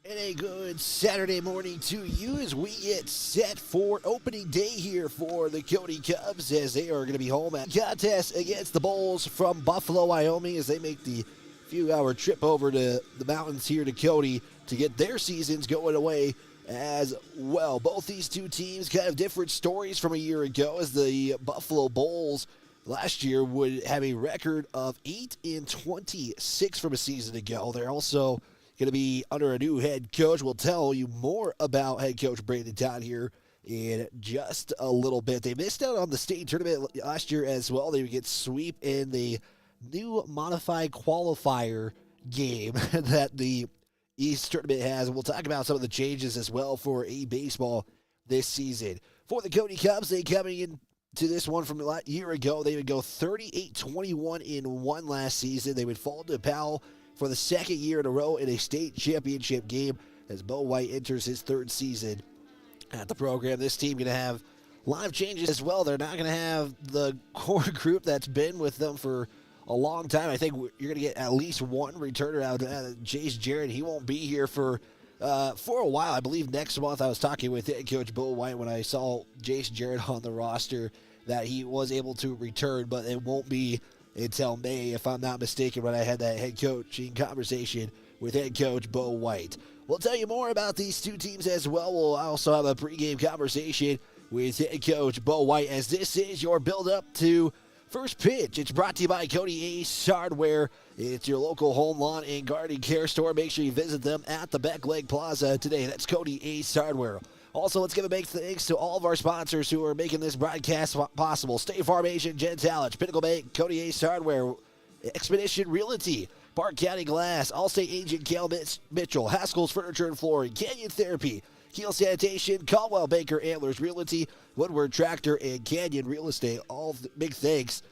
And a good Saturday morning to you as we get set for opening day here for the Cody Cubs as they are going to be home at contest against the Bulls from Buffalo, Wyoming as they make the few-hour trip over to the mountains here to Cody to get their seasons going away as well. Both these two teams kind of different stories from a year ago as the Buffalo Bulls last year would have a record of 8-26 from a season ago. They're also going to be under a new head coach. We'll tell you more about head coach Brandon Todd here in just a little bit. They missed out on the state tournament last year as well. They would get sweep in the new modified qualifier game that the East tournament has. And we'll talk about some of the changes as well for A baseball this season. For the Cody Cubs, they coming in to this one from a year ago. They would go 38-21-1 last season. They would fall to Powell for the second year in a row in a state championship game as Bo White enters his third season at the program. This team going to have a lot of changes as well. They're not going to have the core group that's been with them for a long time. I think you're going to get at least one returner out of Jace Jarrett. He won't be here for a while. I believe next month I was talking with head coach Bo White when I saw Jace Jarrett on the roster that he was able to return, but it won't be until May, if I'm not mistaken, when I had that head coaching conversation with head coach Bo White. We'll tell you more about these two teams as well. We'll also have a pregame conversation with head coach Bo White as this is your build-up to first pitch. It's brought to you by Cody Ace Hardware. It's your local home lawn and garden care store. Make sure you visit them at the Beck Lake Plaza today. That's Cody Ace Hardware. Also, let's give a big thanks to all of our sponsors who are making this broadcast possible. State Farm Agent Jen Talich, Pinnacle Bank, Cody Ace Hardware, Expedition Realty, Park County Glass, Allstate Agent Cal Mitchell, Haskell's Furniture and Flooring, Canyon Therapy, Keel Sanitation, Caldwell Banker Antlers Realty, Woodward Tractor, and Canyon Real Estate. All big thanks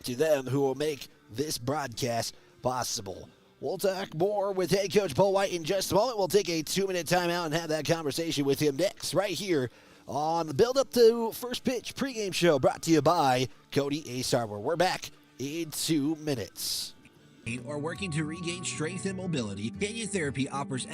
to them who will make this broadcast possible. We'll talk more with head coach Bo White in just a moment. We'll take a 2-minute timeout and have that conversation with him next, right here on the Build Up to First Pitch pregame show brought to you by Cody Ace Hardware. We're back in 2 minutes. Or working to regain strength and mobility, Canyon Therapy offers.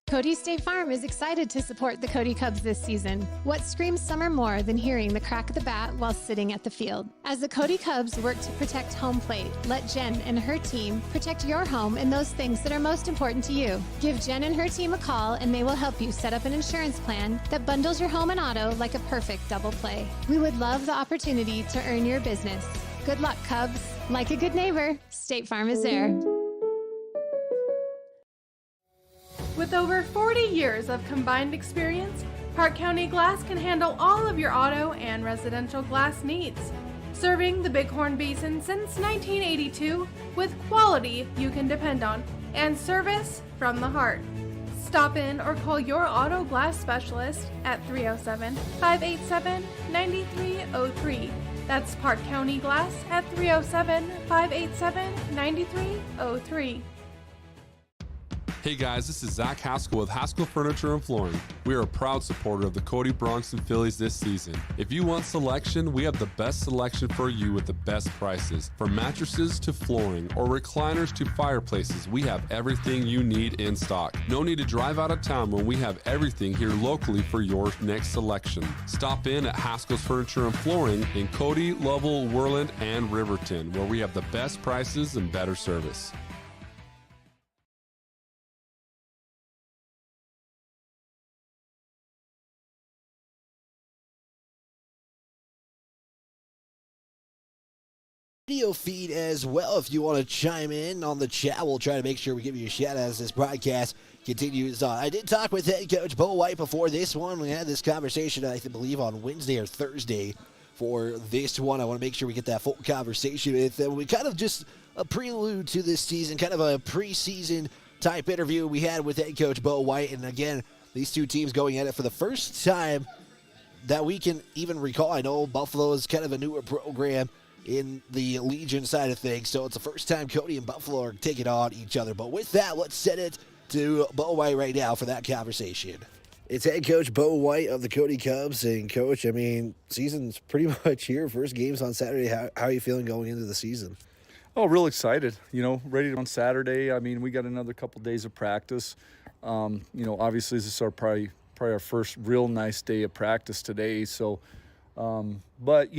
Cody State Farm is excited to support the Cody Cubs this season. What screams summer more than hearing the crack of the bat while sitting at the field? As the Cody Cubs work to protect home plate, let Jen and her team protect your home and those things that are most important to you. Give Jen and her team a call and they will help you set up an insurance plan that bundles your home and auto like a perfect double play. We would love the opportunity to earn your business. Good luck, Cubs. Like a good neighbor, State Farm is there. With over 40 years of combined experience, Park County Glass can handle all of your auto and residential glass needs. Serving the Bighorn Basin since 1982 with quality you can depend on and service from the heart. Stop in or call your auto glass specialist at 307-587-9303. That's Park County Glass at 307-587-9303. Hey guys, this is Zach Haskell with Haskell Furniture and Flooring. We are a proud supporter of the Cody Bronx and Phillies this season. If you want selection, we have the best selection for you with the best prices. From mattresses to flooring or recliners to fireplaces, we have everything you need in stock. No need to drive out of town when we have everything here locally for your next selection. Stop in at Haskell's Furniture and Flooring in Cody, Lovell, Worland, and Riverton, where we have the best prices and better service. Video feed as well. If you want to chime in on the chat, we'll try to make sure we give you a shout out as this broadcast continues on. I did talk with head coach Bo White before this one. We had this conversation, I believe, on Wednesday or Thursday for this one. I want to make sure we get that full conversation with them. We kind of just a prelude to this season, kind of a preseason type interview we had with head coach Bo White. And again, these two teams going at it for the first time that we can even recall. I know Buffalo is kind of a newer program in the Legion side of things, so it's the first time Cody and Buffalo are taking on each other. But with that, let's send it to Bo White right now for that conversation. It's head coach Bo White of the Cody Cubs. And coach, I mean, season's pretty much here. First game's on Saturday. How are you feeling going into the season? Oh, real excited, ready on Saturday. I mean, we got another couple days of practice. Obviously this is probably our first real nice day of practice today. So, but,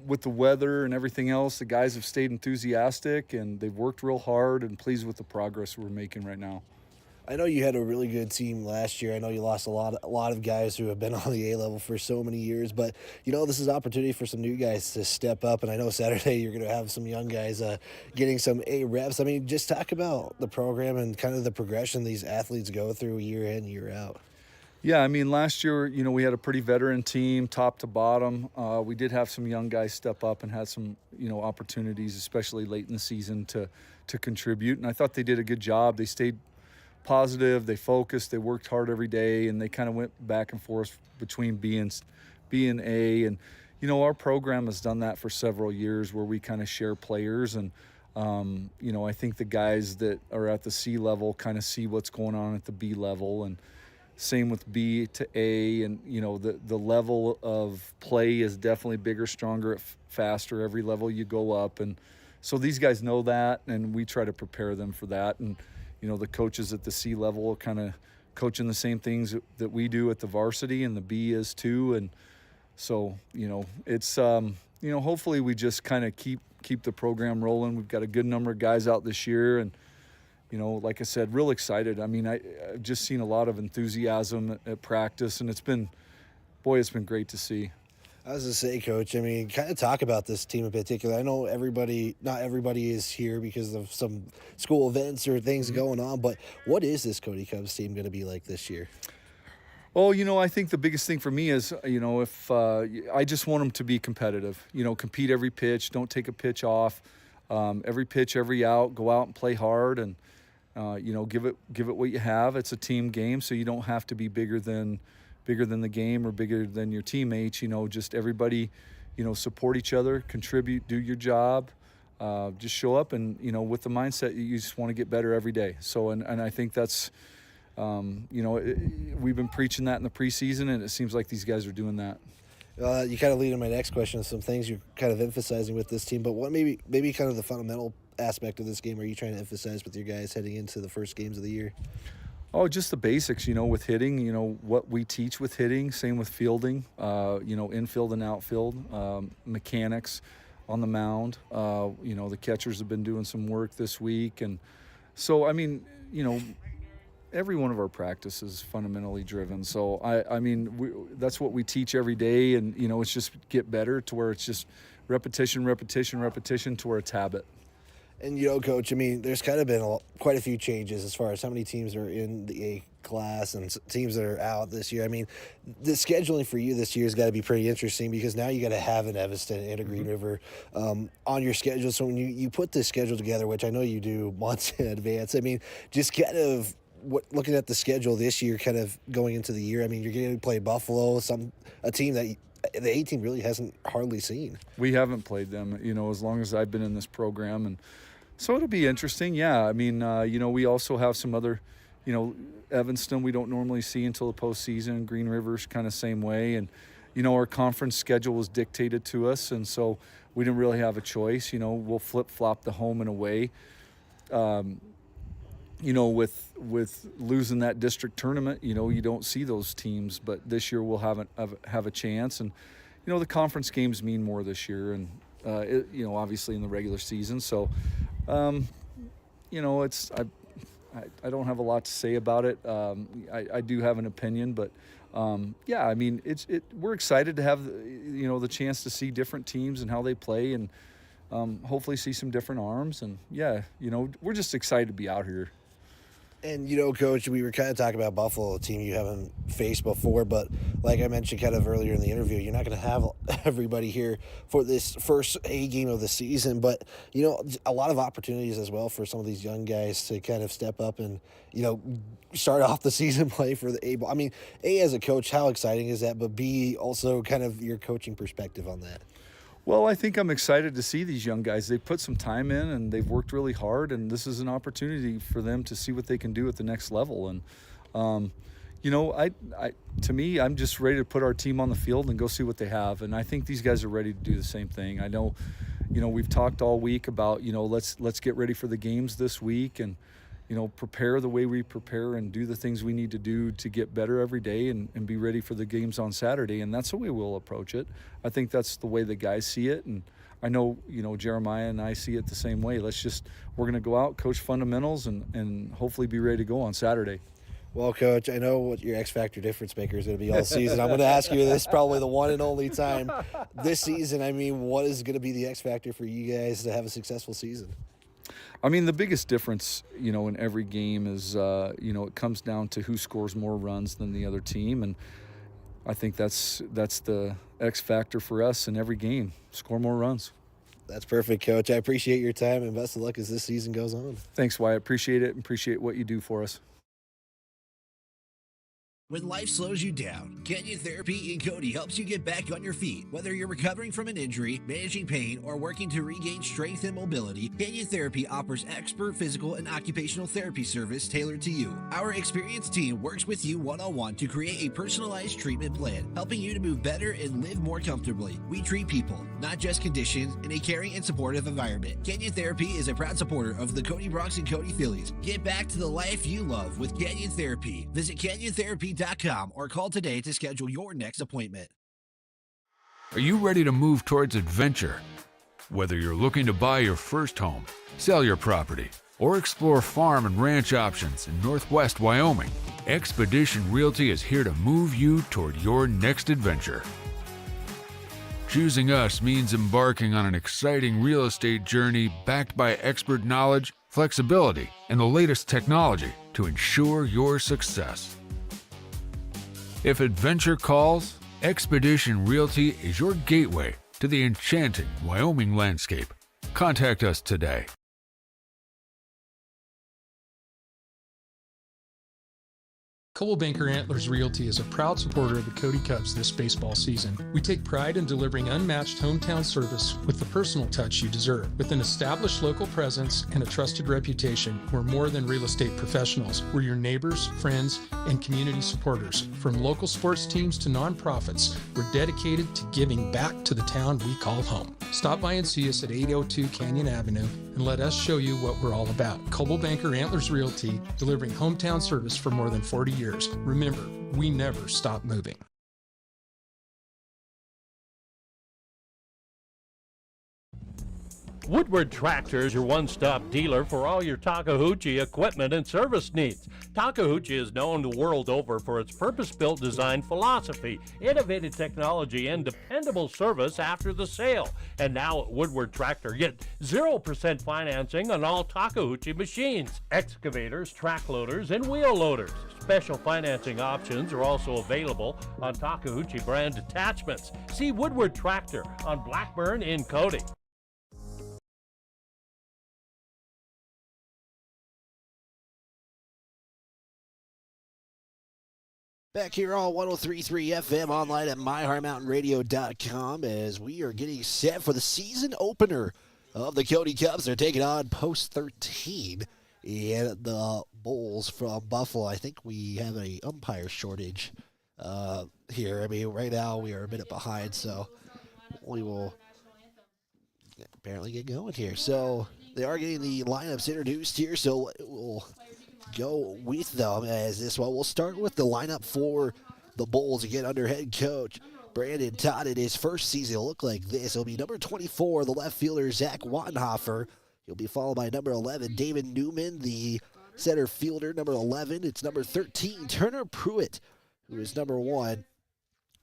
with the weather and everything else, the guys have stayed enthusiastic and they've worked real hard and pleased with the progress we're making right now. I know you had a really good team last year. I know you lost a lot of guys who have been on the A level for so many years, but this is an opportunity for some new guys to step up. And I know Saturday you're going to have some young guys getting some A reps. I mean, just talk about the program and kind of the progression these athletes go through year in, year out. Yeah, I mean, last year, we had a pretty veteran team, top to bottom. We did have some young guys step up and had some, opportunities, especially late in the season, to contribute. And I thought they did a good job. They stayed positive, they focused, they worked hard every day, and they kind of went back and forth between B and A. And, our program has done that for several years where we kind of share players. And, I think the guys that are at the C level kind of see what's going on at the B level. And same with B to A, and the level of play is definitely bigger, stronger, faster every level you go up, and so these guys know that, and we try to prepare them for that. And the coaches at the C level are kind of coaching the same things that we do at the varsity, and the B is too. And so it's hopefully we just kind of keep the program rolling. We've got a good number of guys out this year, and like I said, real excited. I mean, I've just seen a lot of enthusiasm at practice, and it's been great to see. I was going to say, Coach, I mean, kind of talk about this team in particular. I know not everybody is here because of some school events or things going on, but what is this Cody Cubs team going to be like this year? Well, I think the biggest thing for me is, if I just want them to be competitive, compete every pitch, don't take a pitch off, every pitch, every out, go out and play hard, and give it what you have. It's a team game, so you don't have to be bigger than the game or bigger than your teammates. Just everybody, support each other, contribute, do your job, just show up, and with the mindset you just want to get better every day. So and I think that's we've been preaching that in the preseason, and it seems like these guys are doing that. You kind of lead to my next question, some things you're kind of emphasizing with this team, but what maybe kind of the fundamental aspect of this game are you trying to emphasize with your guys heading into the first games of the year? Oh, just the basics, with hitting, what we teach with hitting, same with fielding, infield and outfield, mechanics on the mound. The catchers have been doing some work this week. And so, I mean, every one of our practices is fundamentally driven. So, that's what we teach every day. And, it's just get better to where it's just repetition to where it's habit. And, Coach, I mean, there's kind of been quite a few changes as far as how many teams are in the A class and teams that are out this year. I mean, the scheduling for you this year has got to be pretty interesting because now you got to have an Evanston and a Green River on your schedule. So when you put this schedule together, which I know you do months in advance, I mean, just kind of looking at the schedule this year, kind of going into the year, I mean, you're going to play Buffalo, a team that the A team really hasn't hardly seen. We haven't played them, as long as I've been in this program. And so it'll be interesting. Yeah. I mean, we also have some other, Evanston we don't normally see until the postseason. Green River's kind of same way. And, our conference schedule was dictated to us. And so we didn't really have a choice. We'll flip-flop the home and away. With losing that district tournament, you don't see those teams. But this year we'll have a chance. And, the conference games mean more this year. And, obviously in the regular season. So, it's I don't have a lot to say about it. I do have an opinion, but I mean, we're excited to have the chance to see different teams and how they play, and hopefully see some different arms. And we're just excited to be out here. And, Coach, we were kind of talking about Buffalo, a team you haven't faced before, but like I mentioned kind of earlier in the interview, you're not going to have everybody here for this first A game of the season, but, a lot of opportunities as well for some of these young guys to kind of step up and, start off the season play for the A ball. I mean, A, as a coach, how exciting is that? But B, also kind of your coaching perspective on that. Well, I think I'm excited to see these young guys. They've put some time in and they've worked really hard, and this is an opportunity for them to see what they can do at the next level. And, to me, I'm just ready to put our team on the field and go see what they have. And I think these guys are ready to do the same thing. I know, we've talked all week about, let's get ready for the games this week and, prepare the way we prepare and do the things we need to do to get better every day and be ready for the games on Saturday. And that's the way we'll approach it. I think that's the way the guys see it. And I know, Jeremiah and I see it the same way. We're going to go out, coach fundamentals, and hopefully be ready to go on Saturday. Well, Coach, I know what your X Factor difference maker is going to be all season. I'm going to ask you this probably the one and only time this season. I mean, what is going to be the X Factor for you guys to have a successful season? I mean, the biggest difference, in every game is, it comes down to who scores more runs than the other team. And I think that's the X factor for us in every game, score more runs. That's perfect, Coach. I appreciate your time and best of luck as this season goes on. Thanks, Wyatt. Appreciate it and appreciate what you do for us. When life slows you down, Canyon Therapy in Cody helps you get back on your feet. Whether you're recovering from an injury, managing pain, or working to regain strength and mobility, Canyon Therapy offers expert physical and occupational therapy service tailored to you. Our experienced team works with you one-on-one to create a personalized treatment plan, helping you to move better and live more comfortably. We treat people, not just conditions, in a caring and supportive environment. Canyon Therapy is a proud supporter of the Cody Bronx and Cody Phillies. Get back to the life you love with Canyon Therapy. Visit CanyonTherapy.com or call today to schedule your next appointment. Are you ready to move towards adventure? Whether you're looking to buy your first home, sell your property, or explore farm and ranch options in Northwest Wyoming, Expedition Realty is here to move you toward your next adventure. Choosing us means embarking on an exciting real estate journey backed by expert knowledge, flexibility, and the latest technology to ensure your success. If adventure calls, Expedition Realty is your gateway to the enchanting Wyoming landscape. Contact us today. Coldwell Banker Antlers Realty is a proud supporter of the Cody Cubs this baseball season. We take pride in delivering unmatched hometown service with the personal touch you deserve. With an established local presence and a trusted reputation, we're more than real estate professionals. We're your neighbors, friends, and community supporters. From local sports teams to nonprofits, we're dedicated to giving back to the town we call home. Stop by and see us at 802 Canyon Avenue and let us show you what we're all about. Coldwell Banker Antlers Realty, delivering hometown service for more than 40 years. Remember, we never stop moving. Woodward Tractor is your one-stop dealer for all your Takahouchi equipment and service needs. Takahouchi is known the world over for its purpose-built design philosophy, innovative technology, and dependable service after the sale. And now at Woodward Tractor, get 0% financing on all Takahouchi machines, excavators, track loaders, and wheel loaders. Special financing options are also available on Takahouchi brand attachments. See Woodward Tractor on Blackburn in Cody. Back here on 103.3 FM, online at myheartmountainradio.com, as we are getting set for the season opener of the Cody Cubs. They're taking on Post 13 and the Bulls from Buffalo. I think we have an umpire shortage here. I mean, right now we are a minute behind, so we will apparently get going here. So they are getting the lineups introduced here, so we'll go with them as this one. We'll start with the lineup for the Bulls again under head coach Brandon Todd. In his first season, it'll look like this. It'll be number 24, the left fielder Zach Wattenhofer. He'll be followed by number 11, David Newman, the center fielder. Number 11, it's number 13, Turner Pruitt, who is number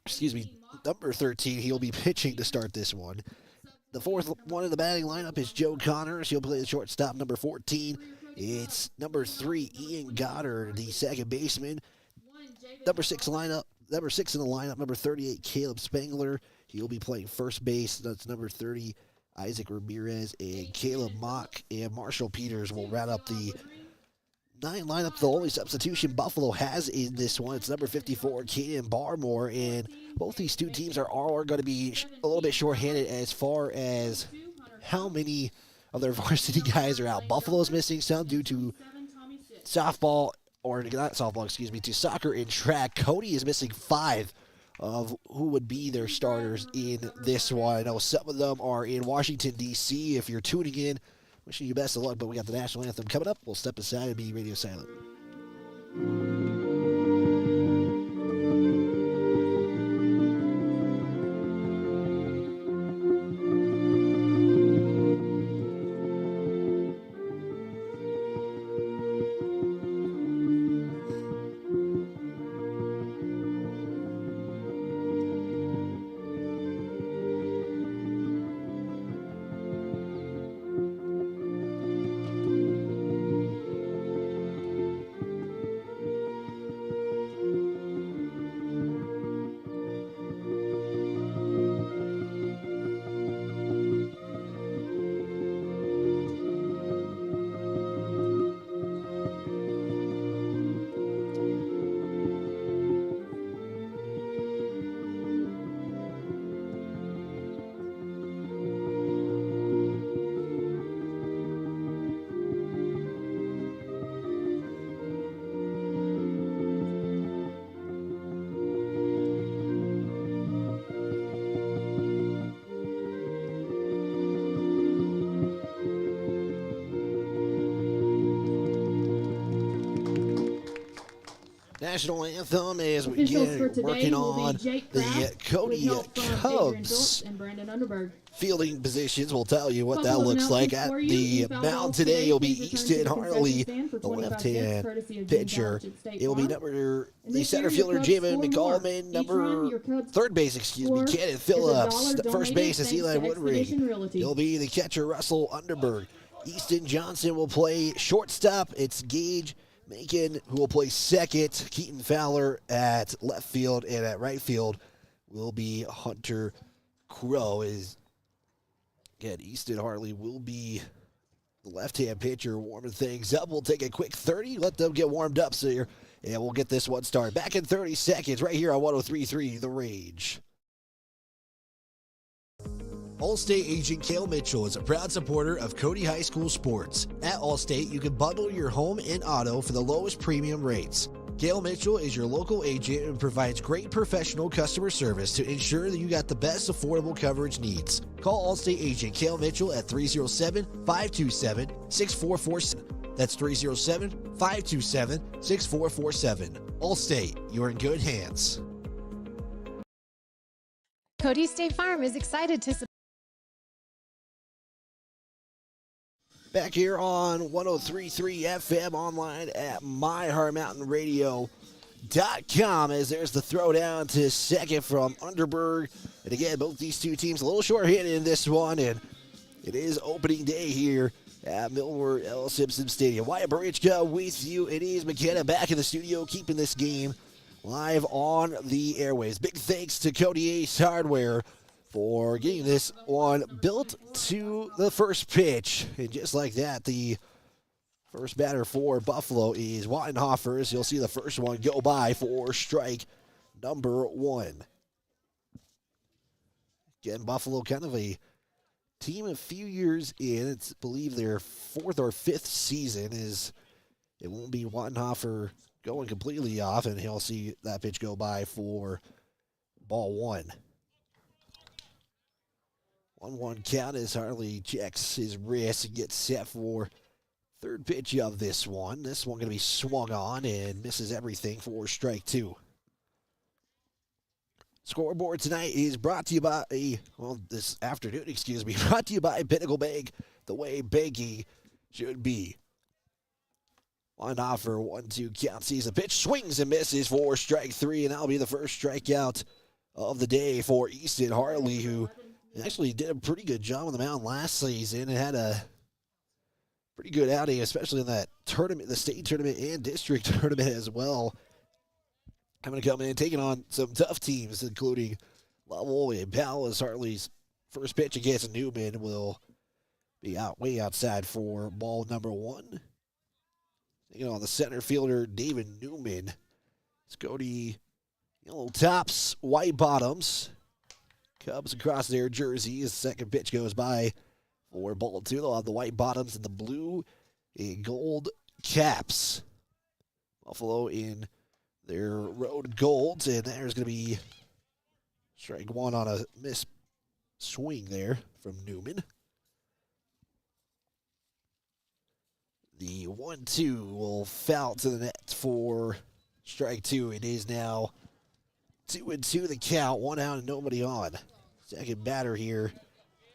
13. He'll be pitching to start this one. The fourth one in the batting lineup is Joe Connors. He'll play the shortstop, number 14. It's number 3, Ian Goddard, the second baseman. Number 6 in the lineup, number 38, Caleb Spangler. He'll be playing first base. That's number 30, Isaac Ramirez, and Caleb Mock and Marshall Peters will round up the 9 lineup. The only substitution Buffalo has in this one, it's number 54, Kaden Barmore, and both these two teams are going to be a little bit shorthanded as far as how many of their varsity guys are out. Buffalo's missing some due to to soccer and track. Cody is missing 5 of who would be their starters in this one. I know some of them are in Washington, D.C. If you're tuning in, wishing you best of luck, but we got the national anthem coming up. We'll step aside and be radio silent. National anthem as we get working on the Cody Cubs fielding positions. We'll tell you what that looks like at the mound today. It'll be Easton Harley, the left-hand pitcher. It'll be the center fielder, Jamin McCallman, third base, Kenneth Phillips. The first base is Eli Woodring. It'll be the catcher, Russell Underberg. Easton Johnson will play shortstop. It's Gage Macon, who will play second. Keaton Fowler at left field, and at right field will be Hunter Crow. Again, Easton Harley will be the left-hand pitcher warming things up. We'll take a quick 30, let them get warmed up here, and we'll get this one started. Back in 30 seconds right here on 103.3 The Rage. Allstate agent Cale Mitchell is a proud supporter of Cody High School sports. At Allstate, you can bundle your home and auto for the lowest premium rates. Cale Mitchell is your local agent and provides great professional customer service to ensure that you got the best affordable coverage needs. Call Allstate agent Cale Mitchell at 307-527-6447. That's 307-527-6447. Allstate, you're in good hands. Cody State Farm is excited to support. Back here on 103.3 FM, online at myheartmountainradio.com, as there's the throwdown to second from Underberg. And again, both these two teams a little short-handed in this one, and it is opening day here at Milward L. Simpson Stadium. Wyatt Barichka with you. It is McKenna back in the studio, keeping this game live on the airways. Big thanks to Cody Ace Hardware for getting this one built to the first pitch. And just like that, the first batter for Buffalo is Wattenhofer, as you'll see the first one go by for strike number one. Again, Buffalo kind of a team a few years in. It's, I believe, their fourth or fifth season. It won't be Wattenhofer going completely off, and he'll see that pitch go by for ball one. 1-1 count as Harley checks his wrist and gets set for third pitch of this one. This one going to be swung on and misses everything for strike two. Scoreboard tonight is brought to you by, this afternoon, brought to you by Pinnacle Bank, the way banking should be. One offer, 1-2 count, sees the pitch, swings and misses for strike three, and that'll be the first strikeout of the day for Easton Harley, who actually did a pretty good job on the mound last season and had a pretty good outing, especially in that tournament, the state tournament and district tournament as well. I'm going to come in and taking on some tough teams, including Lovell and Powell, as Harley's first pitch against Newman will be way outside for ball number one. Taking on the center fielder, David Newman. It's Cody, yellow tops, white bottoms. Cubs across their jerseys. Second pitch goes by for ball two. They'll have the white bottoms and the blue and gold caps. Buffalo in their road golds, and there's going to be Strike one on a missed swing there from Newman. The 1-2 will foul to the net for strike two. It is now 2-2 the count, one out and nobody on. Second batter here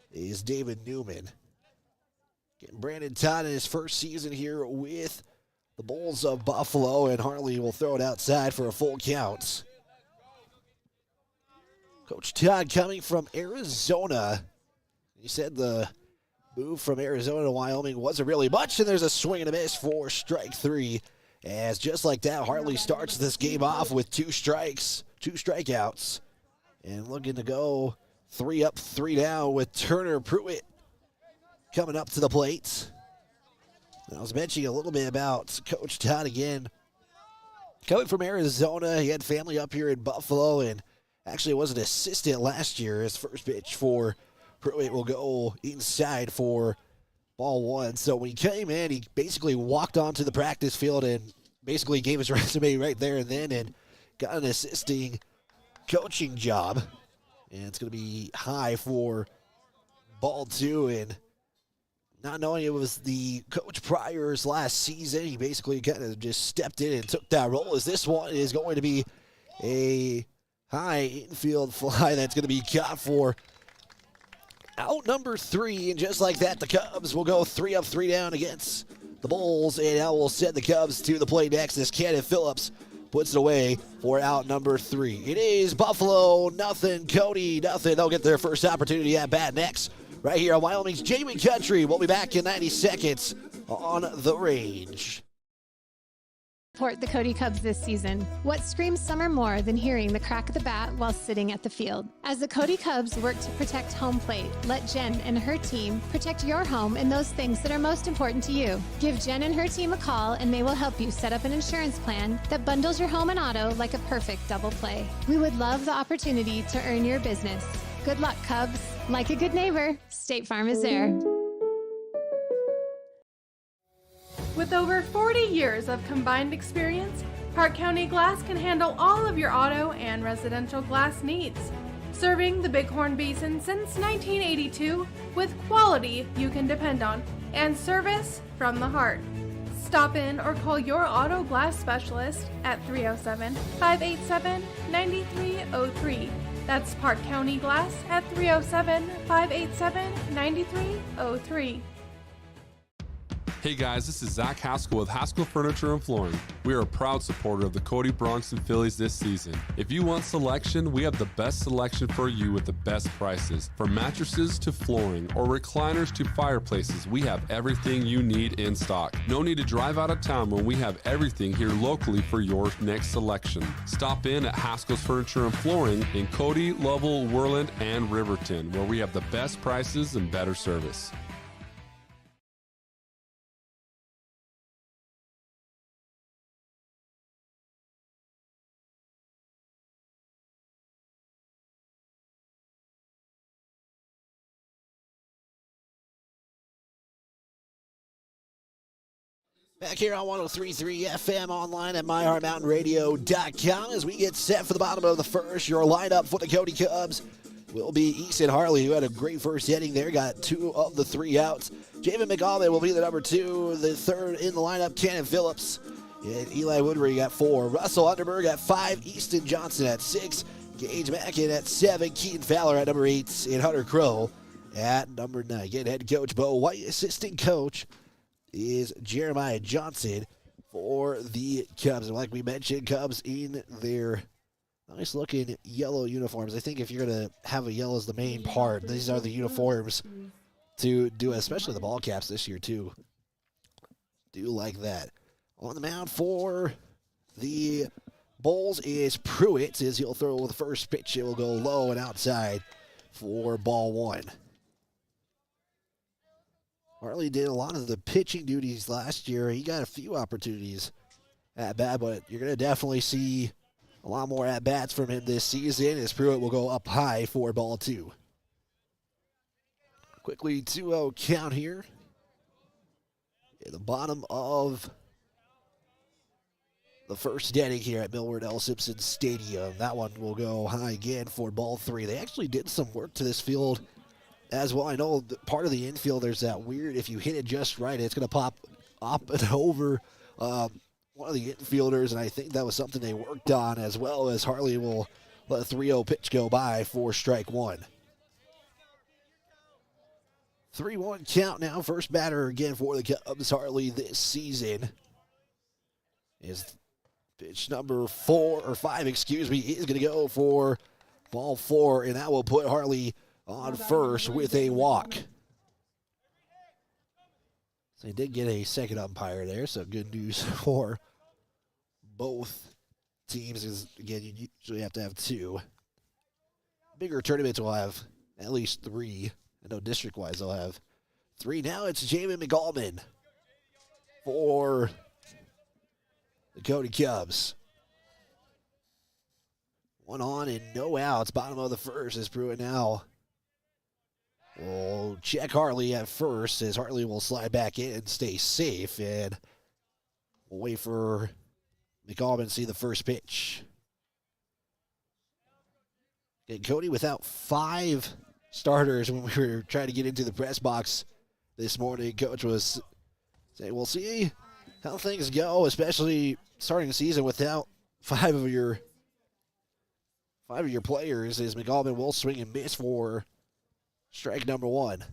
is David Newman. Getting Brandon Todd in his first season here with the Bulls of Buffalo, and Harley will throw it outside for a full count. Coach Todd coming from Arizona. He said the move from Arizona to Wyoming wasn't really much, and there's a swing and a miss for strike three. As just like that, Harley starts this game off with two strikeouts, and looking to go 3 up, 3 down with Turner Pruitt coming up to the plate. I was mentioning a little bit about Coach Todd again. Coming from Arizona, he had family up here in Buffalo, and actually was an assistant last year. His first pitch for Pruitt will go inside for ball one. So when he came in, he basically walked onto the practice field and basically gave his resume right there and then and got an assisting coaching job. And it's going to be high for ball two, and not knowing it was the Coach Pryor's last season, he basically kind of just stepped in and took that role, as this one is going to be a high infield fly that's going to be caught for out number 3. And just like that, the Cubs will go 3 up, 3 down against the Bulls, and now we'll send the Cubs to the plate next as Cannon Phillips puts it away for out number 3. It is Buffalo nothing, Cody nothing. They'll get their first opportunity at bat next, right here on Wyoming's Jamie Country. We'll be back in 90 seconds on the range. Support the Cody Cubs this season. What screams summer more than hearing the crack of the bat while sitting at the field? As the Cody Cubs work to protect home plate, let Jen and her team protect your home and those things that are most important to you. Give Jen and her team a call and they will help you set up an insurance plan that bundles your home and auto like a perfect double play. We would love the opportunity to earn your business. Good luck, Cubs. Like a good neighbor, State Farm is there. With over 40 years of combined experience, Park County Glass can handle all of your auto and residential glass needs. Serving the Bighorn Basin since 1982 with quality you can depend on and service from the heart. Stop in or call your auto glass specialist at 307-587-9303. That's Park County Glass at 307-587-9303. Hey guys, this is Zach Haskell with Haskell Furniture and Flooring. We are a proud supporter of the Cody Bronxton Phillies this season. If you want selection, we have the best selection for you with the best prices. From mattresses to flooring or recliners to fireplaces, we have everything you need in stock. No need to drive out of town when we have everything here locally for your next selection. Stop in at Haskell's Furniture and Flooring in Cody, Lovell, Worland, and Riverton, where we have the best prices and better service. Back here on 103.3 FM, online at myheartmountainradio.com as we get set for the bottom of the first. Your lineup for the Cody Cubs will be Easton Harley, who had a great first inning there, got 2 of the 3 outs. Javen McAuliffe will be the number 2. The third in the lineup, Cannon Phillips. And Eli Woodbury got 4. Russell Underberg at 5. Easton Johnson at 6. Gage Mackin at 7. Keaton Fowler at number 8. And Hunter Crow at number 9. Again, head coach Bo White, assistant coach is Jeremiah Johnson for the Cubs. And like we mentioned, Cubs in their nice-looking yellow uniforms. I think if you're going to have a yellow as the main part, these are the uniforms to do, especially the ball caps this year, too. Do like that. On the mound for the Bulls is Pruitt, as he'll throw the first pitch. It will go low and outside for ball 1. Harley did a lot of the pitching duties last year. He got a few opportunities at bat, but you're going to definitely see a lot more at-bats from him this season, as Pruitt will go up high for ball 2. Quickly 2-0 count here. In the bottom of the first inning here at Milward Simpson Stadium. That one will go high again for ball 3. They actually did some work to this field as well. I know part of the infield, there's that weird, if you hit it just right, it's going to pop up and over one of the infielders, and I think that was something they worked on, as well as Harley will let a 3-0 pitch go by for strike 1. 3-1 count now. First batter again for the Cubs, Harley, this season is pitch number 5, is going to go for ball 4, and that will put Harley on first with a walk. So they did get a second umpire there, so good news for both teams. Is again, you usually have to have 2. Bigger tournaments will have at least 3. I know district-wise they'll have 3. Now it's Jamin McAlmon for the Cody Cubs. 1 on and no outs. Bottom of the first is Pruitt now. We'll check Harley at first, as Harley will slide back in and stay safe. And we'll wait for McAlmon to see the first pitch. And Cody without 5 starters when we were trying to get into the press box this morning. Coach was saying, we'll see how things go, especially starting the season without 5 of your players, as McAlmon will swing and miss for strike number 1.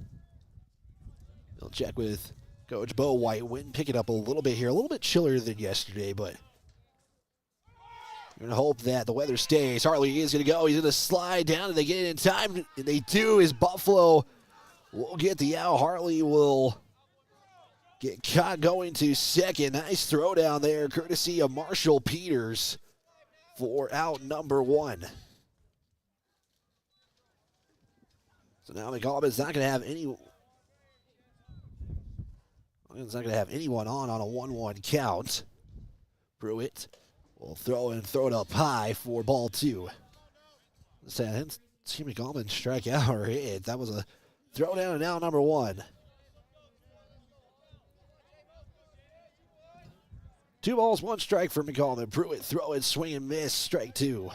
They'll check with Coach Bo White. Wind picking up a little bit here, a little bit chillier than yesterday, but we're going to hope that the weather stays. Harley is going to go. He's going to slide down, and they get it in time, and they do. As Buffalo will get the out. Harley will get caught going to second. Nice throw down there, courtesy of Marshall Peters for out number 1. So now McAlmon's not going to have anyone on a 1-1 count. Pruitt will throw it up high for ball 2. I didn't see McAlmon strike out or hit. That was a throw down and out number 1. 2 balls, 1 strike for McAlmon. Pruitt throw it, swing and miss, strike 2.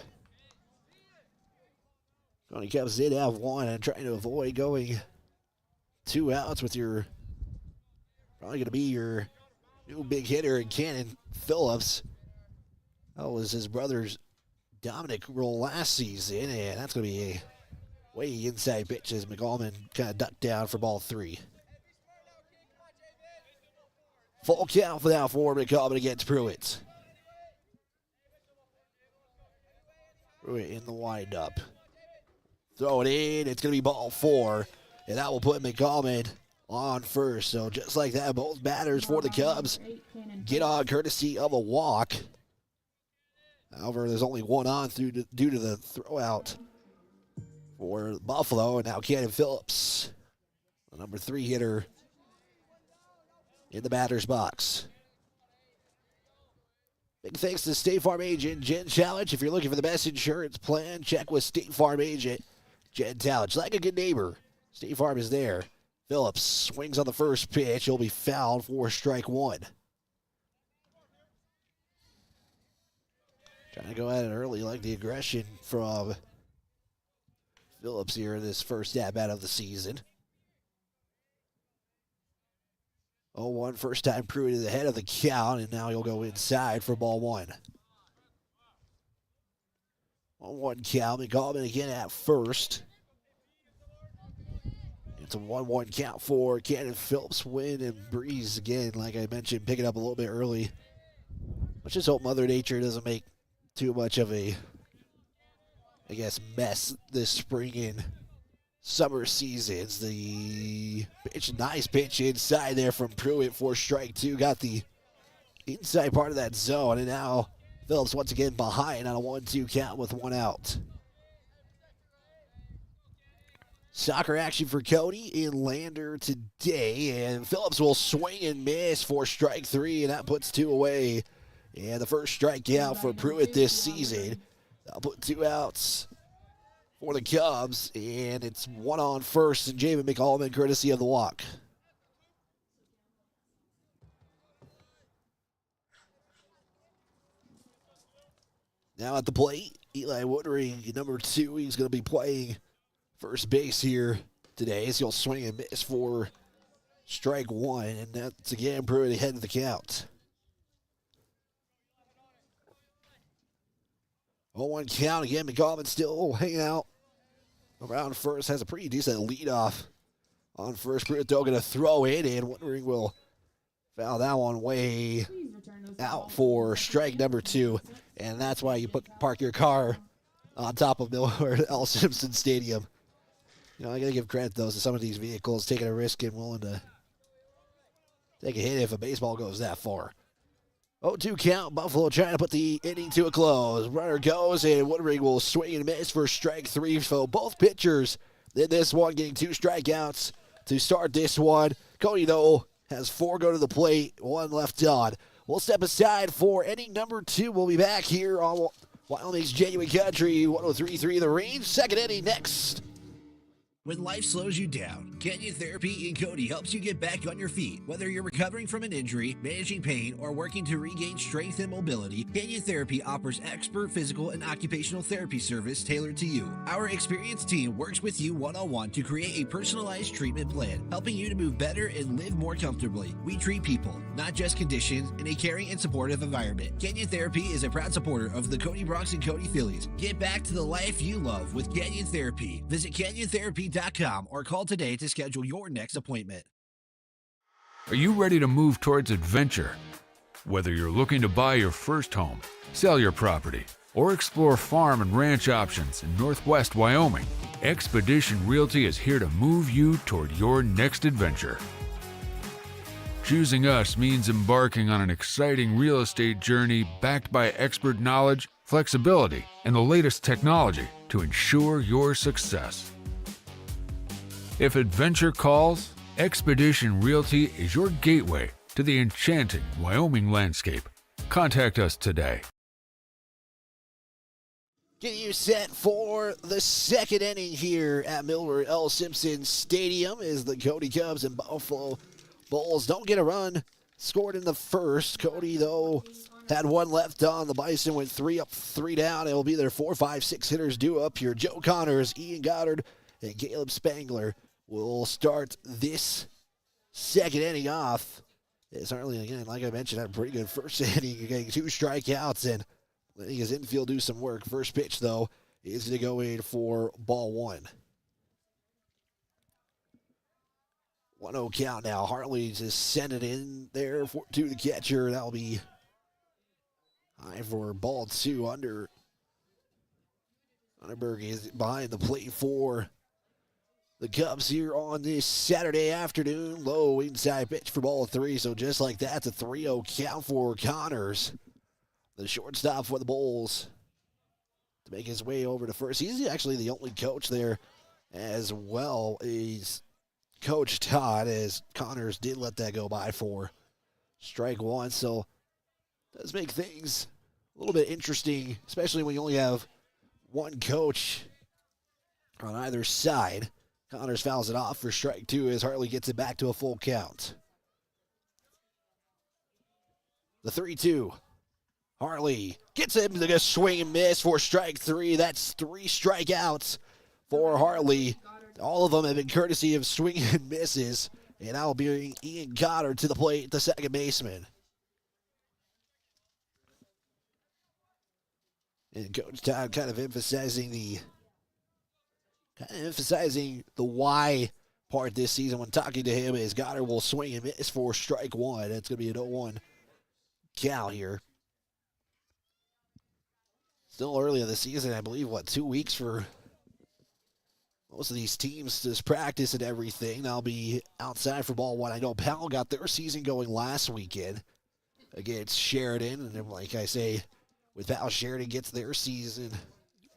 Cody Cubs did have 1 and trying to avoid going 2 outs with your, probably going to be your new big hitter in Cannon Phillips. That was his brother's Dominic role last season, and that's going to be a way inside pitch as McAlmon kind of ducked down for ball 3. Full count for that for McAlmon against Pruitt. Pruitt in the windup. Throw it in. It's going to be ball 4, and that will put McAlmon on first. So just like that, both batters for the Cubs get on courtesy of a walk. However, there's only 1 on due to the throw out for Buffalo, and now Cannon Phillips, the number 3 hitter, in the batter's box. Big thanks to State Farm agent Jen Challenge. If you're looking for the best insurance plan, check with State Farm agent Jen Challenge. Like a good neighbor, State Farm is there. Phillips swings on the first pitch. He'll be fouled for strike 1. Trying to go at it early, like the aggression from Phillips here in this first at-bat of the season. 0-1, first time Pruitt is ahead of the count, and now he'll go inside for ball 1. 1-1 count. McAlmon again at first. It's a 1-1 count for Cannon Phillips. Wind and breeze again, like I mentioned, picking up a little bit early. Let's just hope Mother Nature doesn't make too much of a, mess this spring and summer seasons. The pitch, nice pitch inside there from Pruitt for strike 2. Got the inside part of that zone, and now Phillips once again behind on a 1-2 count with 1 out. Soccer action for Cody in Lander today, and Phillips will swing and miss for strike 3, and that puts 2 away. And the first strikeout for Pruitt this season. That'll put 2 outs for the Cubs, and it's 1 on first, and Jamin McAlmon courtesy of the walk. Now at the plate, Eli Woodring, number 2. He's going to be playing first base here today. So he'll swing and miss for strike 1, and that's again pretty ahead of the count. 0-1 count again. McGowan still hanging out around first. Has a pretty decent leadoff on first. Brito going to throw it in. Woodring will foul that one way out for strike number 2. And that's why you park your car on top of Milward L. Simpson Stadium. You know, I got to give credit, though, to some of these vehicles taking a risk and willing to take a hit if a baseball goes that far. 0-2 count. Buffalo trying to put the inning to a close. Runner goes, and Woodring will swing and miss for strike 3. So both pitchers in this one getting 2 strikeouts to start this one. Cody, though, has 4 go to the plate, 1 left on. We'll step aside for inning number 2. We'll be back here on Wyoming's Genuine Country, 103.3 The Range. Second inning next. When life slows you down, Canyon Therapy in Cody helps you get back on your feet. Whether you're recovering from an injury, managing pain, or working to regain strength and mobility, Canyon Therapy offers expert physical and occupational therapy service tailored to you. Our experienced team works with you one-on-one to create a personalized treatment plan, helping you to move better and live more comfortably. We treat people, not just conditions, in a caring and supportive environment. Canyon Therapy is a proud supporter of the Cody Bronx and Cody Phillies. Get back to the life you love with Canyon Therapy. Visit CanyonTherapy.com or call today to schedule your next appointment. Are you ready to move towards adventure? Whether you're looking to buy your first home, sell your property, or explore farm and ranch options in Northwest Wyoming, Expedition Realty is here to move you toward your next adventure. Choosing us means embarking on an exciting real estate journey backed by expert knowledge, flexibility, and the latest technology to ensure your success. If adventure calls, Expedition Realty is your gateway to the enchanting Wyoming landscape. Contact us today. Getting you set for the second inning here at Milward L. Simpson Stadium as the Cody Cubs and Buffalo Bulls don't get a run scored in the first. Cody, though, had 1 left on. The Bison went 3 up, 3 down. It will be their 4, 5, 6 hitters due up here. Joe Connors, Ian Goddard, and Caleb Spangler will start this second inning off. It's certainly, again, like I mentioned, had a pretty good first inning, getting 2 strikeouts and letting his infield do some work. First pitch, though, is going to go in for ball 1. 1-0 count now. Hartley just sent it in there to the catcher. That'll be high for ball 2. Underberg is behind the plate for the Cubs here on this Saturday afternoon. Low inside pitch for ball 3. So just like that, it's a 3-0 count for Connors, the shortstop for the Bulls, to make his way over to first. He's actually the only coach there as well. He's Coach Todd, as Connors did let that go by for strike 1. So does make things a little bit interesting, especially when you only have one coach on either side. Connors fouls it off for strike 2 as Hartley gets it back to a full count. The 3-2. Hartley gets him to a swing and miss for strike 3. That's 3 strikeouts for Hartley. All of them have been courtesy of swing and misses. And now will be Ian Goddard to the plate, the second baseman. And Coach Todd kind of emphasizing the why part this season when talking to him, is Goddard will swing and miss for strike 1. It's going to be an 0-1 count here. Still early in the season, I believe, 2 weeks for most of these teams to practice and everything. They'll be outside for ball 1. I know Powell got their season going last weekend against Sheridan. And then, like I say, with Powell, Sheridan gets their season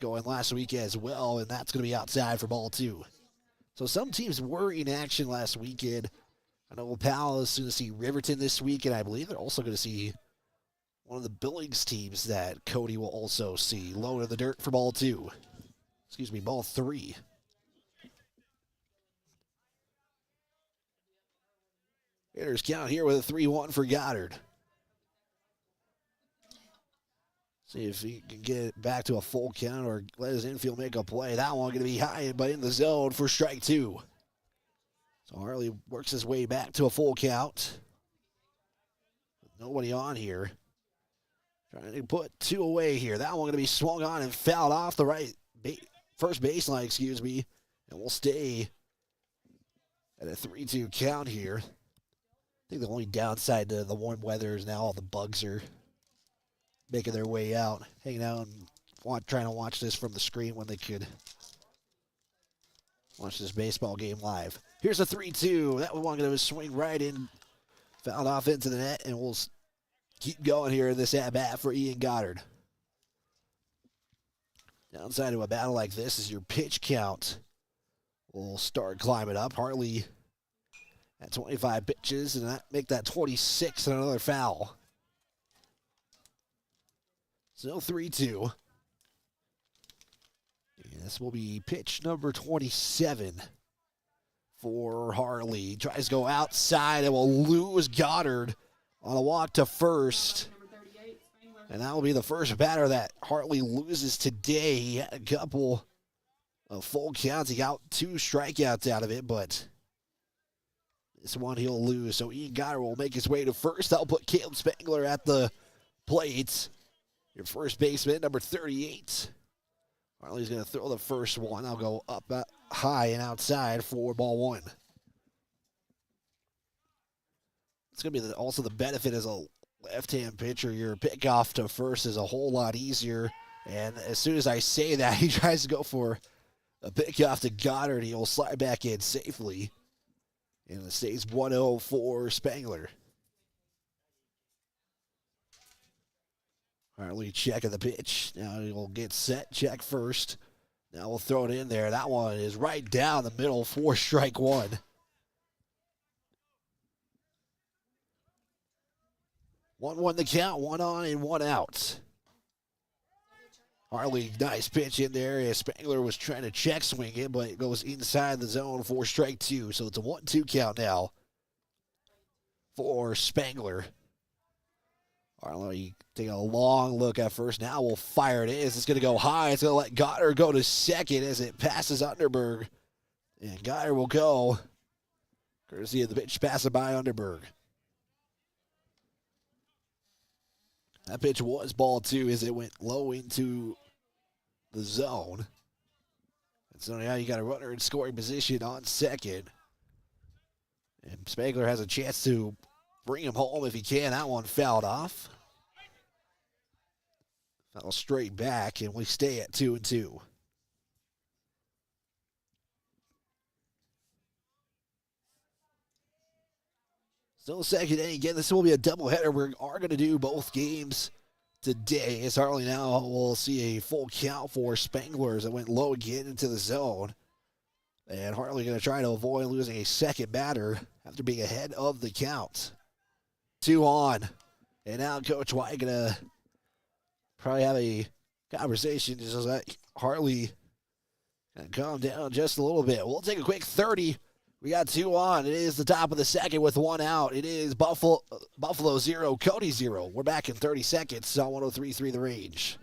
going last week as well, and that's going to be outside for ball 2. So some teams were in action last weekend. I know Powell is going to see Riverton this week, and I believe they're also going to see one of the Billings teams that Cody will also see. Low to the dirt for ball 2. Excuse me, ball 3. Hitters count here with a 3-1 for Goddard. See if he can get it back to a full count or let his infield make a play. That one going to be high, but in the zone for strike two. So Harley works his way back to a full count. Nobody on here. Trying to put two away here. That one going to be swung on and fouled off the right first baseline, and we'll stay at a 3-2 count here. I think the only downside to the warm weather is now all the bugs are making their way out, hanging out and trying to watch this from the screen when they could watch this baseball game live. Here's a 3-2. That one going to swing right in, fouled off into the net, and we'll keep going here in this at-bat for Ian Goddard. Downside to a battle like this is your pitch count will start climbing up. Hartley at 25 pitches, and that make that 26 and another foul. Still 3-2. And this will be pitch number 27 for Harley. Tries to go outside and will lose Goddard on a walk to first. And that will be the first batter that Hartley loses today. He had a couple of full counts. He got 2 strikeouts out of it, but this one he'll lose. So Ian Goddard will make his way to first. That'll put Caleb Spangler at the plate. Your first baseman, number 38. Harley's going to throw the first one. I'll go up high and outside for ball one. It's going to be also the benefit as a left-hand pitcher. Your pickoff to first is a whole lot easier. And as soon as I say that, he tries to go for a pickoff to Goddard. He'll slide back in safely. And it stays 1-0 for Spangler. Hartley checking the pitch. Now he'll get set, check first. Now we'll throw it in there. That one is right down the middle for strike one. 1-1 the count, 1 on and 1 out. Hartley, nice pitch in there as Spangler was trying to check swing it, but it goes inside the zone for strike two. So it's a 1-2 count now for Spangler. Hartley taking a long look at first. Now we'll fire it in. It's going to go high. It's going to let Goddard go to second as it passes Underberg. And Goddard will go, courtesy of the pitch passing by Underberg. That pitch was ball two as it went low into the zone. And so now you got a runner in scoring position on second. And Spangler has a chance to bring him home if he can. That one fouled off. Foul straight back, and we stay at 2-2. Still second inning. Again, this will be a doubleheader. We are going to do both games today. As Hartley now will see a full count for Spangler as it went low again into the zone. And Hartley going to try to avoid losing a second batter after being ahead of the count. 2 on. And now Coach White going to probably have a conversation just so that Hartley can calm down just a little bit. We'll take a quick 30. We got 2 on. It is the top of the second with 1 out. It is Buffalo 0, Cody 0. We're back in 30 seconds on 103.3 The Range.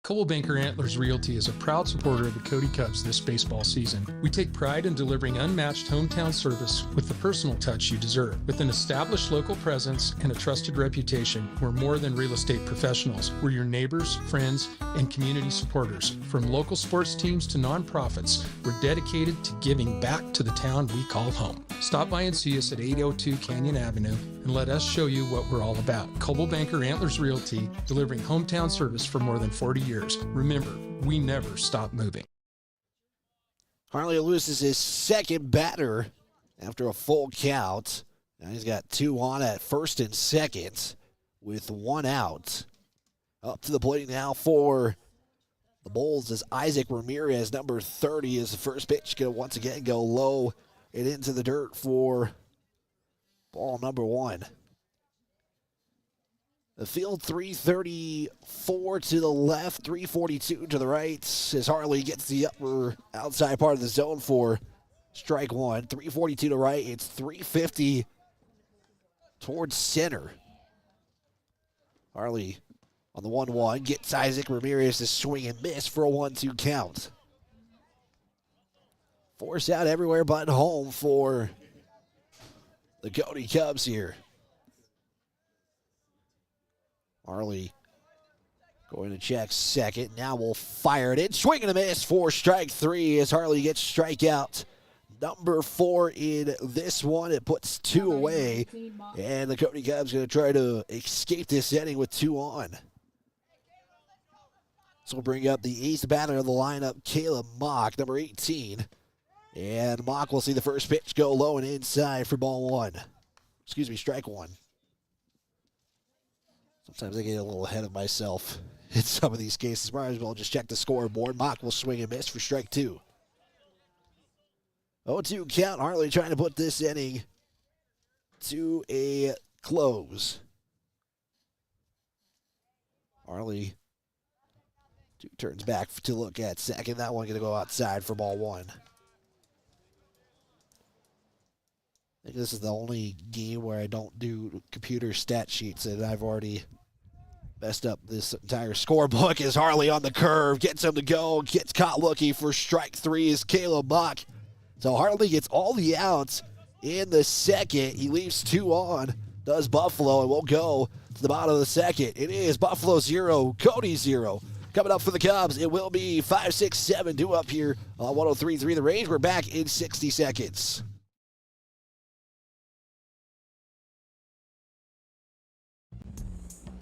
Coldwell Banker Antlers Realty is a proud supporter of the Cody Cubs this baseball season. We take pride in delivering unmatched hometown service with the personal touch you deserve. With an established local presence and a trusted reputation, we're more than real estate professionals. We're your neighbors, friends, and community supporters. From local sports teams to nonprofits, we're dedicated to giving back to the town we call home. Stop by and see us at 802 Canyon Avenue and let us show you what we're all about. Coldwell Banker Antlers Realty, delivering hometown service for more than 40 years. Remember, we never stop moving. Hartley loses his second batter after a full count. Now he's got 2 on at first and second with 1 out. Up to the plate now for the Bulls is Isaac Ramirez, number 30, is the first pitch. Going to once again go low and into the dirt for ball number 1. The field 334 to the left, 342 to the right as Hartley gets the upper outside part of the zone for strike 1. 342 to right, it's 350 towards center. Harley on the 1-1 gets Isaac Ramirez to swing and miss for a 1-2 count. Force out everywhere but home for the Cody Cubs here. Harley going to check second. Now we'll fire it in. Swing and a miss for strike 3 as Harley gets strikeout number 4 in this one. It puts 2 away. And the Cody Cubs going to try to escape this inning with 2 on. So we'll bring up the eighth batter of the lineup, Caleb Mock, number 18. And Mock will see the first pitch go low and inside for ball 1. Excuse me, strike 1. Sometimes I get a little ahead of myself in some of these cases. Might as well just check the scoreboard. Mock will swing and miss for strike 2. 0-2 count. Harley trying to put this inning to a close. Harley turns back to look at second. That one going to go outside for ball 1. I think this is the only game where I don't do computer stat sheets, and I've already messed up this entire scorebook as Harley on the curve, gets him to go, gets caught looking for strike 3 is Caleb Mock. So Harley gets all the outs in the second. He leaves 2 on, does Buffalo, and we'll go to the bottom of the second. It is Buffalo 0, Cody 0. Coming up for the Cubs, it will be 5, 6, 7 due up here on 103.3 The Range. We're back in 60 seconds.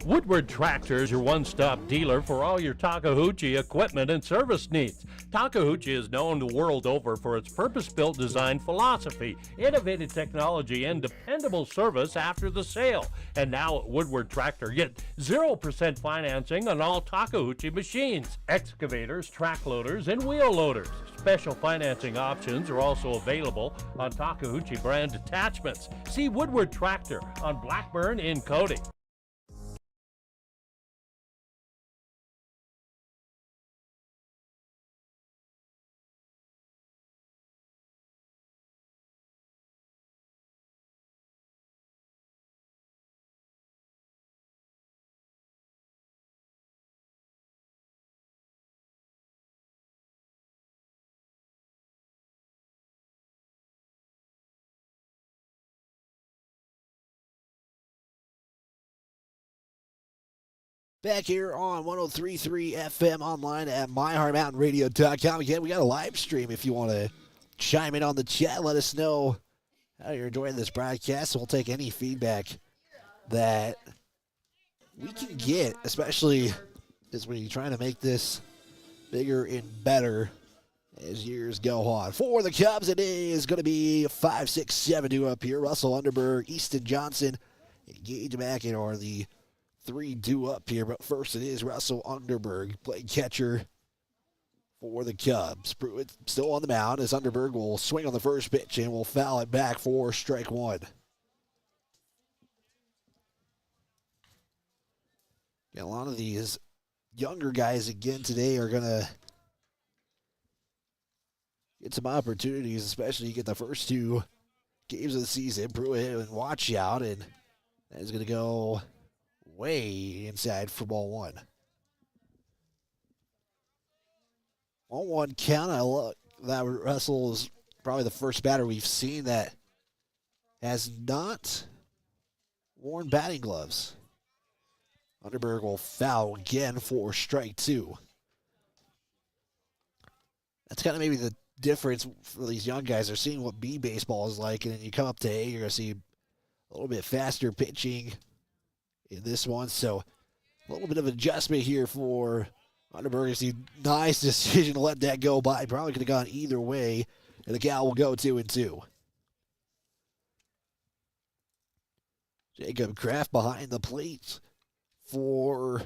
Woodward Tractor is your one-stop dealer for all your Takeuchi equipment and service needs. Takeuchi is known the world over for its purpose-built design philosophy, innovative technology, and dependable service after the sale. And now at Woodward Tractor, get 0% financing on all Takeuchi machines, excavators, track loaders, and wheel loaders. Special financing options are also available on Takeuchi brand attachments. See Woodward Tractor on Blackburn in Cody. Back here on 103.3 FM, online at myheartmountainradio.com. Again, we got a live stream if you want to chime in on the chat. Let us know how you're enjoying this broadcast. We'll take any feedback that we can get, especially as we're trying to make this bigger and better as years go on. For the Cubs, it is going to be 5, 6, 7 due up here. Russell Underberg, Easton Johnson, and Gage Mackin are the 3 due up here, but first it is Russell Underberg, playing catcher for the Cubs. Pruitt still on the mound as Underberg will swing on the first pitch and will foul it back for strike 1. Yeah, a lot of these younger guys again today are going to get some opportunities, especially you get the first 2 games of the season. Pruitt and watch out, and that is going to go way inside for ball 1. 1-1 count. I look that Russell is probably the first batter we've seen that has not worn batting gloves. Underberg will foul again for strike 2. That's kind of maybe the difference for these young guys. They're seeing what B baseball is like, and then you come up to A, you're going to see a little bit faster pitching in this one. So a little bit of adjustment here for Underberg. It's a nice decision to let that go by. Probably could have gone either way, and the Cal will go 2-2. Jacob Kraft behind the plate for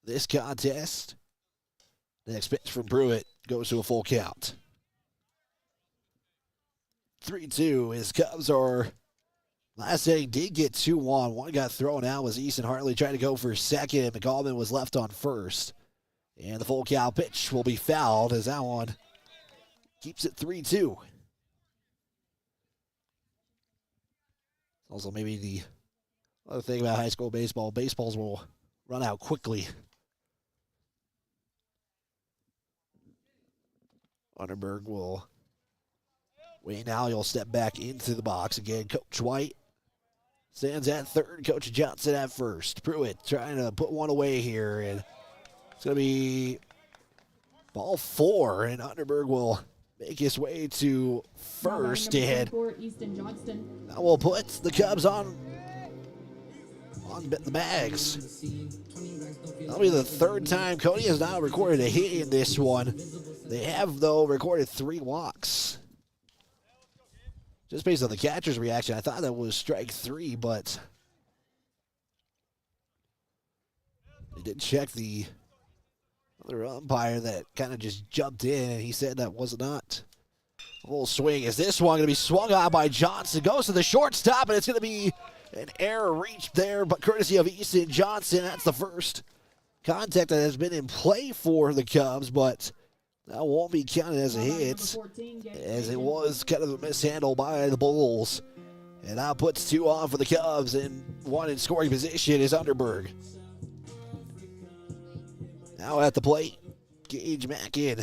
this contest. The next pitch from Pruitt goes to a full count. 3-2. His Cubs are last inning did get 2 on. One got thrown out was Easton Hartley trying to go for second. McAlvin was left on first. And the full count pitch will be fouled as that one keeps it 3-2. Also, maybe the other thing about high school baseball, baseballs will run out quickly. Underberg will wait now. He'll step back into the box again. Coach White stands at third. Coach Johnson at first. Pruitt trying to put one away here, and it's going to be ball 4, and Underberg will make his way to first, and that will put the Cubs on the bags. That'll be the third time Cody has now recorded a hit in this one. They have, though, recorded 3 walks. Just based on the catcher's reaction, I thought that was strike 3, but they did check the other umpire that kind of just jumped in, and he said that was not a full swing. Is this one going to be swung on by Johnson? Goes to the shortstop, and it's going to be an error reached there, but courtesy of Easton Johnson. That's the first contact that has been in play for the Cubs, but that won't be counted as a hit, as it was kind of a mishandle by the Bulls. And now puts 2 on for the Cubs, and 1 in scoring position is Underberg. Now at the plate, Gage Mackin.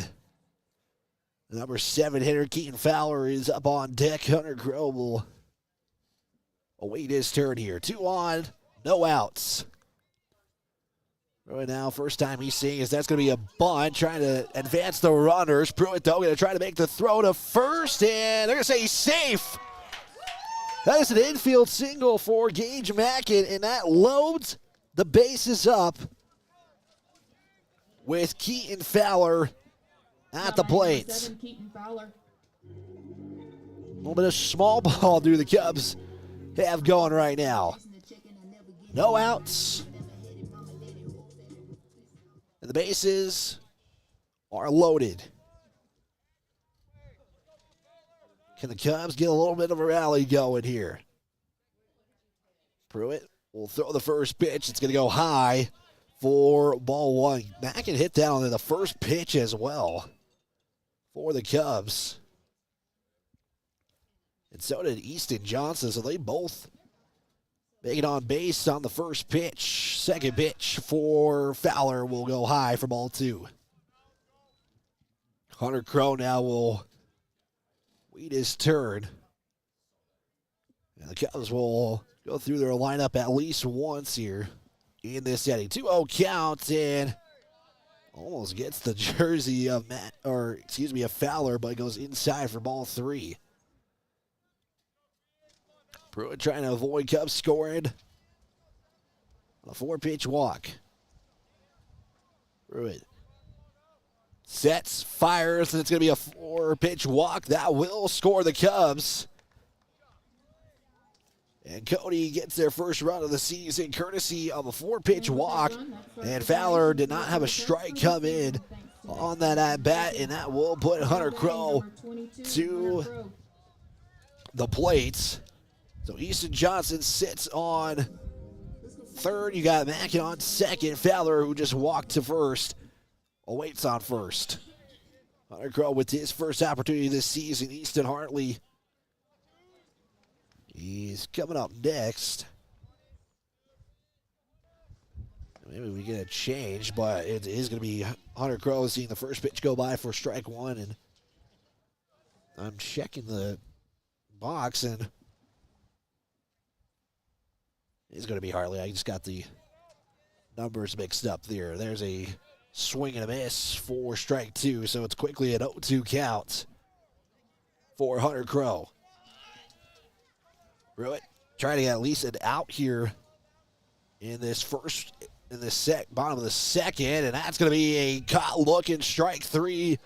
The number 7 hitter, Keaton Fowler, is up on deck. Hunter Crow will await his turn here. 2 on, no outs. Right now, first time he's seeing is that's going to be a bunt, trying to advance the runners. Pruitt, though, going to try to make the throw to first, and they're going to say he's safe. That is an infield single for Gage Mackin, and that loads the bases up with Keaton Fowler at the plate. A little bit of small ball do the Cubs have going right now. No outs. And the bases are loaded. Can the Cubs get a little bit of a rally going here? Pruitt will throw the first pitch. It's going to go high for ball 1. Mackin hit down in the first pitch as well for the Cubs. And so did Easton Johnson, so they both make it on base on the first pitch. Second pitch for Fowler will go high for ball 2. Hunter Crow now will wait his turn. And the Cubs will go through their lineup at least once here in this inning. 2-0 count, and almost gets the jersey of of Fowler, but goes inside for ball 3. Pruitt trying to avoid Cubs scoring on a 4-pitch walk. Pruitt sets, fires, and it's going to be a 4-pitch walk. That will score the Cubs. And Cody gets their first run of the season courtesy of a 4-pitch walk. And Fowler did not have a strike come in on that at-bat, and that will put Hunter Crow to the plate. So Easton Johnson sits on third. You got Mackin on second. Fowler, who just walked to first, awaits on first. Hunter Crow with his first opportunity this season. Easton Hartley, he's coming up next. Maybe we get a change, but it is going to be Hunter Crow seeing the first pitch go by for strike 1. And I'm checking the box, and it's going to be Hartley. I just got the numbers mixed up there. There's a swing and a miss for strike 2, so it's quickly an 0-2 count for Hunter Crow. Pruitt trying to get at least an out here in this bottom of the second, and that's going to be a caught looking strike 3.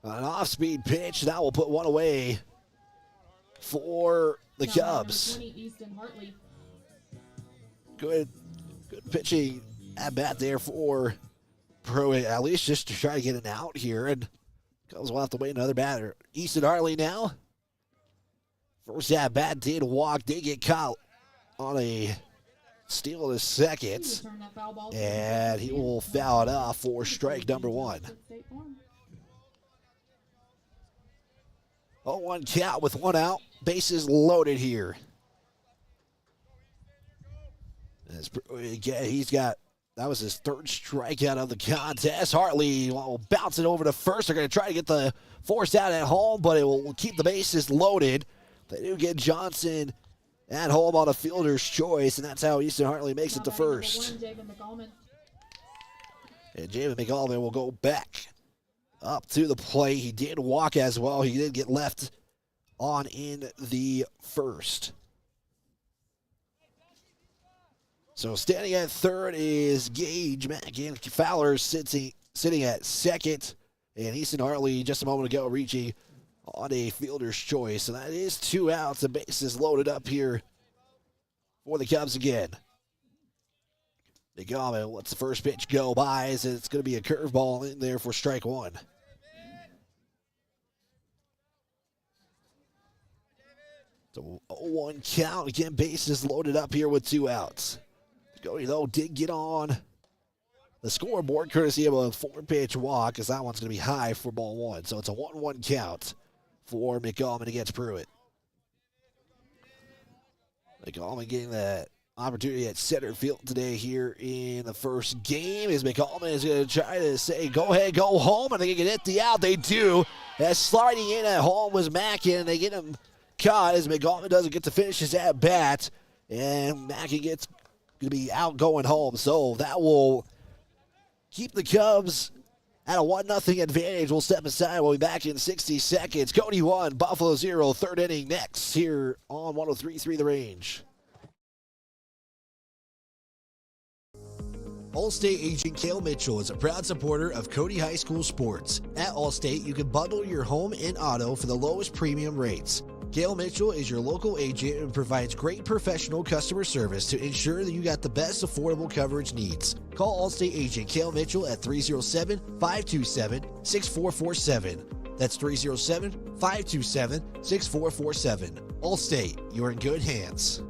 An off-speed pitch. That will put one away for the Cubs. Good pitching at bat there for Pruitt, at least just to try to get an out here. And Cubs will have to wait another batter. Easton Hartley now. First at bat did walk, did get caught on a steal in the second. And he will foul it off for strike number 1. 0-1 count with 1 out. Bases loaded here Again, that was his third strikeout of the contest. Hartley will bounce it over to first. They're going to try to get the force out at home, but it will keep the bases loaded. They do get Johnson at home on a fielder's choice, and that's how Easton Hartley makes it to first. And Jamin McAlvin will go back up to the plate. He did walk as well. He did get left on in the first. So standing at third is Gage Mackin. Fowler sitting at second. And Easton Hartley just a moment ago reaching on a fielder's choice. So that is 2 outs. The bases loaded up here for the Cubs again. McAlvin lets the first pitch go by as it's going to be a curveball in there for strike one. So 0-1 count. Again, bases loaded up here with 2 outs. Cody, though, did get on the scoreboard courtesy of a 4-pitch walk, as that one's going to be high for ball one. So it's a 1-1 count for McAlvin against Pruitt. McAlvin getting that opportunity at center field today here in the first game, as McAlvin is going to try to say, go ahead, go home, and they can hit the out. They do. As sliding in at home was Mackin, and they get him caught as McAlvin doesn't get to finish his at-bat, and Mackin gets going to be out going home. So that will keep the Cubs at a 1-0 advantage. We'll step aside. We'll be back in 60 seconds. Cody 1, Buffalo 0, third inning next here on 103.3 The Range. Allstate agent Cale Mitchell is a proud supporter of Cody High School sports. At Allstate, you can bundle your home and auto for the lowest premium rates. Cale Mitchell is your local agent and provides great professional customer service to ensure that you got the best affordable coverage needs. Call Allstate agent Cale Mitchell at 307-527-6447. That's 307-527-6447. Allstate, you're in good hands.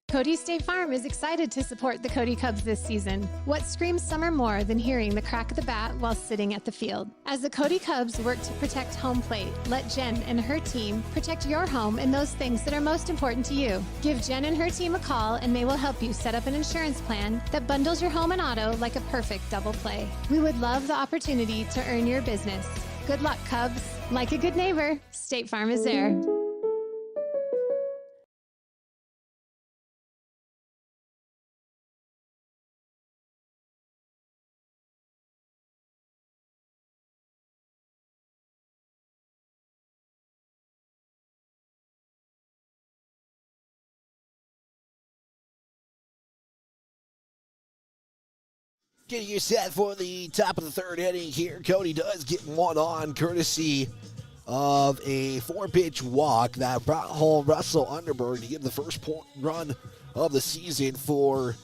Cody State Farm is excited to support the Cody Cubs this season. What screams summer more than hearing the crack of the bat while sitting at the field? As the Cody Cubs work to protect home plate, let Jen and her team protect your home and those things that are most important to you. Give Jen and her team a call and they will help you set up an insurance plan that bundles your home and auto like a perfect double play. We would love the opportunity to earn your business. Good luck, Cubs. Like a good neighbor, State Farm is there. Getting you set for the top of the third inning here. Cody does get one on courtesy of a 4-pitch walk that brought home Russell Underberg to give the first run of the season for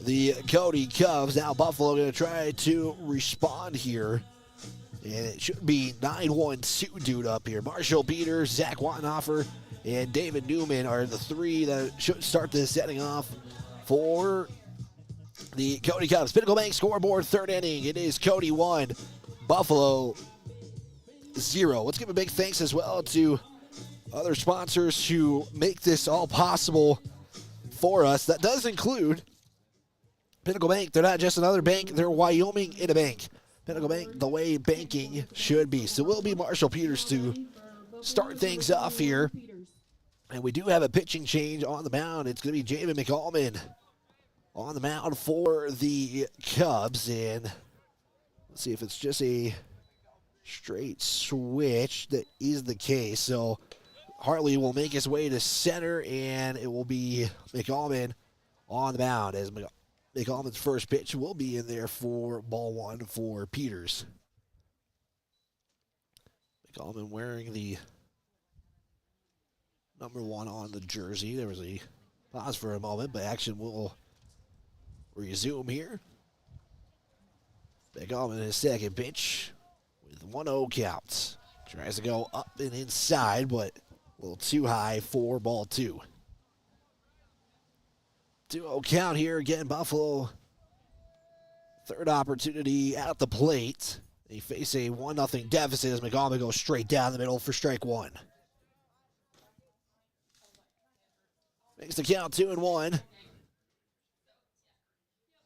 the Cody Cubs. Now Buffalo going to try to respond here. And it should be 9-1 suit up here. Marshall Peters, Zach Wattenhofer, and David Newman are the three that should start this setting off for the Cody Cubs. Pinnacle Bank scoreboard, third inning. It is Cody 1, Buffalo 0. Let's give a big thanks as well to other sponsors who make this all possible for us. That does include Pinnacle Bank. They're not just another bank. They're Wyoming in a bank. Pinnacle Bank, the way banking should be. So we'll be Marshall Peters to start things off here. And we do have a pitching change on the mound. It's going to be Jamin McAlvin on the mound for the Cubs. And let's see if it's just a straight switch. That is the case. So Hartley will make his way to center, and it will be McAlvin on the mound, as McAlvin's first pitch will be in there for ball one for Peters. McAlvin wearing the number 1 on the jersey. There was a pause for a moment, but action will resume here. McAlvin his second pitch with 1-0 counts. Tries to go up and inside, but a little too high for ball 2. 2-0 count here again. Buffalo, third opportunity at the plate. They face a 1-0 deficit as McAlvin goes straight down the middle for strike 1. Makes the count 2-1.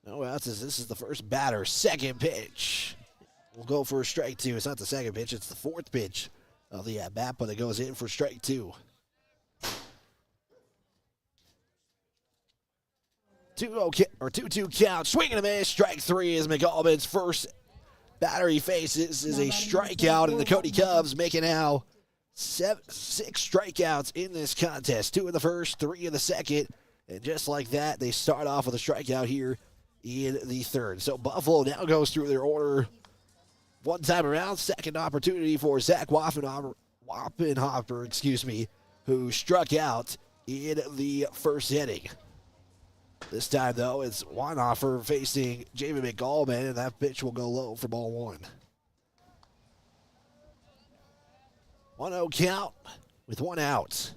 No outs as this is the first batter. Second pitch. We'll go for a strike two. It's not the second pitch, it's the fourth pitch of the at-bat, but it goes in for strike two. 2-2 count. Swing and a miss. Strike three is McAlmon's first batter he faces is a strikeout, and the Cody Cubs making now 6 strikeouts in this contest. 2 in the first, 3 in the second, and just like that, they start off with a strikeout here in the third. So Buffalo now goes through their order one time around. Second opportunity for Zach Waffenhopper, who struck out in the first inning. This time, though, it's Weinhofer facing Jamie McAlmon, and that pitch will go low for ball one. 1-0 count with 1 out.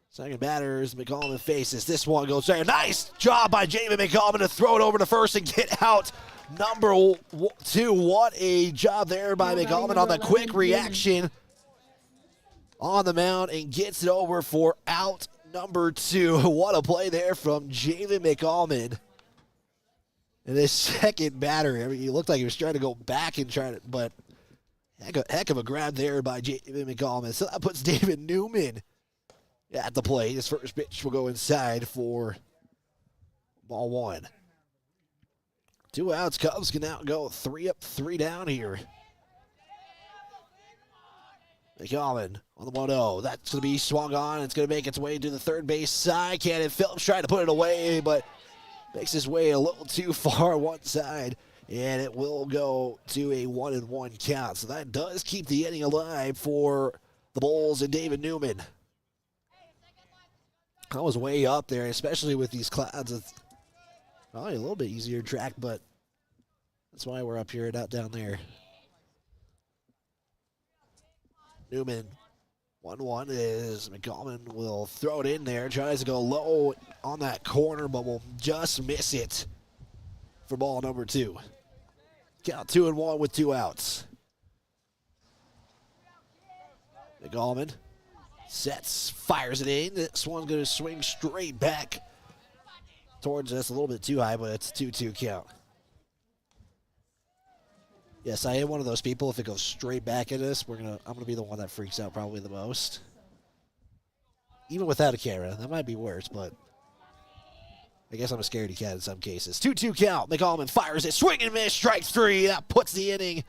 Second batter is McAlmon faces. This one goes there. Nice job by Jamie McAlmon to throw it over to first and get out number 2. What a job there by McAlmon on the quick reaction on the mound and gets it over for out number 2. What a play there from Jamie McAlmon. And his second batter, I mean, he looked like he was trying to go back and try to, but heck of a grab there by Jamie McAlmon. So that puts David Newman at the plate. His first pitch will go inside for ball one. 2 outs. Cubs can now go 3 up, 3 down here. McAlmon on the 1-0. That's going to be swung on. It's going to make its way to the third base side. Cannon Phillips trying to put it away, but makes his way a little too far one side, and it will go to a 1-1 count. So that does keep the inning alive for the Bulls and David Newman. I was way up there, especially with these clouds. It's probably a little bit easier to track, but that's why we're up here, not down there. Newman, 1-1 is McAlmon will throw it in there. Tries to go low on that corner, but will just miss it for ball number 2. Count 2-1 with 2 outs. McAlmon sets, fires it in. This one's going to swing straight back towards us. A little bit too high, but it's a 2-2 count. Yes, I am one of those people. If it goes straight back at us, I'm gonna be the one that freaks out probably the most. Even without a camera, that might be worse, but I guess I'm a scaredy cat in some cases. 2-2 count. McAlmon fires it, swing and miss, strike 3. That puts the inning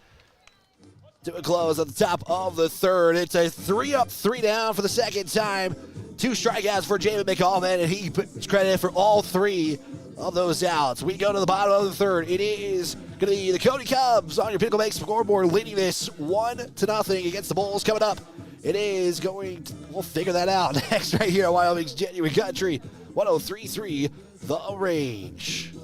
to a close at the top of the third. It's a 3 up, 3 down for the second time. 2 strikeouts for Jamie McAlmon, and he puts credit for all 3 of those outs. We go to the bottom of the third. It is going to be the Cody Cubs on your Pinnacle Bank scoreboard, leading this 1-0 against the Bulls. Coming up, it is going to, we'll figure that out next right here on Wyoming's Genuine Country, 103.3 The Range.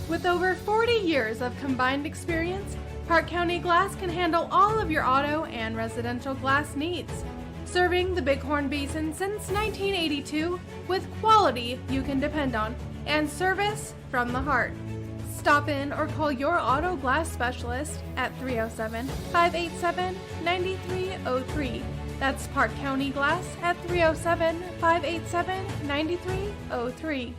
With over 40 years of combined experience, Park County Glass can handle all of your auto and residential glass needs. Serving the Bighorn Basin since 1982 with quality you can depend on and service from the heart. Stop in or call your auto glass specialist at 307-587-9303. That's Park County Glass at 307-587-9303.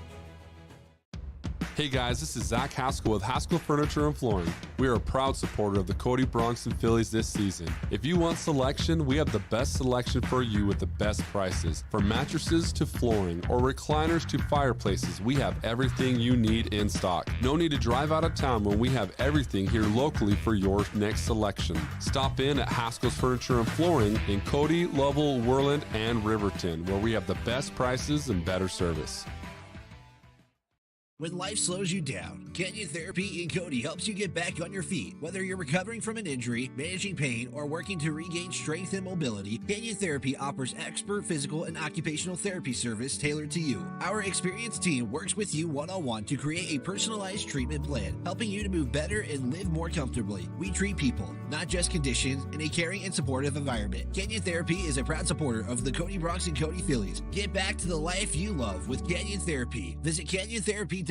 Hey guys, this is Zach Haskell with Haskell Furniture and Flooring. We are a proud supporter of the Cody Bronx and Phillies this season. If you want selection, we have the best selection for you with the best prices. From mattresses to flooring or recliners to fireplaces, we have everything you need in stock. No need to drive out of town when we have everything here locally for your next selection. Stop in at Haskell's Furniture and Flooring in Cody, Lovell, Worland, and Riverton, where we have the best prices and better service. When life slows you down, Canyon Therapy in Cody helps you get back on your feet. Whether you're recovering from an injury, managing pain, or working to regain strength and mobility, Canyon Therapy offers expert physical and occupational therapy service tailored to you. Our experienced team works with you one-on-one to create a personalized treatment plan, helping you to move better and live more comfortably. We treat people, not just conditions, in a caring and supportive environment. Canyon Therapy is a proud supporter of the Cody Bronx and Cody Phillies. Get back to the life you love with Canyon Therapy. Visit CanyonTherapy.com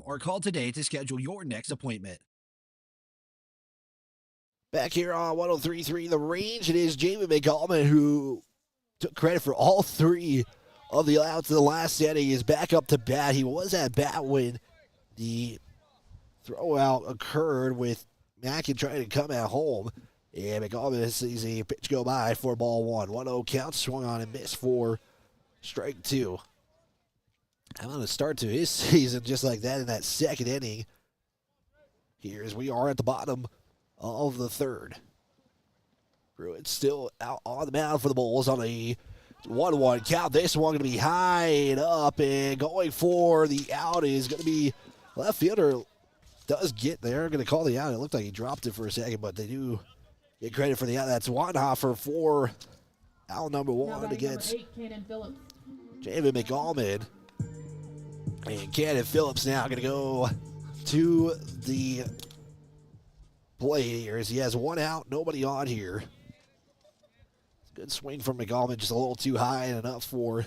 or call today to schedule your next appointment. Back here on 103.3 The Range, it is Jamie McAlmon who took credit for all 3 of the outs in the last inning is back up to bat. He was at bat when the throwout occurred with Mackin trying to come at home. And McAlvin sees a pitch go by for ball one. 1-0 count, swung on and missed for strike two. I'm going to start to his season just like that in that second inning. Here as we are at the bottom of the third. Pruitt still out on the mound for the Bulls on a 1-1 count. This one going to be high and up, and going for the out is going to be left fielder. Does get there. Going to call the out. It looked like he dropped it for a second, but they do get credit for the out. That's Wanhofer for out number one against Jamin McAlvin. And Cannon Phillips now going to go to the plate here as he has one out, nobody on here. Good swing from McAlvin, just a little too high and enough for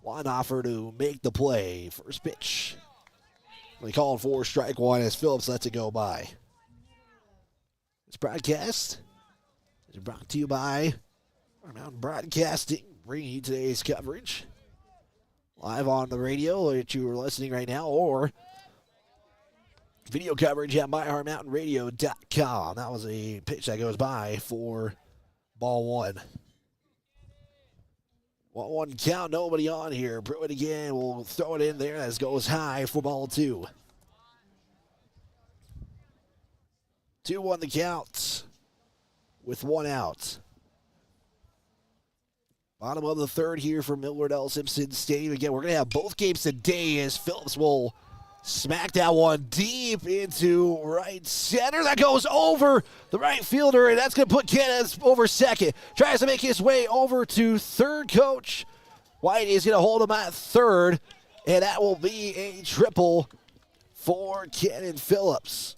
Wanhofer to make the play. First pitch. They called for strike one as Phillips lets it go by. This broadcast is brought to you by Mountain Broadcasting, bringing you today's coverage live on the radio that you are listening right now, or video coverage at myheartmountainradio.com. That was a pitch that goes by for ball one. 1-1 count, nobody on here. Pruitt again will throw it in there as goes high for ball two. 2-1 the count with one out. Bottom of the third here for Milward L. Simpson Stadium. Again, we're going to have both games today as Phillips will smack that one deep into right center. That goes over the right fielder, and that's going to put Kenneth over second. Tries to make his way over to third. Coach White is going to hold him at third, and that will be a triple for Cannon Phillips.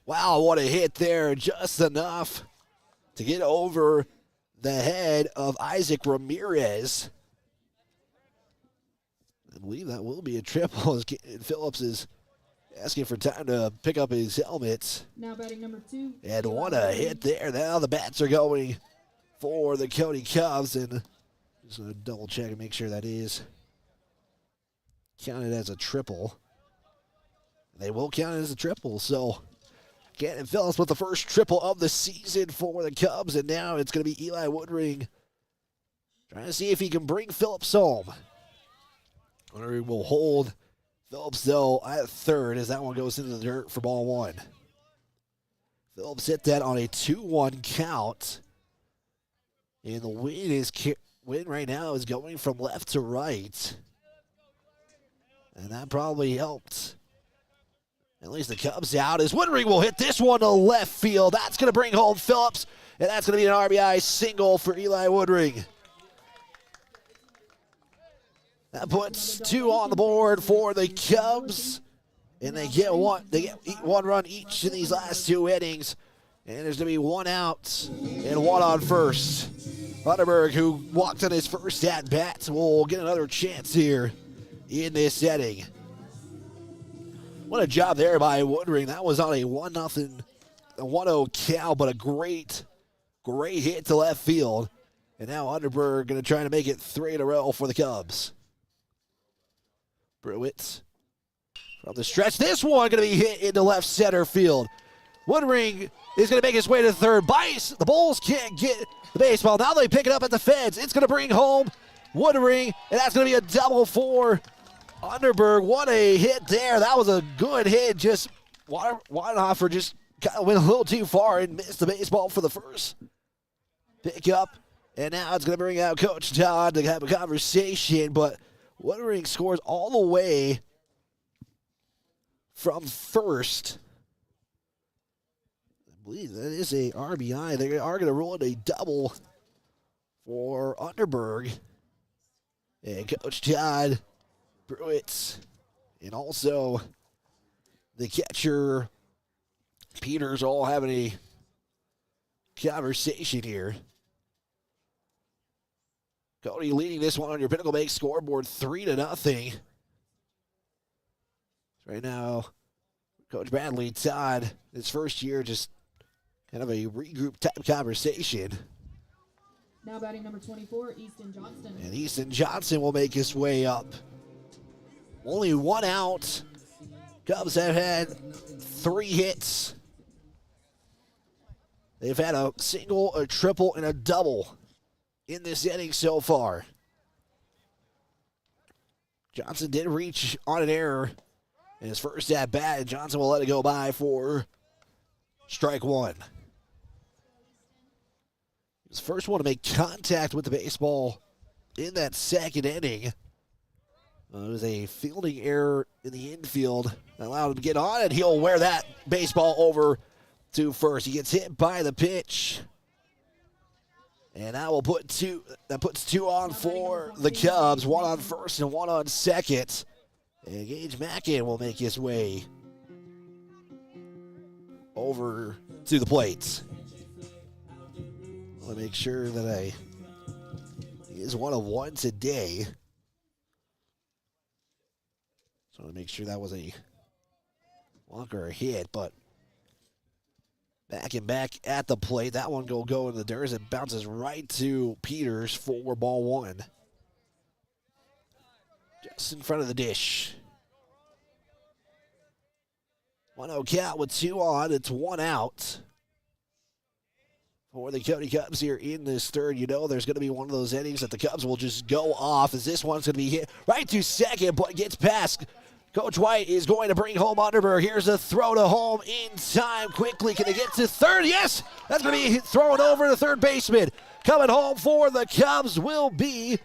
Wow, what a hit there. Just enough to get over the head of Isaac Ramirez. I believe that will be a triple as Phillips is asking for time to pick up his helmet. Now batting number 2. And what a hit there. Now the bats are going for the Cody Cubs. And just going to double check and make sure that is counted as a triple. They will count it as a triple. So Cannon Phillips with the first triple of the season for the Cubs. And now it's going to be Eli Woodring trying to see if he can bring Phillips home. Woodring will hold Phillips, though, at third as that one goes into the dirt for ball one. Phillips hit that on a 2-1 count. And the wind right now is going from left to right. And that probably helped. At least the Cubs out as Woodring will hit this one to left field. That's going to bring home Phillips, and that's going to be an RBI single for Eli Woodring. That puts 2 on the board for the Cubs, and they get one run each in these last 2 innings. And there's going to be 1 out and 1 on first. Underberg, who walked on his first at-bat, will get another chance here in this inning. What a job there by Woodring. That was on a 1-0 count, but a great hit to left field. And now Underberg going to try to make it 3 in a row for the Cubs. Pruitt from the stretch. This one going to be hit into left center field. Woodring is going to make his way to third base. The Bulls can't get the baseball. Now they pick it up at the fence. It's going to bring home Woodring, and that's going to be a double for Underberg. What a hit there. That was a good hit. Just Wanhofer just kind of went a little too far and missed the baseball for the first pickup. And now it's going to bring out Coach Todd to have a conversation, but Woodring scores all the way from first. I believe that is a RBI. They are going to roll it a double for Underberg. And Coach Todd, Pruitt, and also the catcher Peters all having a conversation here. Cody leading this one on your Pinnacle Bank scoreboard 3-0. Right now, Coach Bradley Todd, his first year, just kind of a regroup type conversation. Now batting number 24, Easton Johnston. And Easton Johnson will make his way up. Only one out. Cubs have had 3 hits. They've had a single, a triple, and a double in this inning so far. Johnson did reach on an error in his first at bat, and Johnson will let it go by for strike 1. He was the first one to make contact with the baseball in that second inning. It was a fielding error in the infield that allowed him to get on, and he'll wear that baseball over to first. He gets hit by the pitch. And that will put puts 2 on for the Cubs. 1 on first and 1 on second. And Gage Mackin will make his way over to the plate. I want to make sure that he is 1 of 1 today. So I want to make sure that was a walk or a hit, but back at the plate. That one will go in the dirt as it bounces right to Peters for ball 1. Just in front of the dish. 1-0 count with 2 on. It's 1 out for the Cody Cubs here in this third. You know there's going to be one of those innings that the Cubs will just go off, as this one's going to be hit right to second, but gets past. Coach White is going to bring home Underberg. Here's a throw to home in time quickly. Can they get to third? Yes! That's going to be thrown over to third baseman. Coming home for the Cubs will be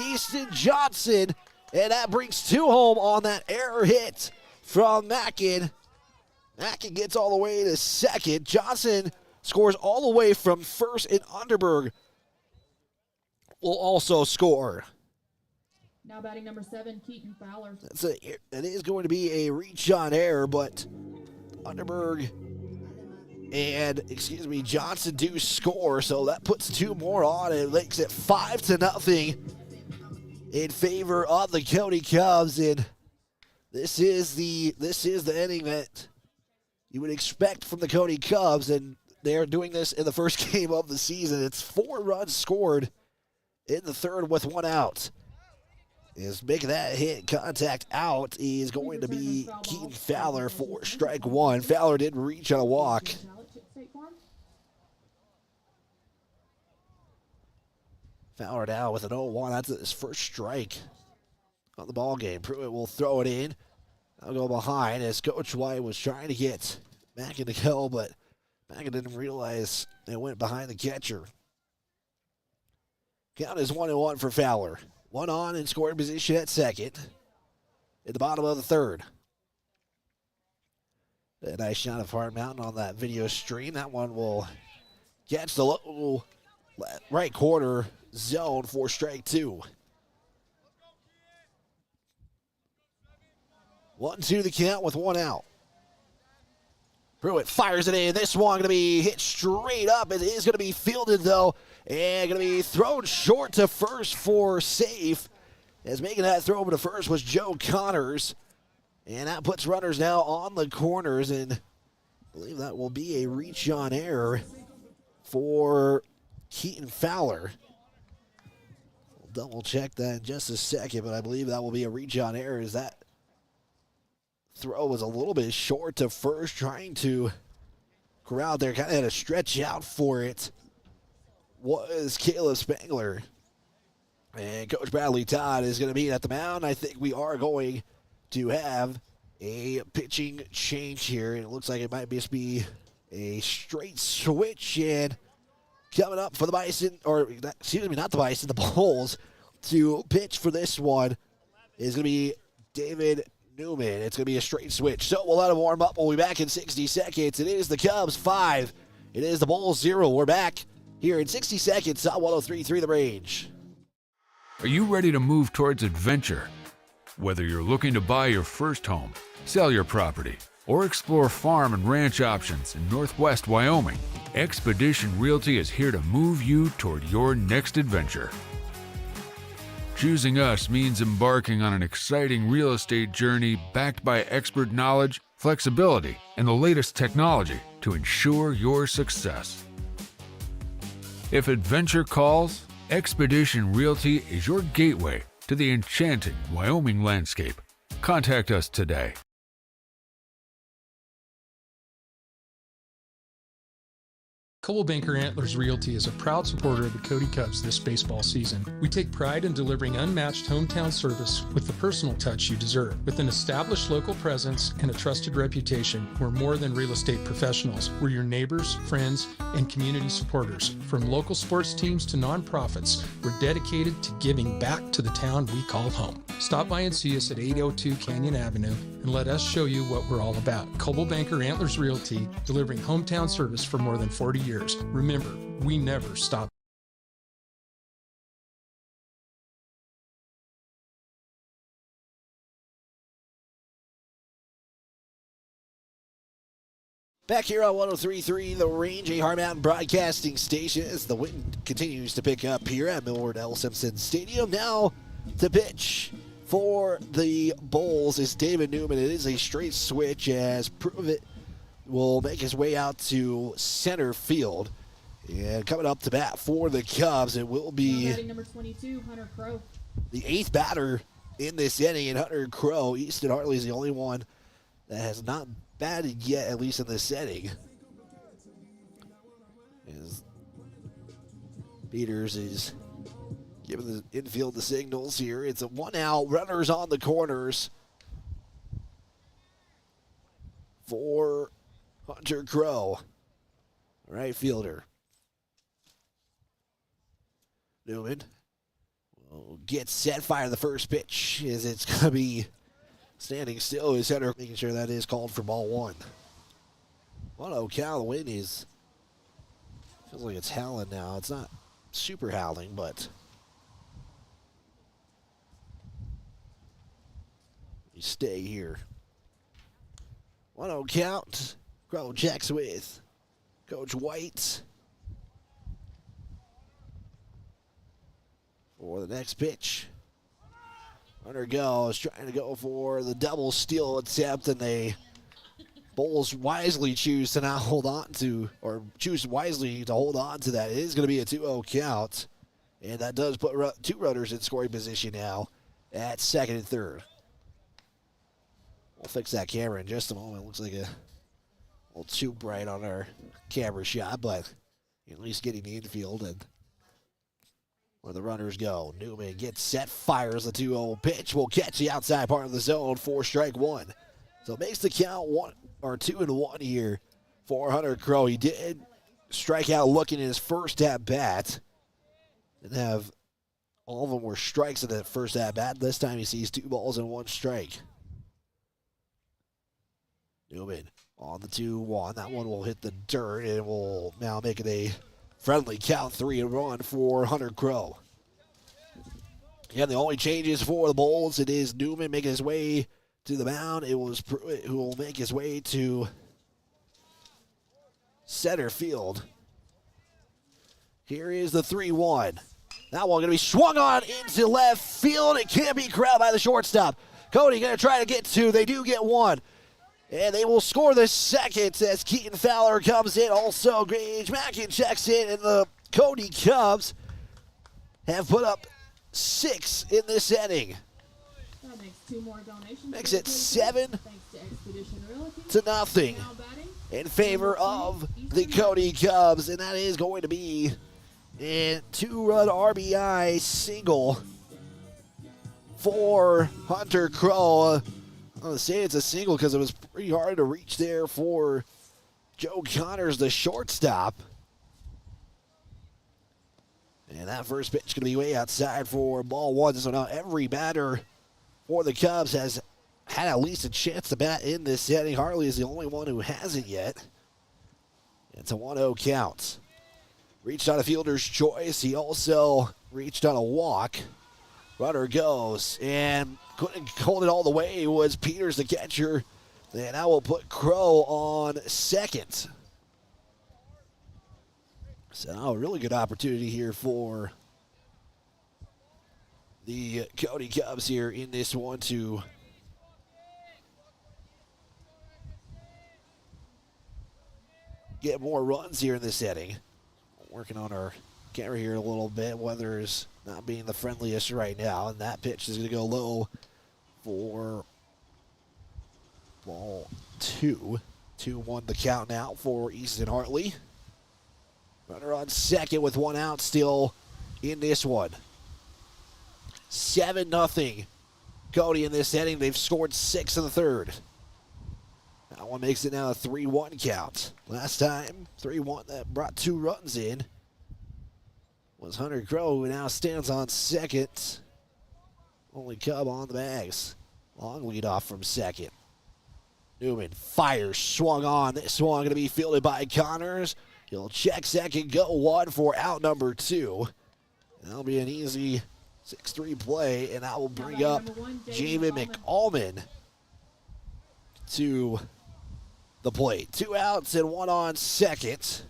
Easton Johnson. And that brings 2 home on that error hit from Mackin. Mackin gets all the way to second. Johnson scores all the way from first, and Underberg will also score. Now batting number 7, Keaton Fowler. That is going to be a reach on error, but Underberg and, Johnson do score, so that puts 2 more on. It makes it 5-0 in favor of the Cody Cubs, and this is the inning that you would expect from the Cody Cubs, and they're doing this in the first game of the season. It's 4 runs scored in the third with 1 out. Is making that hit contact out is going to be Keaton Fowler for strike 1. Fowler did reach on a walk. Fowler now with an 0-1. That's his first strike on the ball game. Pruitt will throw it in. I'll go behind as Coach White was trying to get Mackin to go, but Mackin didn't realize it went behind the catcher. Count is 1-1 for Fowler. 1 on in scoring position at second. At the bottom of the third. A nice shot of Hart Mountain on that video stream. That one will catch the low right corner zone for strike 2. 1-2 the count with 1 out. Pruitt fires it in. This one going to be hit straight up. It is going to be fielded, though, and going to be thrown short to first for safe. As making that throw over to first was Joe Connors. And that puts runners now on the corners, and I believe that will be a reach on error for Keaton Fowler. We'll double check that in just a second, but I believe that will be a reach on error, as that throw was a little bit short to first, trying to corral there. Kind of had to stretch out for it. Was Caleb Spangler. And Coach Bradley Todd is going to be at the mound. I think we are going to have a pitching change here. And it looks like it might just be a straight switch. And coming up for the Bison, or excuse me, not the Bison, the Bulls, to pitch for this one is going to be David Newman. It's going to be a straight switch. So we'll let him warm up. We'll be back in 60 seconds. It is the Cubs 5. It is the Bulls 0. We're back here in 60 seconds on 103.3 The Range. Are you ready to move towards adventure? Whether you're looking to buy your first home, sell your property, or explore farm and ranch options in Northwest Wyoming, Expedition Realty is here to move you toward your next adventure. Choosing us means embarking on an exciting real estate journey backed by expert knowledge, flexibility, and the latest technology to ensure your success. If adventure calls, Expedition Realty is your gateway to the enchanting Wyoming landscape. Contact us today. Coldwell Banker Antlers Realty is a proud supporter of the Cody Cubs this baseball season. We take pride in delivering unmatched hometown service with the personal touch you deserve. With an established local presence and a trusted reputation, we're more than real estate professionals. We're your neighbors, friends, and community supporters. From local sports teams to nonprofits, we're dedicated to giving back to the town we call home. Stop by and see us at 802 Canyon Avenue and let us show you what we're all about. Coldwell Banker Antlers Realty, delivering hometown service for more than 40 years. Remember, we never stop. Back here on 103.3, The Range, a Hard Mountain Broadcasting Station, as the wind continues to pick up here at Milward L. Simpson Stadium. Now to pitch for the Bulls is David Newman. It is a straight switch as Pruitt will make his way out to center field. And coming up to bat for the Cubs, it will be Number 22, Hunter Crow. the 8th batter in this inning, and Hunter Crow. Easton Hartley is the only one that has not batted yet, at least in this setting. As Peters is giving the infield the signals here. It's a 1-out, runners on the corners for Hunter Crow, right fielder. Newman will get set, fire the first pitch, as it's going to be standing still. His center, making sure that is called for ball one. 1-0 count. The wind is, feels like it's howling now. It's not super howling, but we stay here. 1-0 count. Crow checks with Coach White for the next pitch. Runner goes, trying to go for the double steal attempt, and they Bulls wisely choose to not hold on to, or choose wisely to hold on to that. It is going to be a 2-0 count, and that does put two runners in scoring position now at second and third. We'll fix that camera in just a moment. Looks like a little too bright on our camera shot, but at least getting the infield and where the runners go. Newman gets set, fires the 2-0 pitch. Will catch the outside part of the zone for strike one. So it makes the count 2-1 here for Hunter Crow. He did strike out looking in his first at bat. Didn't have all of them were strikes in that first at bat. This time he sees 2 balls and 1 strike. Newman on the 2-1. That one will hit the dirt and will now make it a friendly count, 3-1 for Hunter Crow. Again, the only changes for the Bulls, it is Newman making his way to the mound. It was Pruitt who will make his way to center field. Here is the 3-1. That one going to be swung on into left field. It can't be corralled by the shortstop. Cody going to try to get 2. They do get 1. And they will score the second as Keaton Fowler comes in. Also, Gage Mackin checks in, and the Cody Cubs have put up 6 in this inning. That makes 2 more donations. Makes it 7-0 in favor of the Cody Cubs, and that is going to be a 2-run RBI single for Hunter Crow. I'm going to say it's a single because it was pretty hard to reach there for Joe Connors, the shortstop. And that first pitch going to be way outside for ball 1. So now every batter for the Cubs has had at least a chance to bat in this inning. Hartley is the only one who hasn't yet. It's a 1-0 count. Reached on a fielder's choice. He also reached on a walk. Runner goes and couldn't hold it all the way. It was Peters, the catcher. And I will put Crow on second. So a really good opportunity here for the Cody Cubs here in this one to get more runs here in this inning. Working on our camera here a little bit. Weather is not being the friendliest right now, and that pitch is going to go low for ball 2. 2-1 the count now for Easton Hartley. Runner on second with 1 out still in this one. 7-0 Cody in this inning. They've scored 6 in the third. That one makes it now a 3-1 count. Last time, 3-1 that brought 2 runs in was Hunter Crow, who now stands on second. Only Cub on the bags. Long lead off from second. Newman fires, swung on. This one going to be fielded by Connors. He'll check second, go 1 for out number 2. That'll be an easy 6-3 play, and that will bring up Jamin McAlmon to the plate. 2 outs and 1 on second.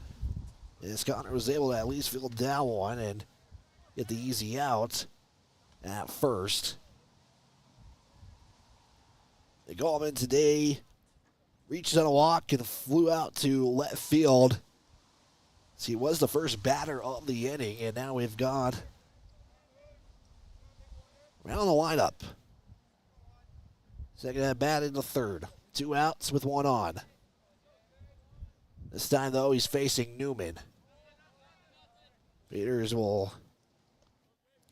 As Connor was able to at least field down 1 and get the easy out at first. McAlmon today reached on a walk and flew out to left field. So he was the first batter of the inning, and now we've got around the lineup. Second at bat in the third. 2 outs with 1 on. This time, though, he's facing Newman. Peters will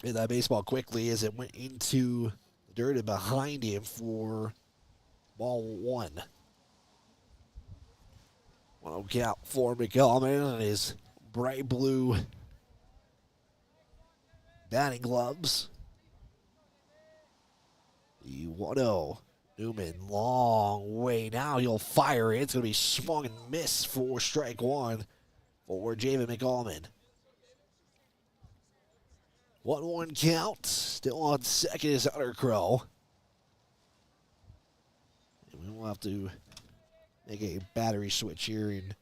hit that baseball quickly as it went into the dirt and behind him for ball 1. 1-0 count for McAlmon and his bright blue batting gloves. The 1-0. Newman, long way. Now he'll fire it. It's going to be swung and miss for strike 1 for Jamin McAlmon. 1-1 count. Still on second is Hunter Crow. And we will have to make a battery switch here in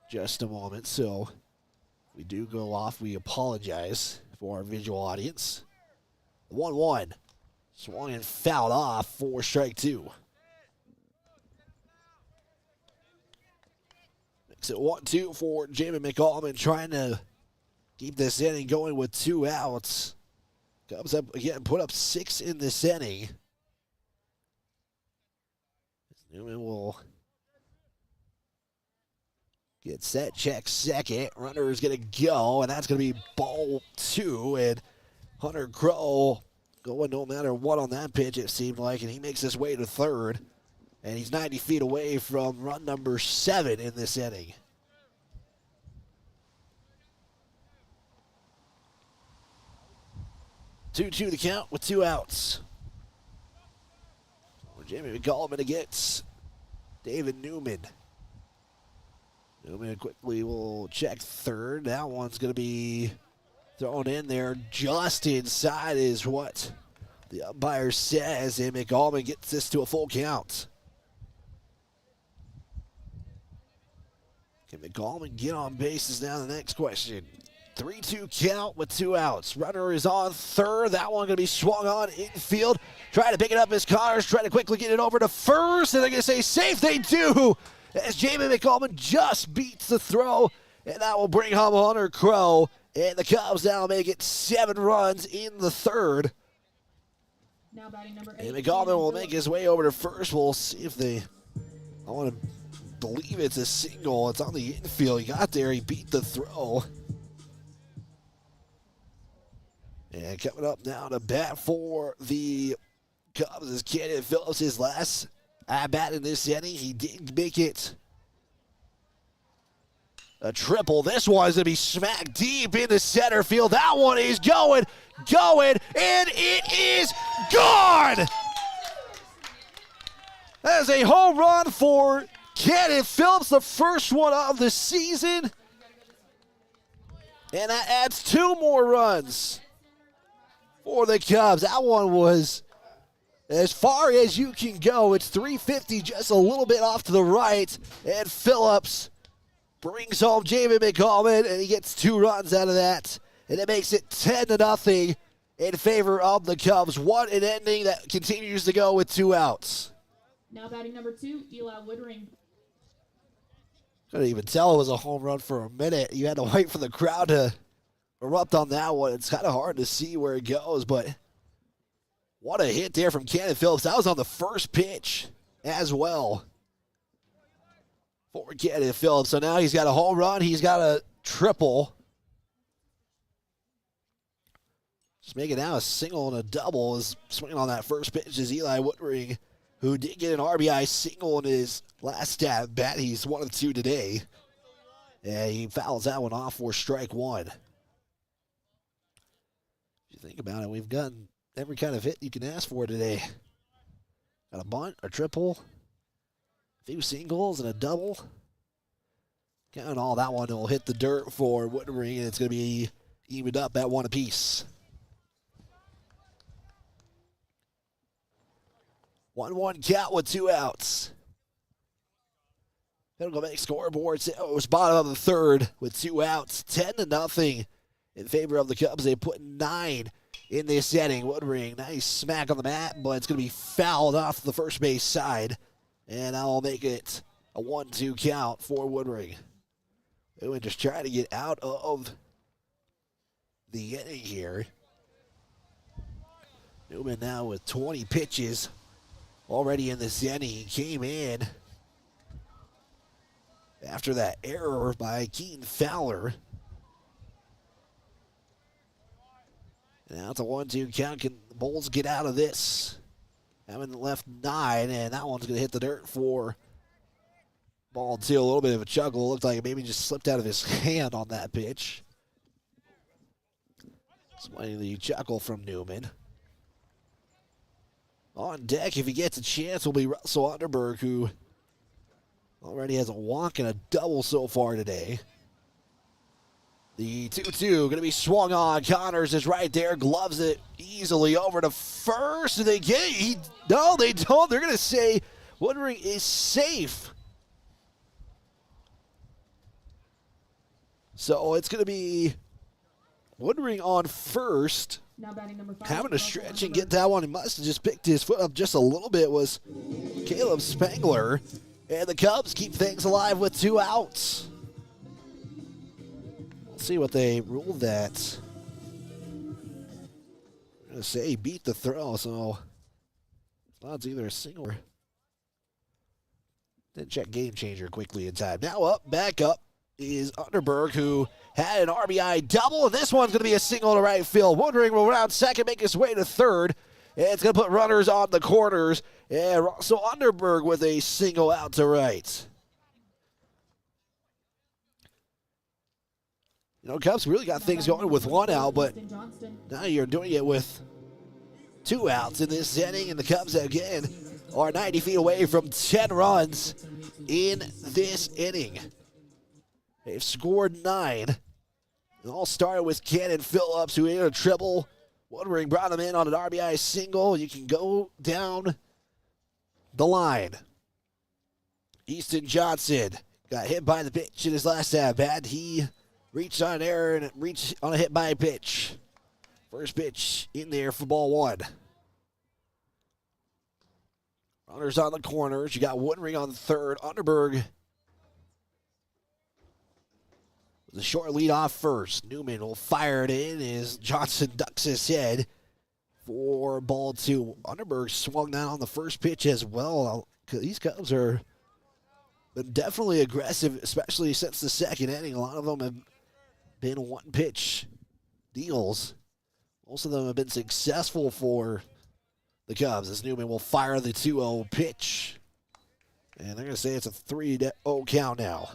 just a moment. So if we do go off, we apologize for our visual audience. 1-1. Swung and fouled off for strike 2. Makes it 1-2 for Jamin McAlmon, trying to keep this inning going with 2 outs. Cubs up again, put up 6 in this inning. Newman will get set, check second. Runner is going to go, and that's going to be ball 2. And Hunter Crow going no matter what on that pitch, it seemed like, and he makes his way to third. And he's 90 feet away from run number 7 in this inning. Two-two the count with 2 outs. Jamie McAlmon against David Newman. Newman quickly will check third. That one's going to be thrown in there just inside is what the umpire says, and McAlmon gets this to a full count. Can McAlmon get on base is now the next question. 3-2 count with 2 outs. Runner is on third. That one going to be swung on infield. Try to pick it up as Connors, try to quickly get it over to first, and they're going to say safe. They do, as Jamin McAlmon just beats the throw, and that will bring home Hunter Crow. And the Cubs now make it 7 runs in the third. Now batting number 8. And McAlmon will make his way over to first. We'll see if they, I want to believe it's a single. It's on the infield. He got there. He beat the throw. And coming up now to bat for the Cubs is Cannon Phillips. His last at-bat in this inning. He did make it a triple. This one's going to be smack deep into center field. That one is going, and it is gone! That is a home run for Cannon Phillips, the first one of the season. And that adds 2 more runs for the Cubs. That one was as far as you can go. It's 350, just a little bit off to the right. And Phillips brings home Jamin McAlmon, and he gets 2 runs out of that. And it makes it 10-0 in favor of the Cubs. What an ending that continues to go with 2 outs. Now batting number 2, Eli Woodring. Couldn't even tell it was a home run for a minute. You had to wait for the crowd to erupt on that one. It's kind of hard to see where it goes, but what a hit there from Cannon Phillips. That was on the first pitch as well for Cannon Phillips. So now he's got a home run. He's got a triple. Just making now a single and a double. Is swinging on that first pitch is Eli Woodring, who did get an RBI single in his last at bat. He's 1 of 2 today. And he fouls that one off for strike one. If you think about it, we've gotten every kind of hit you can ask for today. Got a bunt, a triple, a few singles, and a double. Counting all that one, will hit the dirt for Woodring, and it's going to be evened up at 1 apiece. 1-1 count with 2 outs. Pinnacle Bank scoreboard. It was bottom of the third with 2 outs. 10-0 in favor of the Cubs. They put 9 in this inning. Woodring, nice smack on the mat, but it's going to be fouled off the first base side. And that'll make it a 1-2 count for Woodring. They were just trying to get out of the inning here. Newman now with 20 pitches already in this inning. He came in after that error by Keaton Fowler. And now it's a 1-2 count. Can the Bulls get out of this? Having left 9, and that one's going to hit the dirt for ball 2. A little bit of a chuckle. Looked like it maybe just slipped out of his hand on that pitch. Slightly chuckle from Newman. On deck, if he gets a chance, will be Russell Underberg, who already has a walk and a double so far today. The 2-2 going to be swung on. Connors is right there, gloves it easily over to first. Do they get it? No, they don't. They're going to say Woodring is safe. So it's going to be Woodring on first. Now batting number 5. Having to stretch and get that one. He must have just picked his foot up just a little bit. Was Caleb Spangler. And the Cubs keep things alive with 2 outs. Let's see what they ruled that. I'm going to say he beat the throw, so it's either a single or... Didn't check Game Changer quickly in time. Now back up is Underberg, who had an RBI double, and this one's going to be a single to right field. Woodring will round second, make his way to third. And it's going to put runners on the corners. And Russell Underberg with a single out to right. You know, Cubs really got things going with 1 out, but now you're doing it with 2 outs in this inning. And the Cubs, again, are 90 feet away from 10 runs in this inning. They've scored 9. It all started with Cannon Phillips, who hit a triple. Woodring brought him in on an RBI single. You can go down the line. Easton Johnson got hit by the pitch in his last at-bat. He reached on an error and reached on a hit by a pitch. First pitch in there for ball 1. Runners on the corners. You got Woodring on the third. Underberg the short lead off first. Newman will fire it in as Johnson ducks his head for ball 2. Underberg swung that on the first pitch as well. These Cubs are been definitely aggressive, especially since the second inning. A lot of them have been 1-pitch deals. Most of them have been successful for the Cubs as Newman will fire the 2-0 pitch. And they're going to say it's a 3-0 count now.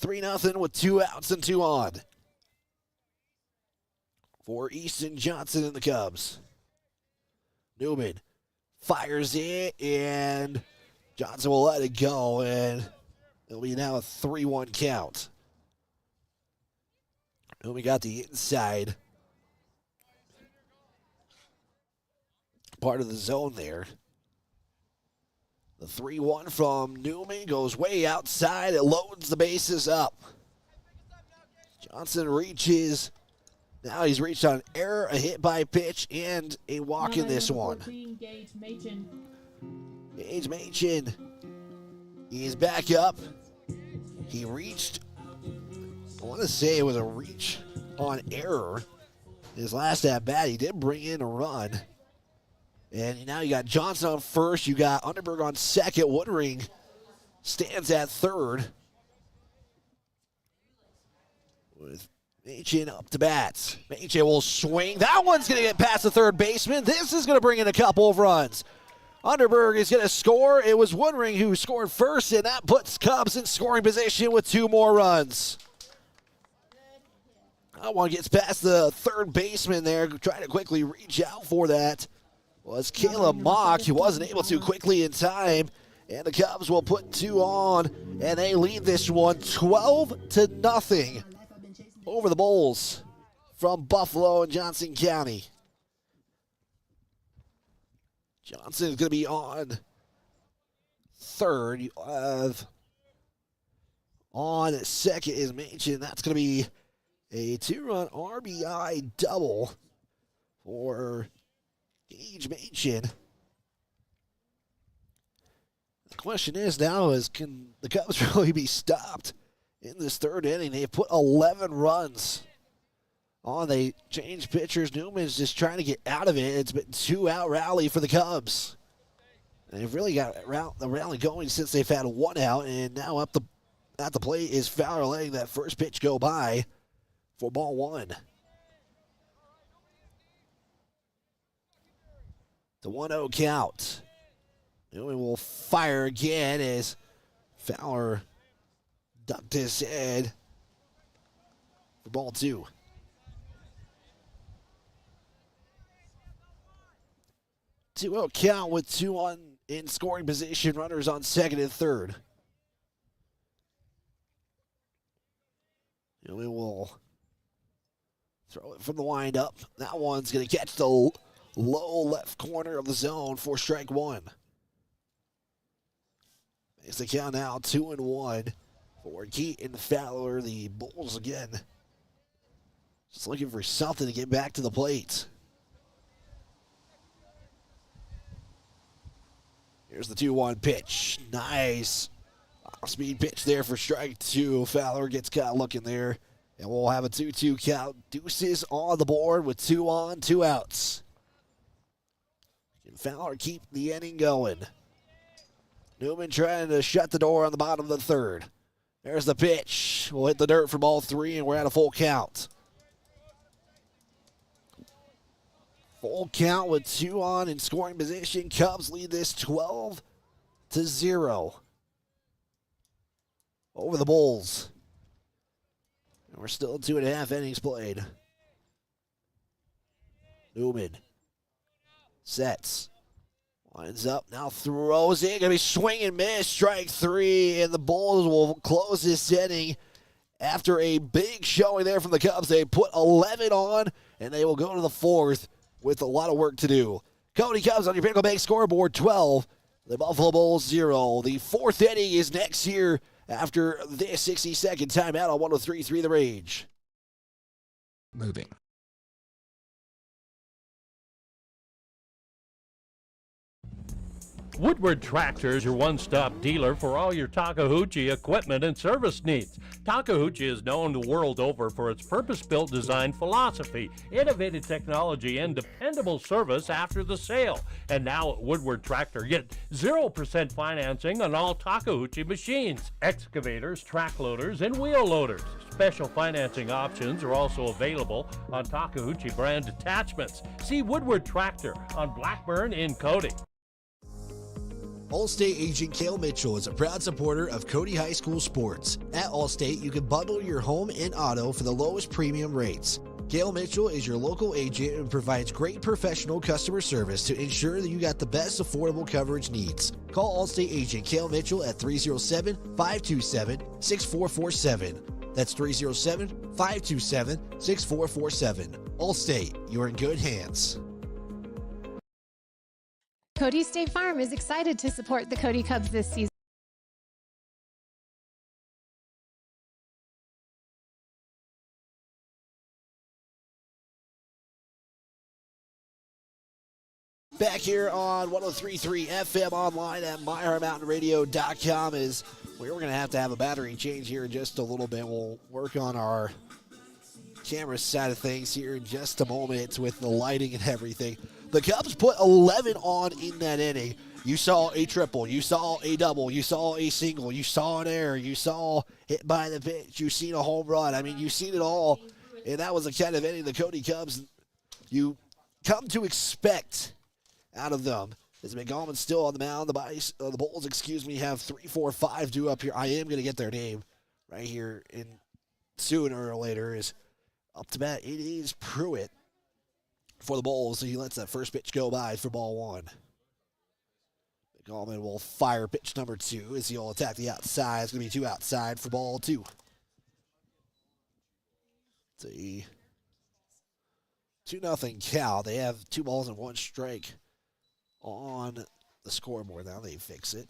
3-0 with 2 outs and 2 on for Easton Johnson and the Cubs. Newman fires it, and Johnson will let it go, and it'll be now a 3-1 count. Newman got the inside part of the zone there. The 3-1 from Newman goes way outside. It loads the bases up. Johnson reaches. Now he's reached on an error, a hit by pitch, and a walk in this one. Gage Machen is back up. He reached, I want to say it was a reach on error. His last at bat, he did bring in a run. And now you got Johnson on first. You got Underberg on second. Woodring stands at third. With Machen up to bat. Machen will swing. That one's going to get past the third baseman. This is going to bring in a couple of runs. Underberg is going to score. It was Woodring who scored first, and that puts Cubs in scoring position with 2 more runs. That one gets past the third baseman there, trying to quickly reach out for that. Was Caleb Mock. He wasn't able to quickly in time. And the Cubs will put 2 on, and they lead this one 12-0 over the Bulls from Buffalo and Johnson County. Johnson is going to be on third. You have on second is Machen. That's going to be a 2-run RBI double for Gage Machen. The question is now is, can the Cubs really be stopped in this third inning? They've put 11 runs on. They changed pitchers. Newman's just trying to get out of it. It's been 2-out rally for the Cubs. And they've really got the rally going since they've had 1 out. And now up at the plate is Fowler letting that first pitch go by for ball 1. The 1-0 count. Newman will fire again as Fowler ducked his head for ball 2. Two out count with 2 on in scoring position. Runners on second and third. Newman will throw it from the windup. That one's going to catch the low left corner of the zone for strike 1. It's the count now 2-1 for Keaton Fowler. The Bulls again just looking for something to get back to the plate. Here's the 2-1 pitch. Nice off-speed pitch there for strike 2. Fowler gets caught looking there. And we'll have a 2-2 count. Deuces on the board with 2 on, 2 outs. Can Fowler keep the inning going? Newman trying to shut the door on the bottom of the third. There's the pitch. We'll hit the dirt for ball 3, and we're at a full count. Full count with 2 on in scoring position. Cubs lead this 12-0 over the Bulls. And we're still 2.5 innings played. Newman sets. Lines up, now throws it. Gonna be swing and miss, strike 3, and the Bulls will close this inning after a big showing there from the Cubs. They put 11 on, and they will go to the 4th with a lot of work to do. Cody Cubs on your Pinnacle Bank scoreboard, 12. The Buffalo Bulls, 0. The 4th inning is next here after this 60-second timeout on 103.3 The Rage. Moving. Woodward Tractor is your one-stop dealer for all your Takeuchi equipment and service needs. Takeuchi is known the world over for its purpose-built design philosophy, innovative technology, and dependable service after the sale. And now at Woodward Tractor, get 0% financing on all Takeuchi machines, excavators, track loaders, and wheel loaders. Special financing options are also available on Takeuchi brand attachments. See Woodward Tractor on Blackburn in Cody. Allstate agent Cale Mitchell is a proud supporter of Cody High School sports. At Allstate, you can bundle your home and auto for the lowest premium rates. Cale Mitchell is your local agent and provides great professional customer service to ensure that you got the best affordable coverage needs. Call Allstate agent Cale Mitchell at 307-527-6447. That's 307-527-6447. Allstate, you're in good hands. Cody State Farm is excited to support the Cody Cubs this season. Back here on 103.3 FM, online at myheartmountainradio.com as We're going to have a battery change here in just a little bit. We'll work on our camera side of things here in just a moment with the lighting and everything. The Cubs put 11 on in that inning. You saw a triple, you saw a double, you saw a single, you saw an error, you saw hit by the pitch, you've seen a home run. I mean, you've seen it all, and that was the kind of inning the Cody Cubs you come to expect out of them. As McGallman's still on the mound, the Bulls, have 3, 4, 5 due up here. I am going to get their name right here in sooner or later. Is up to bat. It is Pruitt for the Bulls. So he lets that first pitch go by for ball 1. McGallman will fire pitch number 2 as he'll attack the outside. It's going to be 2 outside for ball 2. It's a 2-0 count. They have 2 balls and 1 strike on the scoreboard. Now they fix it.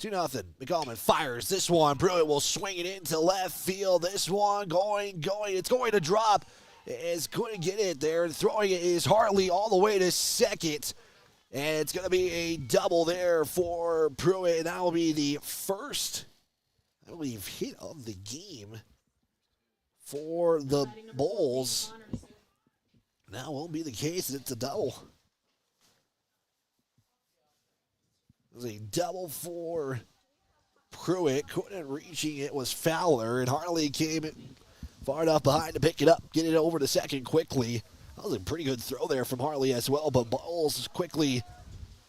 2-0. McGallman fires this one. Pruitt will swing it into left field. This one going. It's going to drop. It's going to get it there. Throwing it is Hartley all the way to second. And it's going to be a double there for Pruitt. And that will be the first, I believe, hit of the game for the Bulls. That won't be the case. It's a double. It was a double for Pruitt. Couldn't reaching it was Fowler, and Hartley came far enough behind to pick it up, get it over to second quickly. That was a pretty good throw there from Hartley as well, but Bulls quickly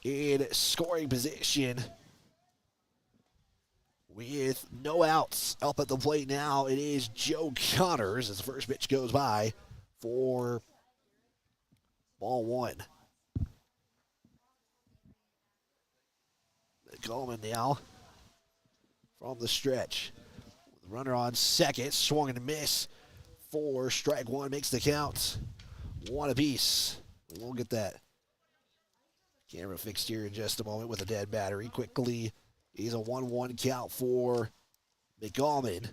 in scoring position with no outs. Up at the plate now, it is Joe Connors as the first pitch goes by for ball 1. McGallman now from the stretch. Runner on second, swung and miss for strike 1, makes the count 1 apiece. We'll get that camera fixed here in just a moment with a dead battery. Quickly, he's a 1-1 count for McGallman.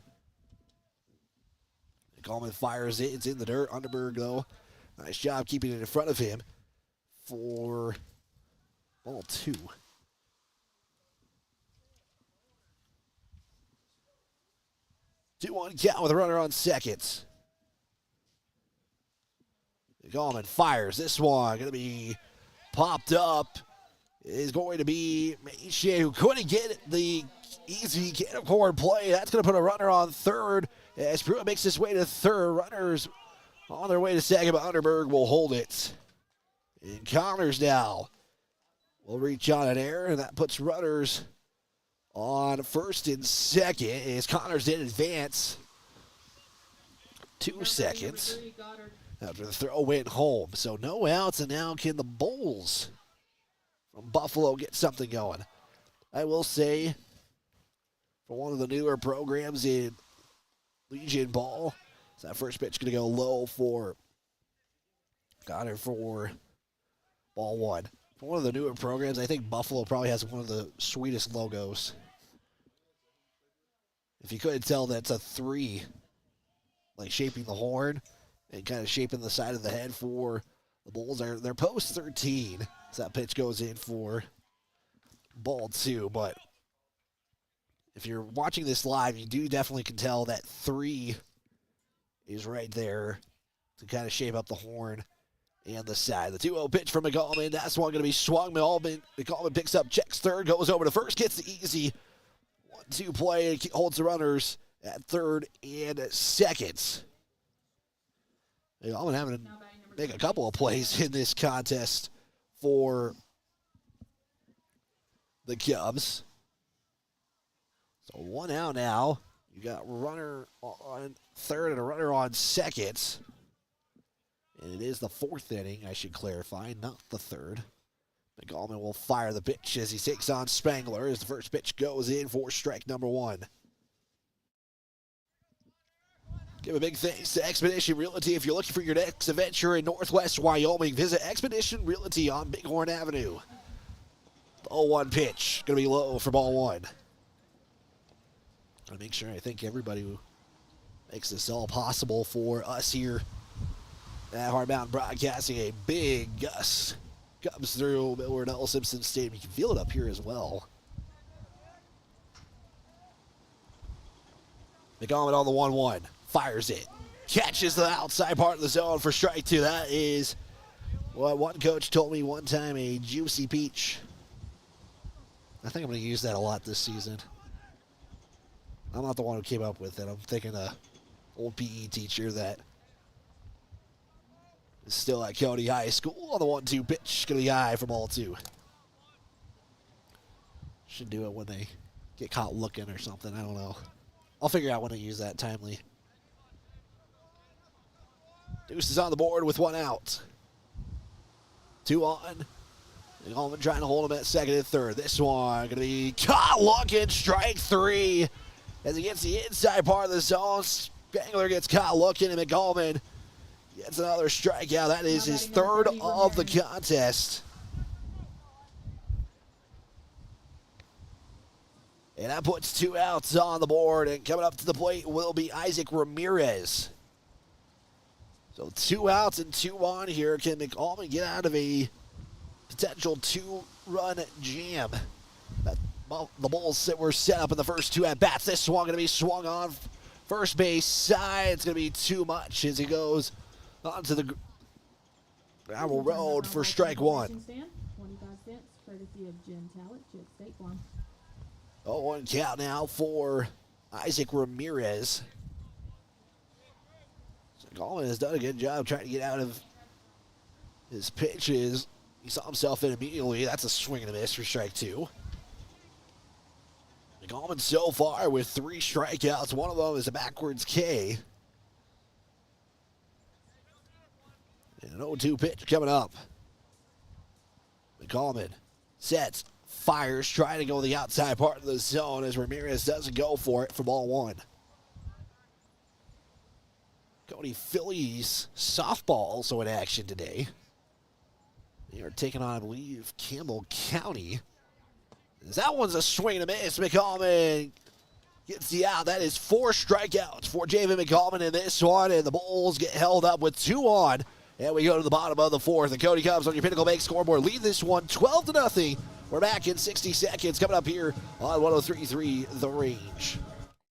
McGallman fires it. It's in the dirt. Underberg, though, nice job keeping it in front of him for ball 2. Two-one count with a runner on second. McGallman fires this one. Going to be popped up. Is going to be Machet, who couldn't get the easy corner play. That's going to put a runner on third as Pruitt makes his way to third. Runners on their way to second, but Underberg will hold it. And Connors now will reach on an error, and that puts runners on first and second as Connors did advance 2 seconds after the throw went home. So no outs, and now can the Bulls from Buffalo get something going? I will say, for one of the newer programs in Legion Ball, that first pitch going to go low for Connor for ball 1. For one of the newer programs, I think Buffalo probably has one of the sweetest logos. If you couldn't tell, that's a 3, like shaping the horn and kind of shaping the side of the head for the Bulls. They're post 13, so that pitch goes in for ball 2. But if you're watching this live, you do definitely can tell that 3 is right there to kind of shape up the horn and the side. The 2-0 pitch from McGallman. That's one going to be swung. McGallman picks up, checks third, goes over to first, gets the easy 1-2 play, and holds the runners at third and second. McGallman having to make a couple of plays in this contest for the Cubs. So 1 out now. You got a runner on third and a runner on second. And it is the 4th inning, I should clarify, not the 3rd. McGallman will fire the pitch as he takes on Spangler as the first pitch goes in for strike number 1. Give a big thanks to Expedition Realty. If you're looking for your next adventure in Northwest Wyoming, visit Expedition Realty on Bighorn Avenue. The 0-1 pitch, going to be low for ball 1. I'll make sure I thank everybody who makes this all possible for us here at Hard Mountain Broadcasting. A big gust comes through Milward Simpson Stadium. You can feel it up here as well. McCollum on the 1-1. Fires it. Catches the outside part of the zone for strike two. That is what one coach told me one time, a juicy peach. I think I'm going to use that a lot this season. I'm not the one who came up with it. I'm thinking of old PE teacher that is still at Cody High School on the 1-2 pitch. Going to be high from all two. Should do it when they get caught looking or something. I don't know. I'll figure out when to use that timely. Deuce is on the board with one out. 2 on. And Allman trying to hold him at second and third. This one going to be caught looking. Strike three. As he gets the inside part of the zone. Spangler gets caught looking, and McCollum gets another strikeout. That is his third of the contest. And that puts 2 outs on the board. And coming up to the plate will be Isaac Ramirez. So 2 outs and 2 on here. Can McCollum get out of a potential 2-run jam? The Bulls were set up in the first 2 at-bats. This one going to be swung on first base side. It's going to be too much as he goes onto the gravel road for strike one. 25 cents, courtesy of Jim Talent, Chip State Farm. 0-1 count now for Isaac Ramirez. Gallman has done a good job trying to get out of his pitches. He saw himself in immediately. That's a swing and a miss for strike two. Gallman so far with 3 strikeouts. One of them is a backwards K. And an 0-2 pitch coming up. McCollum sets, fires, trying to go the outside part of the zone as Ramirez doesn't go for it for ball 1. Cody Phillies softball also in action today. They are taking on, I believe, Campbell County. That one's a swing and a miss. McCollum gets the out. That is 4 strikeouts for Javen McCollum in this one, and the Bulls get held up with 2 on. And we go to the bottom of the 4th. The Cody Cubs on your Pinnacle Bank scoreboard lead this one 12-0. We're back in 60 seconds coming up here on 103.3 The Range.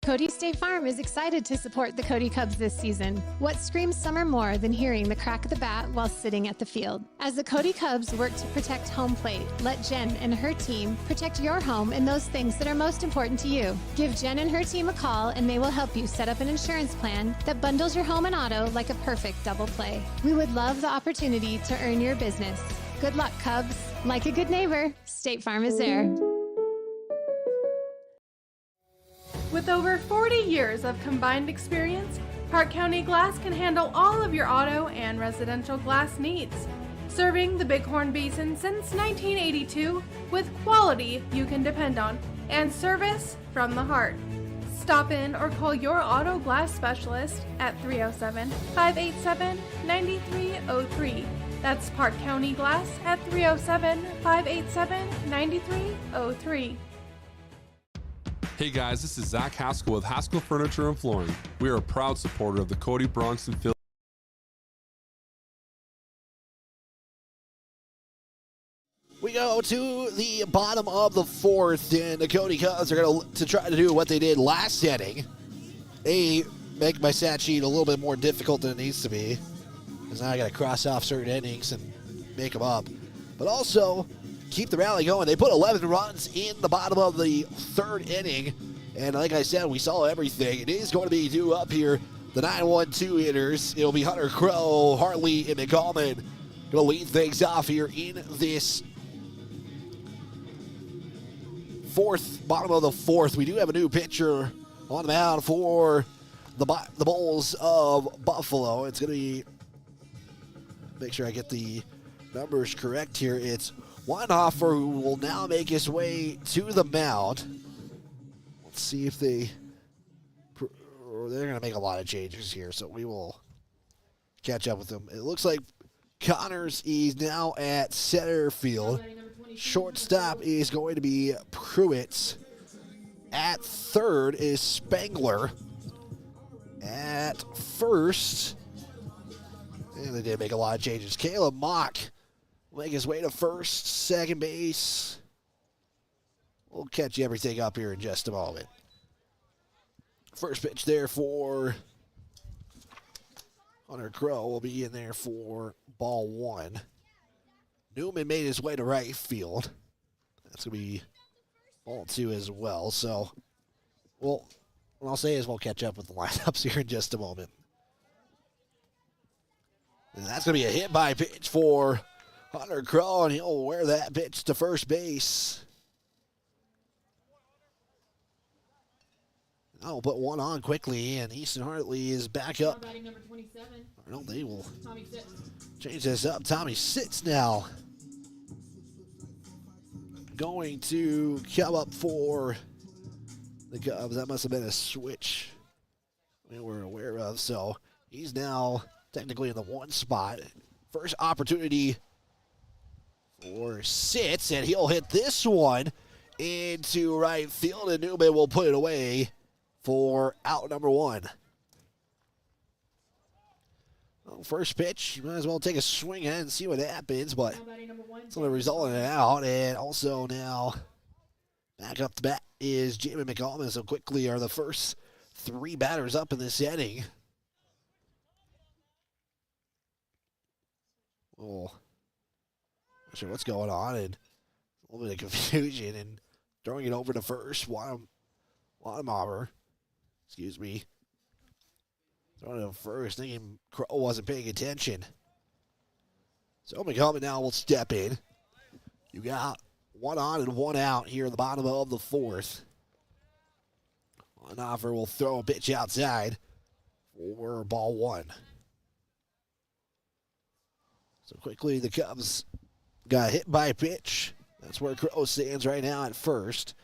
Cody State Farm is excited to support the Cody Cubs this season. What screams summer more than hearing the crack of the bat while sitting at the field? As the Cody Cubs work to protect home plate, let Jen and her team protect your home and those things that are most important to you. Give Jen and her team a call and they will help you set up an insurance plan that bundles your home and auto like a perfect double play. We would love the opportunity to earn your business. Good luck, Cubs. Like a good neighbor, State Farm is there. With over 40 years of combined experience, Park County Glass can handle all of your auto and residential glass needs. Serving the Bighorn Basin since 1982 with quality you can depend on and service from the heart. Stop in or call your auto glass specialist at 307-587-9303. That's Park County Glass at 307-587-9303. Hey guys, this is Zach Haskell with Haskell Furniture and Flooring. We are a proud supporter of the Cody Bronx and Philly. We go to the bottom of the 4th, and the Cody Cubs are going to try to do what they did last inning. They make my stat sheet a little bit more difficult than it needs to be, because now I got to cross off certain innings and make them up. But also keep the rally going. They put 11 runs in the bottom of the 3rd inning, and like I said, we saw everything. It is going to be due up here. The 9-1-2 hitters. It'll be Hunter Crow, Hartley, and McCollum going to lead things off here in this 4th, bottom of the 4th. We do have a new pitcher on the mound for the Bulls of Buffalo. It's going to be, make sure I get the numbers correct here. It's Weinhofer, who will now make his way to the mound. Let's see if they're going to make a lot of changes here, so we will catch up with them. It looks like Connors is now at center field. Shortstop is going to be Pruitt. At third is Spangler. At first, and they did make a lot of changes. Caleb Mock will make his way to first, second base. We'll catch you everything up here in just a moment. First pitch there for Hunter Crow will be in there for ball 1. Newman made his way to right field. That's going to be ball 2 as well. So, well, what I'll say is we'll catch up with the lineups here in just a moment. And that's going to be a hit by pitch for Hunter Crow, and he'll wear that pitch to first base. I'll put one on quickly, and Easton Hartley is back up. Number 27. No, they will Tommy sits. change this up. Tommy sits now. Going to come up for the Cubs. That must have been a switch we were aware of. So he's now technically in the 1 spot. First opportunity for sits, and he'll hit this one into right field, and Newman will put it away for out number 1. Well, first pitch, you might as well take a swing at it and see what happens, but it's going to result in an out. And also now back up the bat is Jamie McAlmon. So quickly are the first 3 batters up in this inning. Oh, not sure what's going on, and a little bit of confusion, and throwing it over to first. Wadamauer. Excuse me. Throwing it first, thinking Crow wasn't paying attention. So McCollum now will step in. You got 1 on and 1 out here in the bottom of the 4th. Onoffer will throw a pitch outside for ball 1. So quickly the Cubs got hit by a pitch. That's where Crow stands right now at first.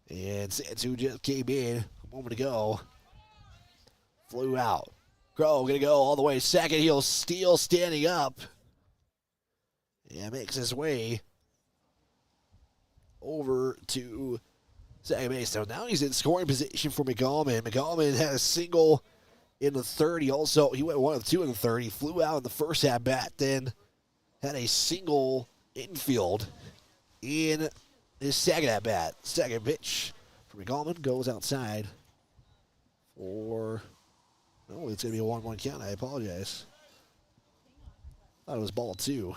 And Sansu just came in a moment ago. Flew out. Crow going to go all the way second. He'll steal standing up. And makes his way over to second base. So now he's in scoring position for McGallman. McGallman had a single in the 3rd. He went 1 of 2 in the 3rd. He flew out in the first at bat, then had a single infield in his second at bat. Second pitch for McGallman goes outside for. Oh, it's going to be a 1-1 count. I apologize. Thought it was ball 2.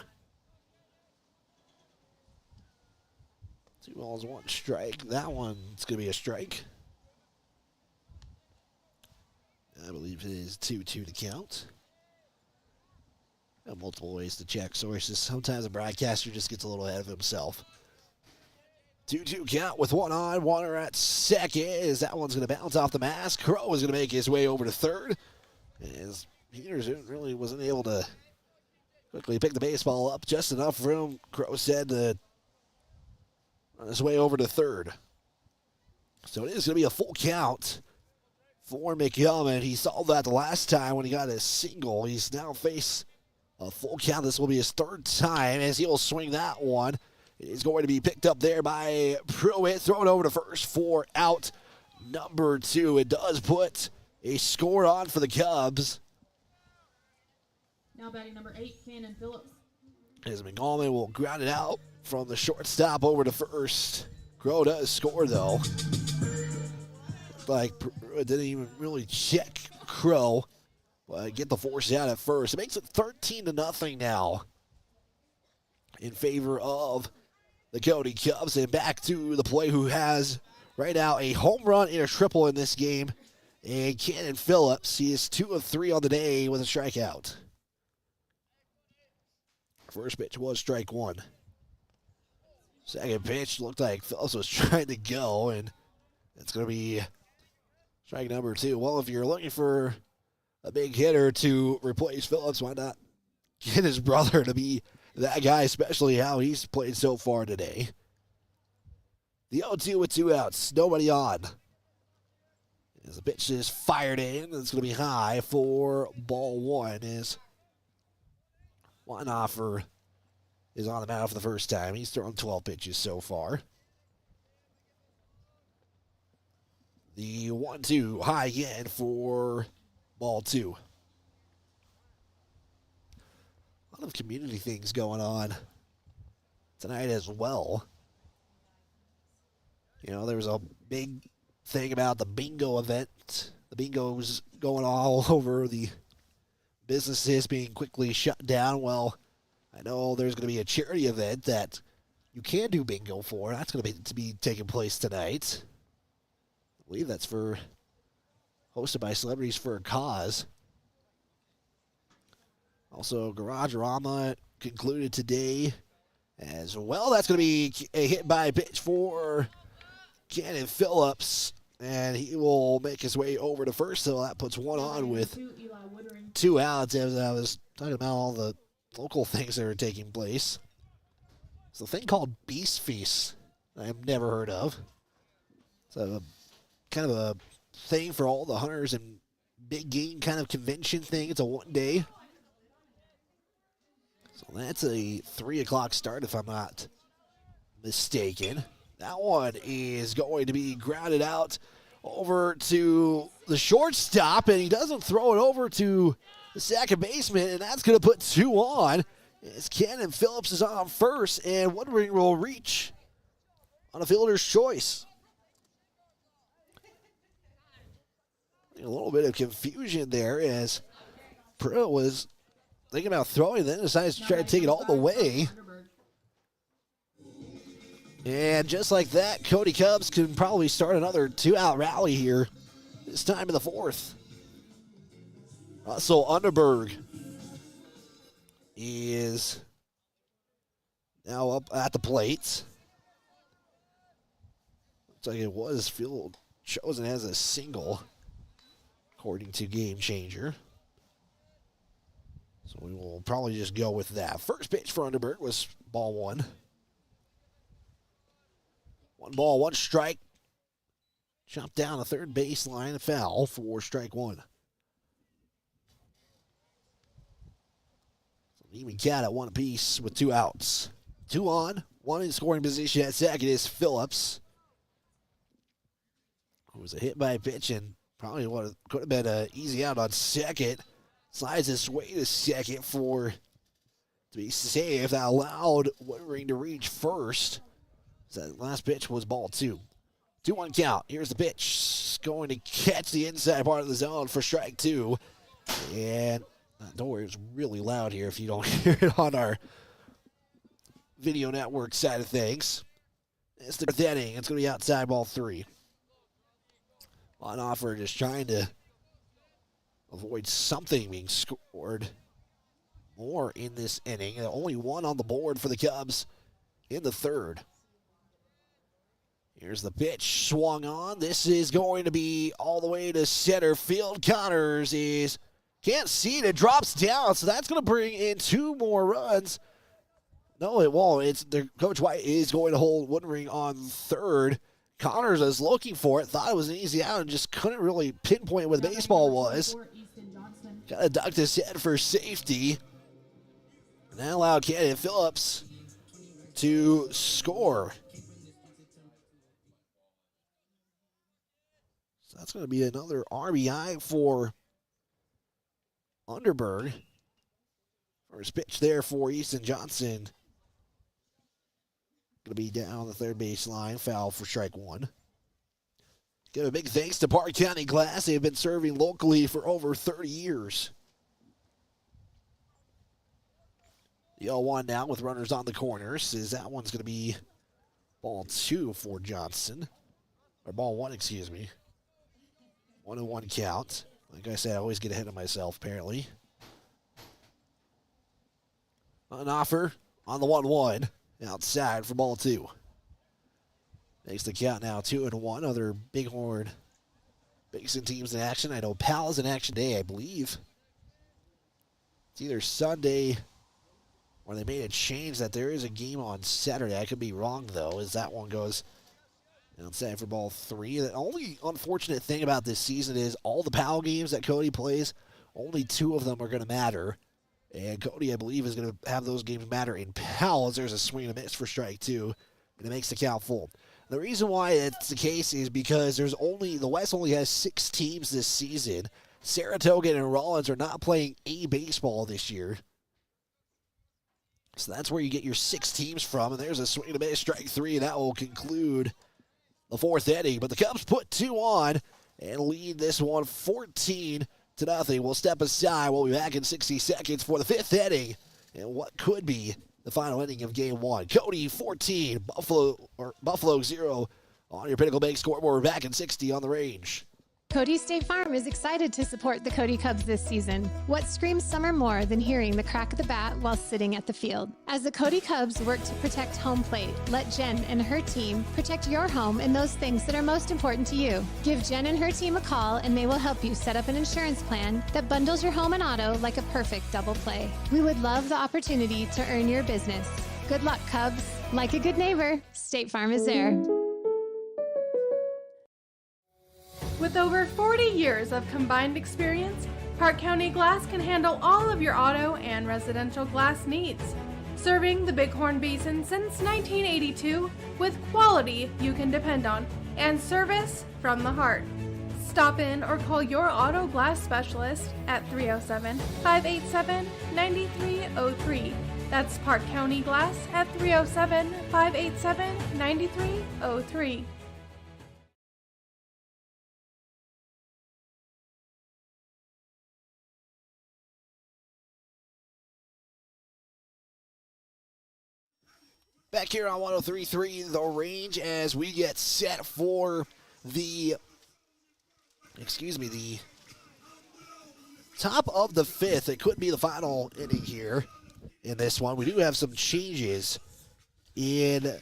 2 balls, 1 strike. That one's going to be a strike. I believe it is 2-2 to count. Got multiple ways to check sources. Sometimes a broadcaster just gets a little ahead of himself. 2-2 count with 1 on. Warner at second. As that one's going to bounce off the mask. Crow is going to make his way over to 3rd. As Peters really wasn't able to quickly pick the baseball up. Just enough room, Crow said, to on his way over to 3rd. So it is going to be a full count for McGillman. He saw that the last time when he got a single. He's now faced a full count. This will be his 3rd time as he'll swing that one. It is going to be picked up there by Pruitt. Thrown over to first for out number 2. It does put a score on for the Cubs. Now batting number 8, Cannon Phillips. As McGallman will ground it out from the shortstop over to first. Crow does score, though. Like, Pruitt didn't even really check Crow. But get the force out at first. It makes it 13-0 now in favor of the Cody Cubs. And back to the play who has right now a home run and a triple in this game. And Cannon Phillips, he is 2 of 3 on the day with a strikeout. First pitch was strike 1. Second pitch looked like Phillips was trying to go, and it's going to be strike number 2. Well, if you're looking for a big hitter to replace Phillips, why not get his brother to be that guy, especially how he's played so far today. The 0-2 with 2 outs, nobody on. As the pitch is fired in, it's going to be high for ball 1 as Weinhofer is on the mound for the first time. He's thrown 12 pitches so far. The 1-2 high again for ball 2. A lot of community things going on tonight as well. You know, there was a big thing about the bingo event The bingo's going all over, the businesses being quickly shut down. Well, I know there's going to be a charity event that you can do bingo for. That's going to be taking place tonight. I believe that's hosted by Celebrities for a Cause. Also, Garage Rama concluded today as well. That's going to be a hit by pitch for Cannon Phillips, and he will make his way over to first, so that puts one on with 2 outs. As I was talking about all the local things that are taking place. It's a thing called Beast Feast I've never heard of. It's a kind of a thing for all the hunters and big game kind of convention thing. It's a one-day. So that's a 3 o'clock start if I'm not mistaken. That one is going to be grounded out over to the shortstop, and he doesn't throw it over to the second baseman, and that's going to put 2 on. As Cannon Phillips is on first, and Woodring will reach on a fielder's choice. A little bit of confusion there as Pruitt was thinking about throwing, then decides to try to take it all the way. And just like that, Cody Cubs can probably start another 2-out rally here, this time in the 4th. Russell Underberg is now up at the plate. Looks like it was field chosen as a single, according to Game Changer. So we will probably just go with that. First pitch for Underberg was ball 1. 1 ball, 1 strike. Chopped down the third baseline, foul for strike 1. Even count at 1 apiece with 2 outs. 2 on, 1 in scoring position at second is Phillips. It was a hit by a pitch and probably could have been an easy out on second. Slides his way to second to be safe. That allowed Woodring to reach first. That last pitch was ball 2. 2-1 count. Here's the pitch. Going to catch the inside part of the zone for strike 2. And don't worry, it's really loud here if you don't hear it on our video network side of things. It's the 4th inning. It's going to be outside ball 3. On offer, just trying to avoid something being scored more in this inning. Only 1 on the board for the Cubs in the 3rd. Here's the pitch, swung on. This is going to be all the way to center field. Connors can't see it. It drops down, so that's going to bring in 2 more runs. No, it won't. Coach White is going to hold Woodring on third. Connors is looking for it. Thought it was an easy out and just couldn't really pinpoint where the baseball was. Kind of ducked his head for safety. And that allowed Cannon Phillips to score. So that's going to be another RBI for Underberg. First pitch there for Easton Johnson. Going to be down the third baseline. Foul for strike 1. Give a big thanks to Park County Glass. They've been serving locally for over 30 years. The 0-1 now with runners on the corners. That one's going to be ball 2 for Johnson. Or ball 1, excuse me. 1-1 count. Like I said, I always get ahead of myself, apparently. An offer on the 1-1. Outside for ball 2. Makes the count now 2-1. Other Bighorn Basin teams in action. I know Pal is in action today, I believe. It's either Sunday or they made a change that there is a game on Saturday. I could be wrong, though, as that one goes outside for ball 3. The only unfortunate thing about this season is all the Pal games that Cody plays, only 2 of them are going to matter. And Cody, I believe, is going to have those games matter in Pal as there's a swing and a miss for strike 2, and it makes the count full. The reason why it's the case is because the West only has 6 teams this season. Saratoga and Rollins are not playing A baseball this year. So that's where you get your 6 teams from, and there's a swing and a miss, strike 3, and that will conclude the 4th inning. But the Cubs put 2 on, and lead this one 14-0. We'll step aside. We'll be back in 60 seconds for the fifth inning and what could be the final inning of Game 1. Cody 14, Buffalo 0 on your Pinnacle Bank scoreboard. We're back in 60 on the range. Cody State Farm is excited to support the Cody Cubs this season. What screams summer more than hearing the crack of the bat while sitting at the field? As the Cody Cubs work to protect home plate, let Jen and her team protect your home and those things that are most important to you. Give Jen and her team a call and they will help you set up an insurance plan that bundles your home and auto like a perfect double play. We would love the opportunity to earn your business. Good luck, Cubs. Like a good neighbor, State Farm is there. With over 40 years of combined experience, Park County Glass can handle all of your auto and residential glass needs. Serving the Bighorn Basin since 1982 with quality you can depend on and service from the heart. Stop in or call your auto glass specialist at 307-587-9303. That's Park County Glass at 307-587-9303. Back here on 103.3 The Range as we get set for the top of the fifth. It could be the final inning here in this one. We do have some changes in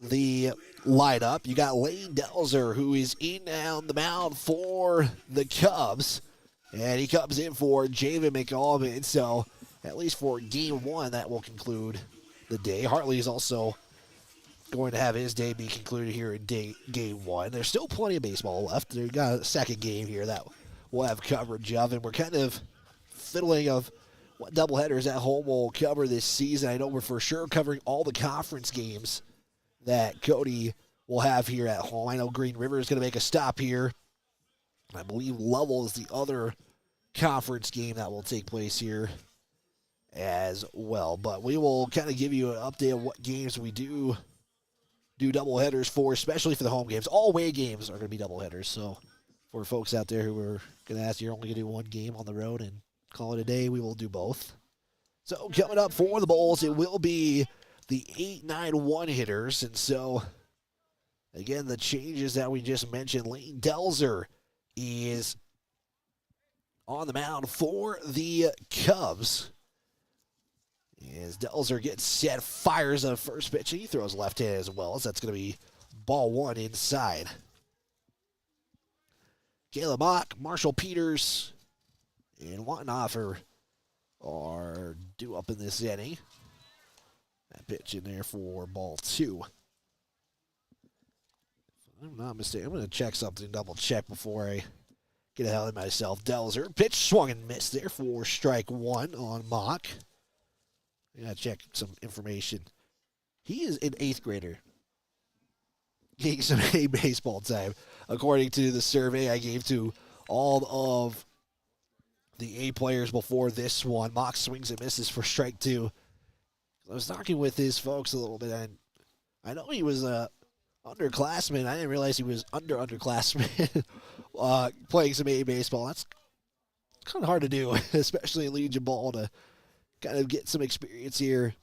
the lineup. You got Lane Delzer, who is in on the mound for the Cubs, and he comes in for Javen McAlvin. So at least for Game 1, that will conclude the day. Hartley is also going to have his day be concluded here in Game 1. There's still plenty of baseball left. They've got a second game here that we'll have coverage of, and we're kind of fiddling of what doubleheaders at home will cover this season. I know we're for sure covering all the conference games that Cody will have here at home. I know Green River is going to make a stop here. I believe Lovell is the other conference game that will take place here as well. But we will kind of give you an update of what games we do doubleheaders for, especially for the home games. All away games are going to be doubleheaders. So for folks out there who are going to ask, you're only going to do one game on the road and call it a day, we will do both. So coming up for the Bulls, it will be the 8-9-1 hitters. And so, again, the changes that we just mentioned, Lane Delzer is on the mound for the Cubs. As Delzer gets set, fires a first pitch, and he throws left hand as well, as that's going to be ball one inside. Caleb Mock, Marshall Peters, and Wattenhofer are due up in this inning. That pitch in there for ball two. If I'm not mistaken, I'm going to check something, double check before I get ahead of myself. Delzer, pitch swung and missed there for strike one on Mock. I gotta check some information. He is an 8th grader. Getting some A baseball time, according to the survey I gave to all of the A players before this one. Mock swings and misses for strike two. I was talking with his folks a little bit, and I know he was a underclassman. I didn't realize he was underclassman playing some A baseball. That's kind of hard to do, especially in Legion Ball, to kind of get some experience here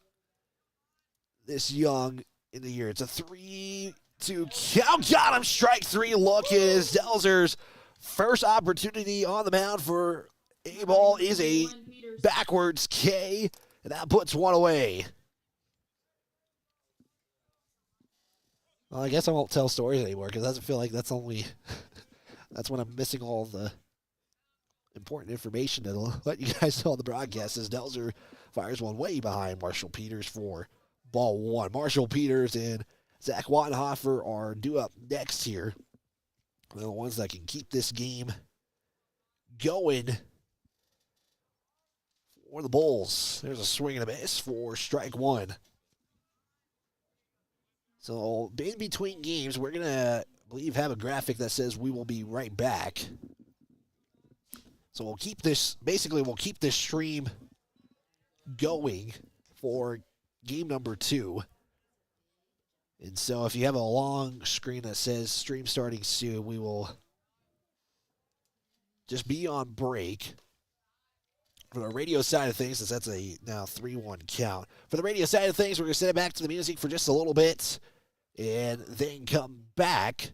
this young in the year. It's a 3-2 count. Got him. Strike three. Look is Delzer's first opportunity on the mound for A-ball is a backwards K, and that puts one away. Well, I guess I won't tell stories anymore because it doesn't feel like that's only that's when I'm missing all the important information to let you guys know on the broadcast. As Delzer fires one way behind Marshall Peters for ball one. Marshall Peters and Zach Wattenhofer are due up next here. They're the ones that can keep this game going for the Bulls. There's a swing and a miss for strike one. So in between games, we're going to, I believe, have a graphic that says we will be right back. So we'll keep this stream going for game number 2. And so if you have a long screen that says stream starting soon, we will just be on break. For the radio side of things, since that's a now 3-1 count. For the radio side of things, we're going to send it back to the music for just a little bit and then come back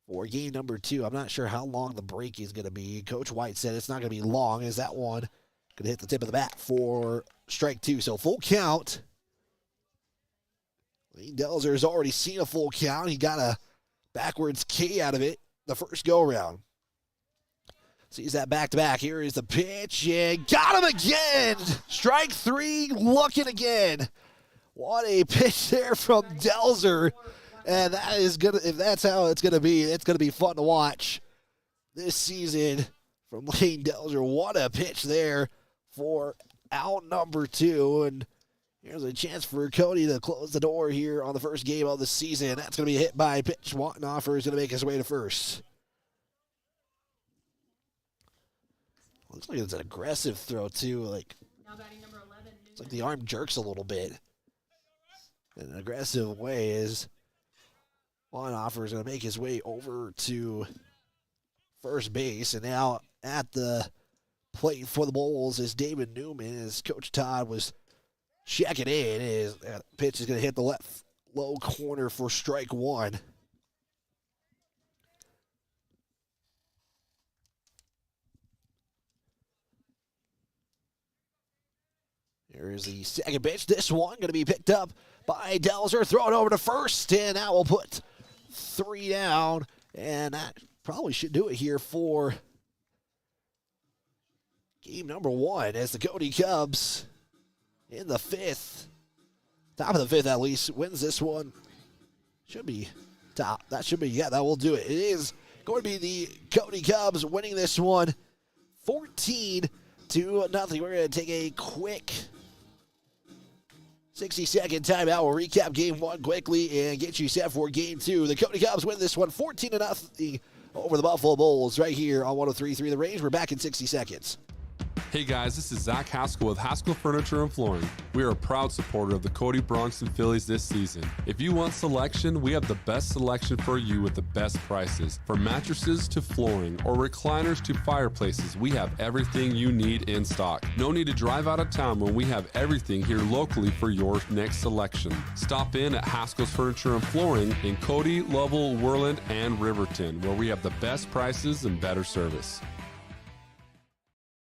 for game number 2. I'm not sure how long the break is going to be. Coach White said it's not going to be long, as that one going to hit the tip of the bat for strike 2. So full count. Lane Delzer has already seen a full count. He got a backwards K out of it the first go-around. Sees that back-to-back. Here is the pitch, and got him again! Strike 3, looking again. What a pitch there from Delzer. And that is gonna, if that's how it's gonna be fun to watch this season from Lane Delzer. What a pitch there for out number 2. And here's a chance for Cody to close the door here on the first game of the season. That's gonna be a hit by pitch. Wattenoffer is gonna make his way to first. Looks like it's an aggressive throw, too. Like, it's like the arm jerks a little bit. In an aggressive way is Wattenoffer is going to make his way over to first base. And now at the plate for the Bulls is David Newman, as Coach Todd was checking in. His pitch is going to hit the left low corner for strike 1. Here's the second pitch. This one going to be picked up by Delzer. Throw it over to first, and that will put 3 down. And that probably should do it here for game number 1, as the Cody Cubs in the 5th, top of the 5th at least, wins this one. Should be top. That should be, yeah, that will do it. It is going to be the Cody Cubs winning this one 14-0. We're going to take a quick 60-second timeout. We'll recap game 1 quickly and get you set for game 2. The Cody Cubs win this one 14-0 over the Buffalo Bulls right here on 103.3 The Range. We're back in 60 seconds. Hey guys, this is Zach Haskell with Haskell Furniture and Flooring. We are a proud supporter of the Cody Bronx and Phillies this season. If you want selection, we have the best selection for you with the best prices. From mattresses to flooring or recliners to fireplaces, we have everything you need in stock. No need to drive out of town when we have everything here locally for your next selection. Stop in at Haskell's Furniture and Flooring in Cody, Lovell, Worland, and Riverton, where we have the best prices and better service.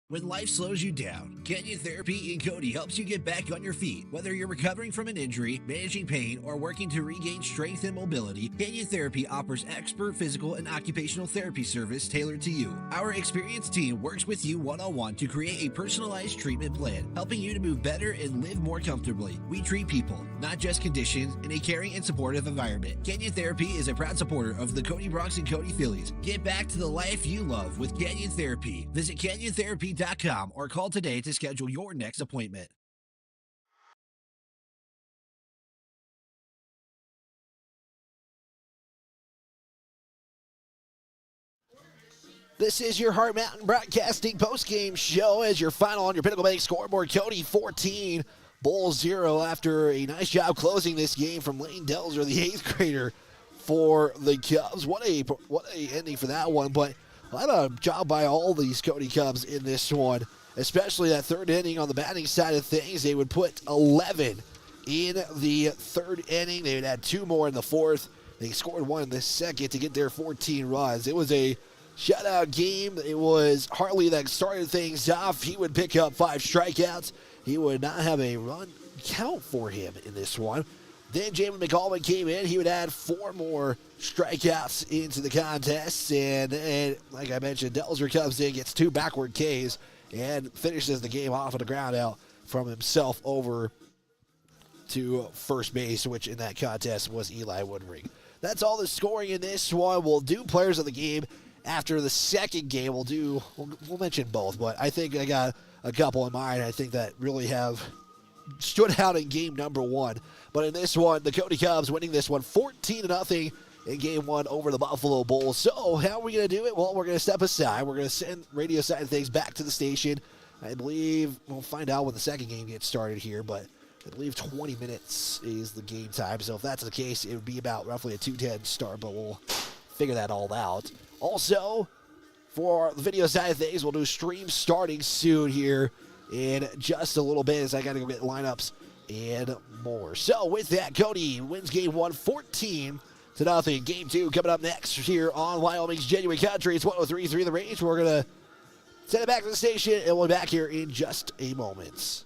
When life slows you down, Canyon Therapy in Cody helps you get back on your feet. Whether you're recovering from an injury, managing pain, or working to regain strength and mobility, Canyon Therapy offers expert physical and occupational therapy service tailored to you. Our experienced team works with you one-on-one to create a personalized treatment plan, helping you to move better and live more comfortably. We treat people, not just conditions, in a caring and supportive environment. Canyon Therapy is a proud supporter of the Cody Bronx and Cody Phillies. Get back to the life you love with Canyon Therapy. Visit CanyonTherapy.com or call today to schedule your next appointment. This is your Heart Mountain Broadcasting postgame show as your final on your Pinnacle Bank scoreboard. Cody 14, Bulls 0 after a nice job closing this game from Lane Delzer, the 8th grader for the Cubs. What a ending for that one, but a lot of job by all these Cody Cubs in this one, especially that 3rd inning on the batting side of things. They would put 11 in the 3rd inning. They would add 2 more in the 4th. They scored 1 in the 2nd to get their 14 runs. It was a shutout game. It was Hartley that started things off. He would pick up 5 strikeouts. He would not have a run count for him in this one. Then Jamin McAlvin came in. He would add 4 more strikeouts into the contest. And like I mentioned, Delzer comes in, gets 2 backward Ks, and finishes the game off on the ground out from himself over to first base, which in that contest was Eli Woodring. That's all the scoring in this one. We'll do players of the game after the second game. We'll mention both, but I think I got a couple in mind I think that really have stood out in game number 1. But in this one, the Cody Cubs winning this one 14-0 in game 1 over the Buffalo Bulls. So how are we going to do it? Well, we're going to step aside. We're going to send radio side of things back to the station. I believe we'll find out when the second game gets started here, but I believe 20 minutes is the game time. So if that's the case, it would be about roughly a 2:10 start, but we'll figure that all out. Also, for the video side of things. We'll do streams starting soon here in just a little bit as I got to go get lineups and more. So with that, Cody wins game 1, 14-0. Game 2 coming up next here on Wyoming's Genuine Country. It's 103.3 The Range. We're going to send it back to the station, and we'll be back here in just a moment.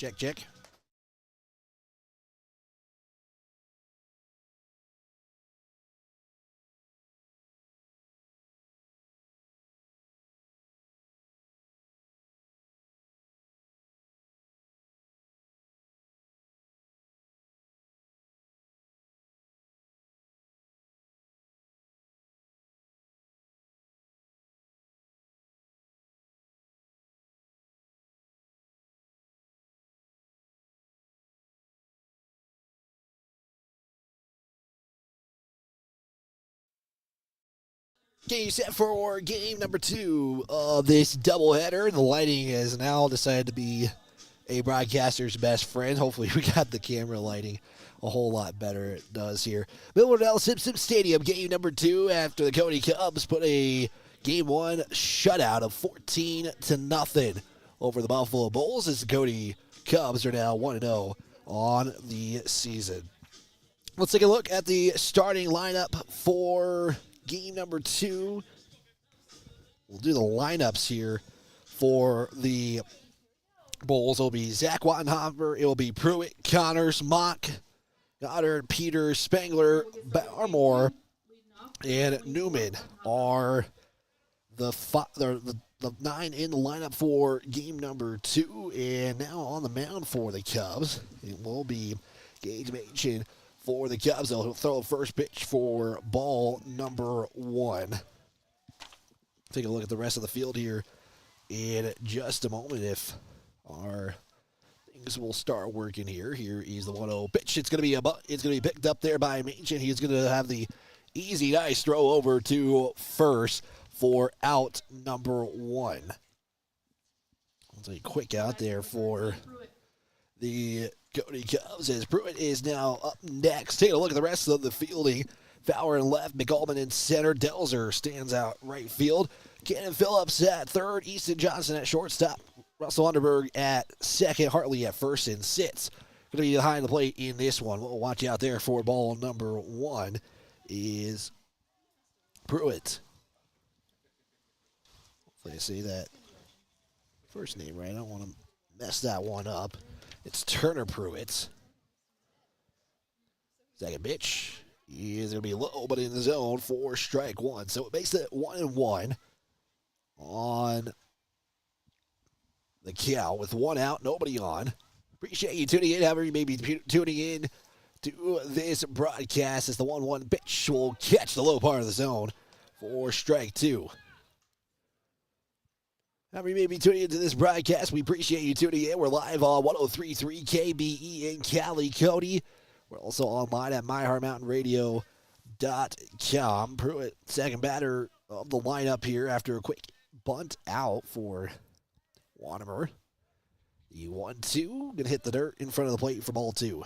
Check, check. Game set for game number 2 of this doubleheader. The lighting has now decided to be a broadcaster's best friend. Hopefully we got the camera lighting a whole lot better. It does here. Milward Simpson Stadium, game number 2 after the Cody Cubs put a game 1 shutout of 14-0 over the Buffalo Bulls as the Cody Cubs are now 1-0 on the season. Let's take a look at the starting lineup for game number 2. We'll do the lineups here for the Bulls. It'll be Zach Wattenhopper. It'll be Pruitt, Connors, Mock, Goddard, Peters, Spangler, Barmore, and Newman are the 9 in the lineup for game number 2. And now on the mound for the Cubs, it will be Gage Machen. For the Cubs, they'll throw the first pitch for ball number 1. Take a look at the rest of the field here in just a moment if our things will start working here. Here is the 1-0 pitch. It's going to be picked up there by Machen. He's going to have the easy, nice throw over to first for out number 1. I'll take a quick out there for the Cody Cubs as Pruitt is now up next. Taking a look at the rest of the fielding. Fowler in left, McAlman in center. Delzer stands out right field. Cannon Phillips at third. Easton Johnson at shortstop. Russell Underberg at second. Hartley at first and sits. Going to be behind the plate in this one. We'll watch out there for ball number 1 is Pruitt. Hopefully I say that first name right. I don't want to mess that one up. It's Turner Pruitt. Second pitch is going to be low, but in the zone for strike 1. So it makes it 1-1 on the count with 1 out, nobody on. Appreciate you tuning in. However you may be tuning in to this broadcast as the 1-1 pitch will catch the low part of the zone for strike 2. However you may be tuning into this broadcast, we appreciate you tuning in. We're live on 103.3 KBE in Cali, Cody. We're also online at myheartmountainradio.com. Pruitt, second batter of the lineup here after a quick bunt out for Wannemer. The 1-2, going to hit the dirt in front of the plate for ball 2.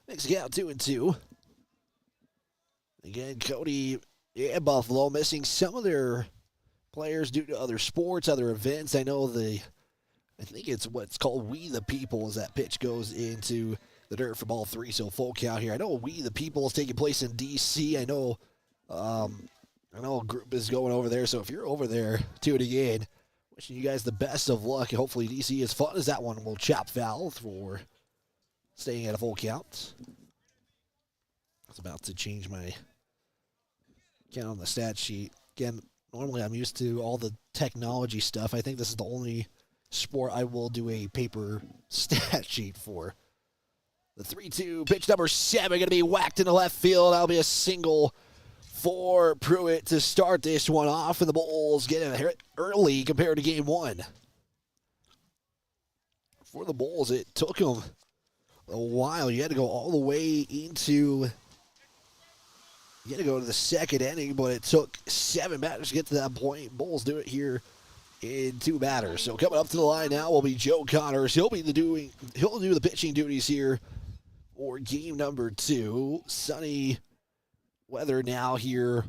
Next count, 2-2. Again, Cody and Buffalo missing some of their players due to other sports, other events. I think it's what's called We the People as that pitch goes into the dirt for ball 3, so full count here. I know We the People is taking place in D.C. I know a group is going over there, so if you're over there tuning in, wishing you guys the best of luck. Hopefully DC is fun as that one will chop foul for staying at a full count. I was about to change my count on the stat sheet. Again, normally I'm used to all the technology stuff. I think this is the only sport I will do a paper stat sheet for. The 3-2 pitch number 7 going to be whacked into left field. That'll be a single for Pruitt to start this one off, and the Bulls get it early compared to game 1. For the Bulls, it took them a while. You had to go all the way into... You had to go to the second inning, but it took 7 batters to get to that point. Bulls do it here in 2 batters. So coming up to the line now will be Joe Connors. He'll do the pitching duties here for game number 2. Sunny weather now here.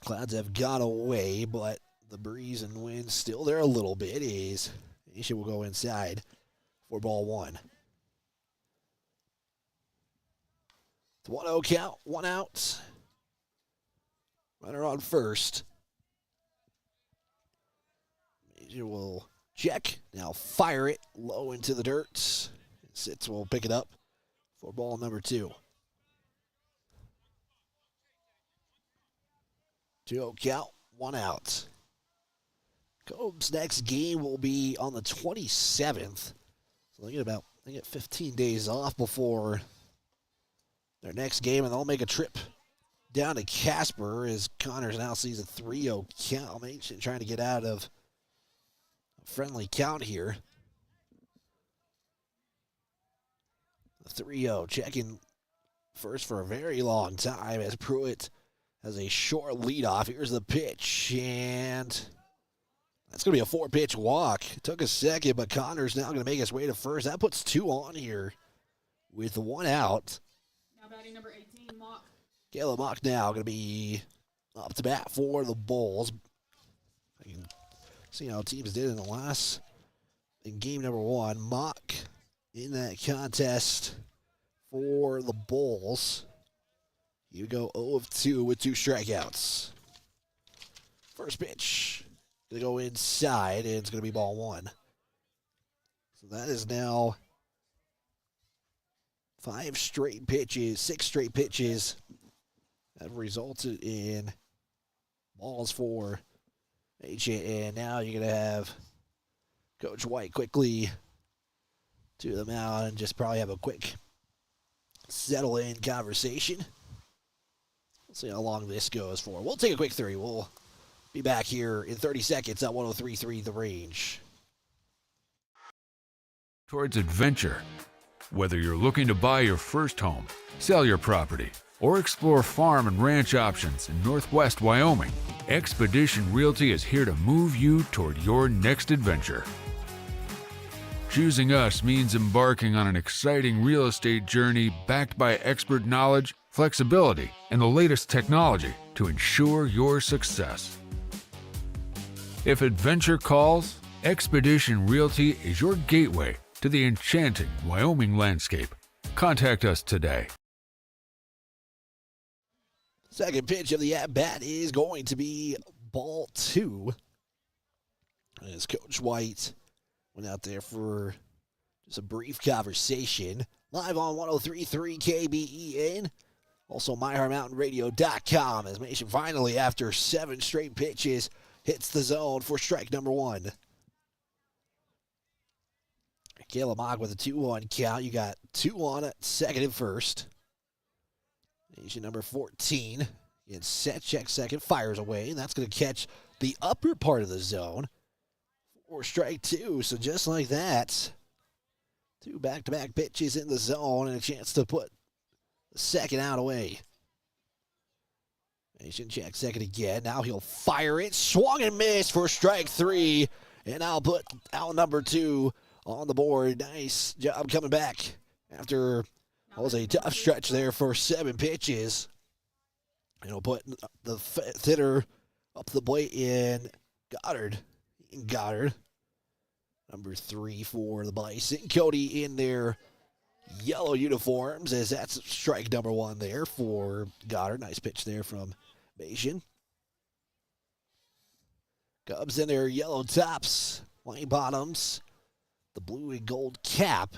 Clouds have gone away, but the breeze and wind still there a little bit. Aisha will go inside for ball 1. It's 1-0 count, 1 out. Runner on first. Major will Check. Now fire it low into the dirt. Sits will pick it up for ball number 2. 2-0 count, 1 out. Cubs' next game will be on the 27th. So they get 15 days off before their next game, and they'll make a trip down to Casper as Connors now sees a 3-0 count. Trying to get out of a friendly count here. The 3-0 checking first for a very long time as Pruitt has a short leadoff. Here's the pitch, and that's going to be a 4-pitch walk. It took a second, but Connors now going to make his way to first. That puts 2 on here with 1 out. Now batting number 18, Mock. Caleb Mock now going to be up to bat for the Bulls. You can see how teams did in game number 1. Mock in that contest for the Bulls. You go 0 of 2 with 2 strikeouts. First pitch. Going to go inside, and it's going to be ball 1. So that is now 6 straight pitches have resulted in balls for HA. And now you're going to have Coach White quickly to the mound and just probably have a quick settle-in conversation. We'll see how long this goes for. We'll take a quick 3. We'll be back here in 30 seconds at 103.3 The Range. Towards adventure. Whether you're looking to buy your first home, sell your property, or explore farm and ranch options in Northwest Wyoming, Expedition Realty is here to move you toward your next adventure. Choosing us means embarking on an exciting real estate journey backed by expert knowledge, flexibility, and the latest technology to ensure your success. If adventure calls, Expedition Realty is your gateway to the enchanting Wyoming landscape. Contact us today. Second pitch of the at-bat is going to be ball 2. As Coach White went out there for just a brief conversation. Live on 103.3 KBEN. Also, MyHeartMountainRadio.com as Mason finally, after 7 straight pitches, hits the zone for strike number 1. Caleb Mock with a 2-1 count. You got 2 on at second and first. Asian number 14 in set, check second, fires away, and that's going to catch the upper part of the zone for strike 2. So just like that, 2 back-to-back pitches in the zone and a chance to put the second out away. Asian check second again. Now he'll fire it. Swung and missed for strike 3. And I'll put out number 2 on the board. Nice job coming back after what was a tough stretch there for 7 pitches. And he'll put the hitter up the plate in Goddard. Number 3 for the Bison. Cody in their yellow uniforms as that's strike number 1 there for Goddard. Nice pitch there from Bayesian. Cubs in their yellow tops, white bottoms, the blue and gold cap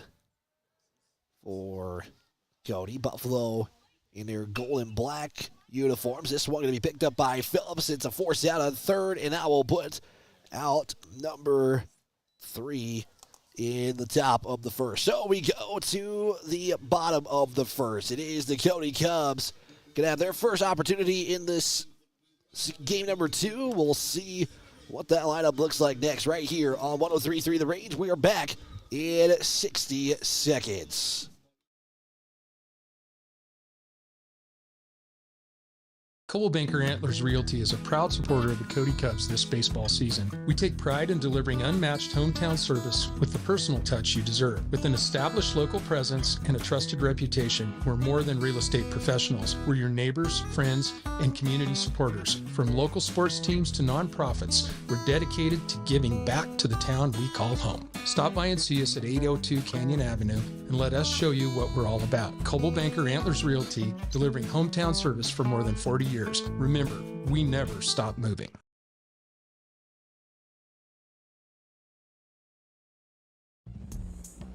for Cody. Buffalo in their gold and black uniforms. This one going to be picked up by Phillips. It's a force out on third, and that will put out number 3 in the top of the first. So we go to the bottom of the first. It is the Cody Cubs going to have their first opportunity in this game number 2. We'll see what that lineup looks like next right here on 103.3 The Range. We are back in 60 seconds. Coldwell Banker Antlers Realty is a proud supporter of the Cody Cubs this baseball season. We take pride in delivering unmatched hometown service with the personal touch you deserve. With an established local presence and a trusted reputation, we're more than real estate professionals. We're your neighbors, friends, and community supporters. From local sports teams to nonprofits, we're dedicated to giving back to the town we call home. Stop by and see us at 802 Canyon Avenue and let us show you what we're all about. Coldwell Banker Antlers Realty, delivering hometown service for more than 40 years. Remember, we never stop moving.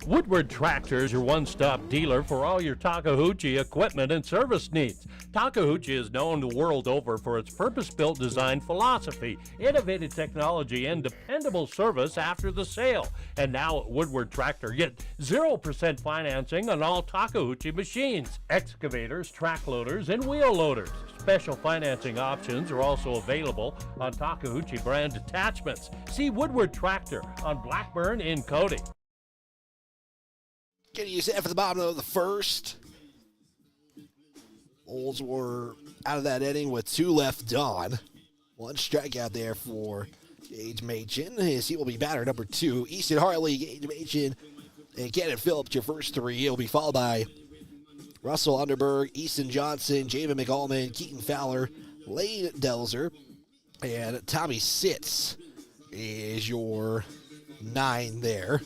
Woodward Tractor is your one-stop dealer for all your Takeuchi equipment and service needs. Takeuchi is known the world over for its purpose-built design philosophy, innovative technology, and dependable service after the sale. And now at Woodward Tractor, get 0% financing on all Takeuchi machines, excavators, track loaders, and wheel loaders. Special financing options are also available on Takeuchi brand attachments. See Woodward Tractor on Blackburn in Cody. Getting you set for the bottom of the first. Bulls were out of that inning with 2 left on. 1 strikeout there for Gage Machen. He will be batter number 2. Easton Hartley, Gage Machen, and Kenneth Phillips, your first 3. It'll be followed by Russell Underberg, Easton Johnson, Javen McAllman, Keaton Fowler, Lane Delzer, and Tommy Sitz is your 9 there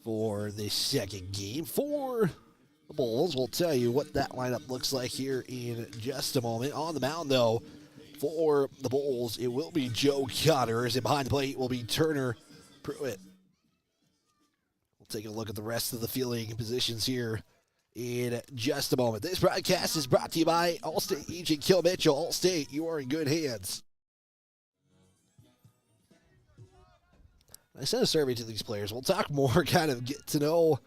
for the second game. For the Bulls, we'll tell you what that lineup looks like here in just a moment. On the mound, though, for the Bulls, it will be Joe Connors, and behind the plate will be Turner Pruitt. We'll take a look at the rest of the fielding positions here in just a moment. This broadcast is brought to you by Allstate agent Kill Mitchell. Allstate, you are in good hands. I sent a survey to these players. We'll talk more, kind of get to know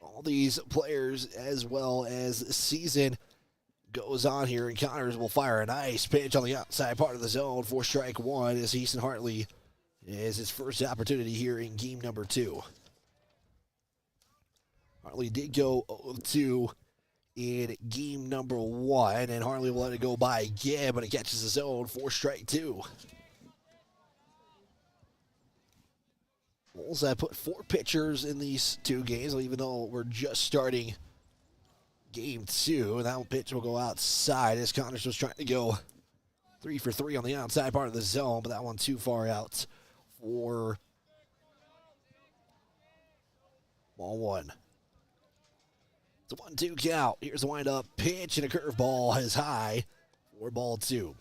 all these players as well as the season goes on here. And Connors will fire a nice pitch on the outside part of the zone for strike 1 as Easton Hartley is his first opportunity here in game number 2. Hartley did go 0-2 in game number 1, and Hartley will let it go by again, but it catches the zone for strike 2. Bulls have put 4 pitchers in these 2 games, even though we're just starting game 2. And that pitch will go outside as Connors was trying to go 3 for 3 on the outside part of the zone, but that one too far out for ball 1. It's a 1-2 count. Here's the windup pitch, and a curveball is high for ball 2.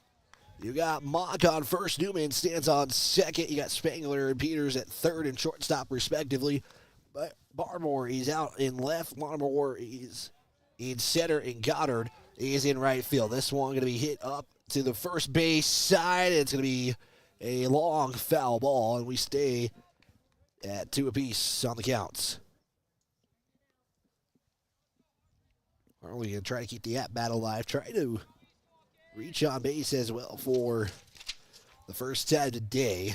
You got Mock on first. Newman stands on second. You got Spangler and Peters at third and shortstop, respectively. But Barmore is out in left. Barmore is in center, and Goddard is in right field. This one going to be hit up to the first base side. It's going to be a long foul ball, and we stay at 2 apiece on the counts. Hartley going to try to keep the at-bat alive. Try to reach on base as well for the first time today.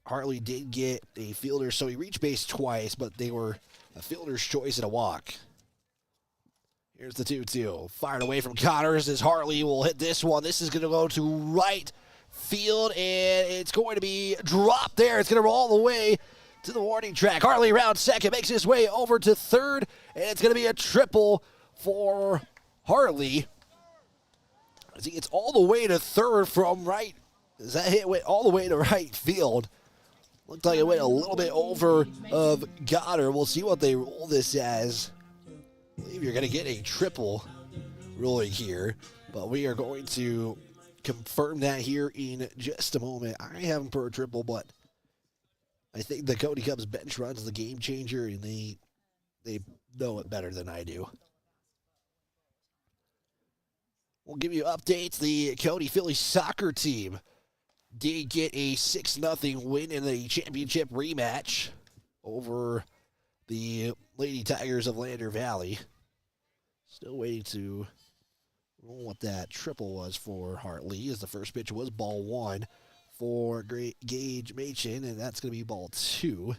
Hartley did get a fielder, so he reached base twice, but they were a fielder's choice and a walk. Here's the 2-2. Fired away from Connors as Hartley will hit this one. This is going to go to right field, and it's going to be dropped there. It's going to roll all the way to the warning track. Hartley around second, makes his way over to third, and it's going to be a triple for Hartley. As he gets all the way to third from right. As that hit went all the way to right field. Looked like it went a little bit over of Goddard. We'll see what they roll this as. I believe you're going to get a triple ruling here, but we are going to confirm that here in just a moment. I have him per a triple, but I think the Cody Cubs bench runs the game changer, and they know it better than I do. We'll give you updates. The Cody Phillies soccer team did get a 6-0 win in the championship rematch over the Lady Tigers of Lander Valley. Still waiting to roll what that triple was for Hartley, as the first pitch was ball 1 for Gage Machen, and that's going to be ball 2.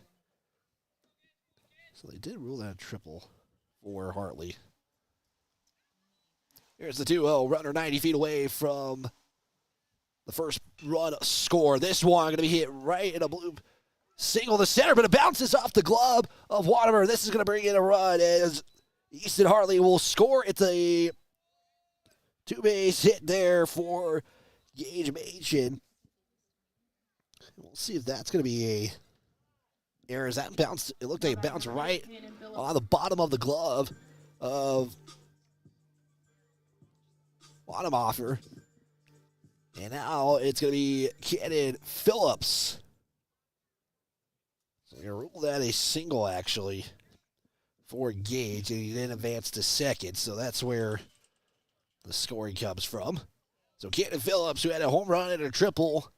So they did rule that a triple for Hartley. Here's the 2-0, runner 90 feet away from the first run score. This one going to be hit right in a blue single to center, but it bounces off the glove of Watermer. This is going to bring in a run as Easton Hartley will score. It's a 2-base hit there for Gage Machen. We'll see if that's going to be a error. As that bounced, it looked like it bounced right on the bottom of the glove of Wanamacher. And now it's going to be Cannon Phillips. So We're going to rule that a single, actually, for Gage, and he then advanced to second, so that's where the scoring comes from. So Cannon Phillips, who had a home run and a triple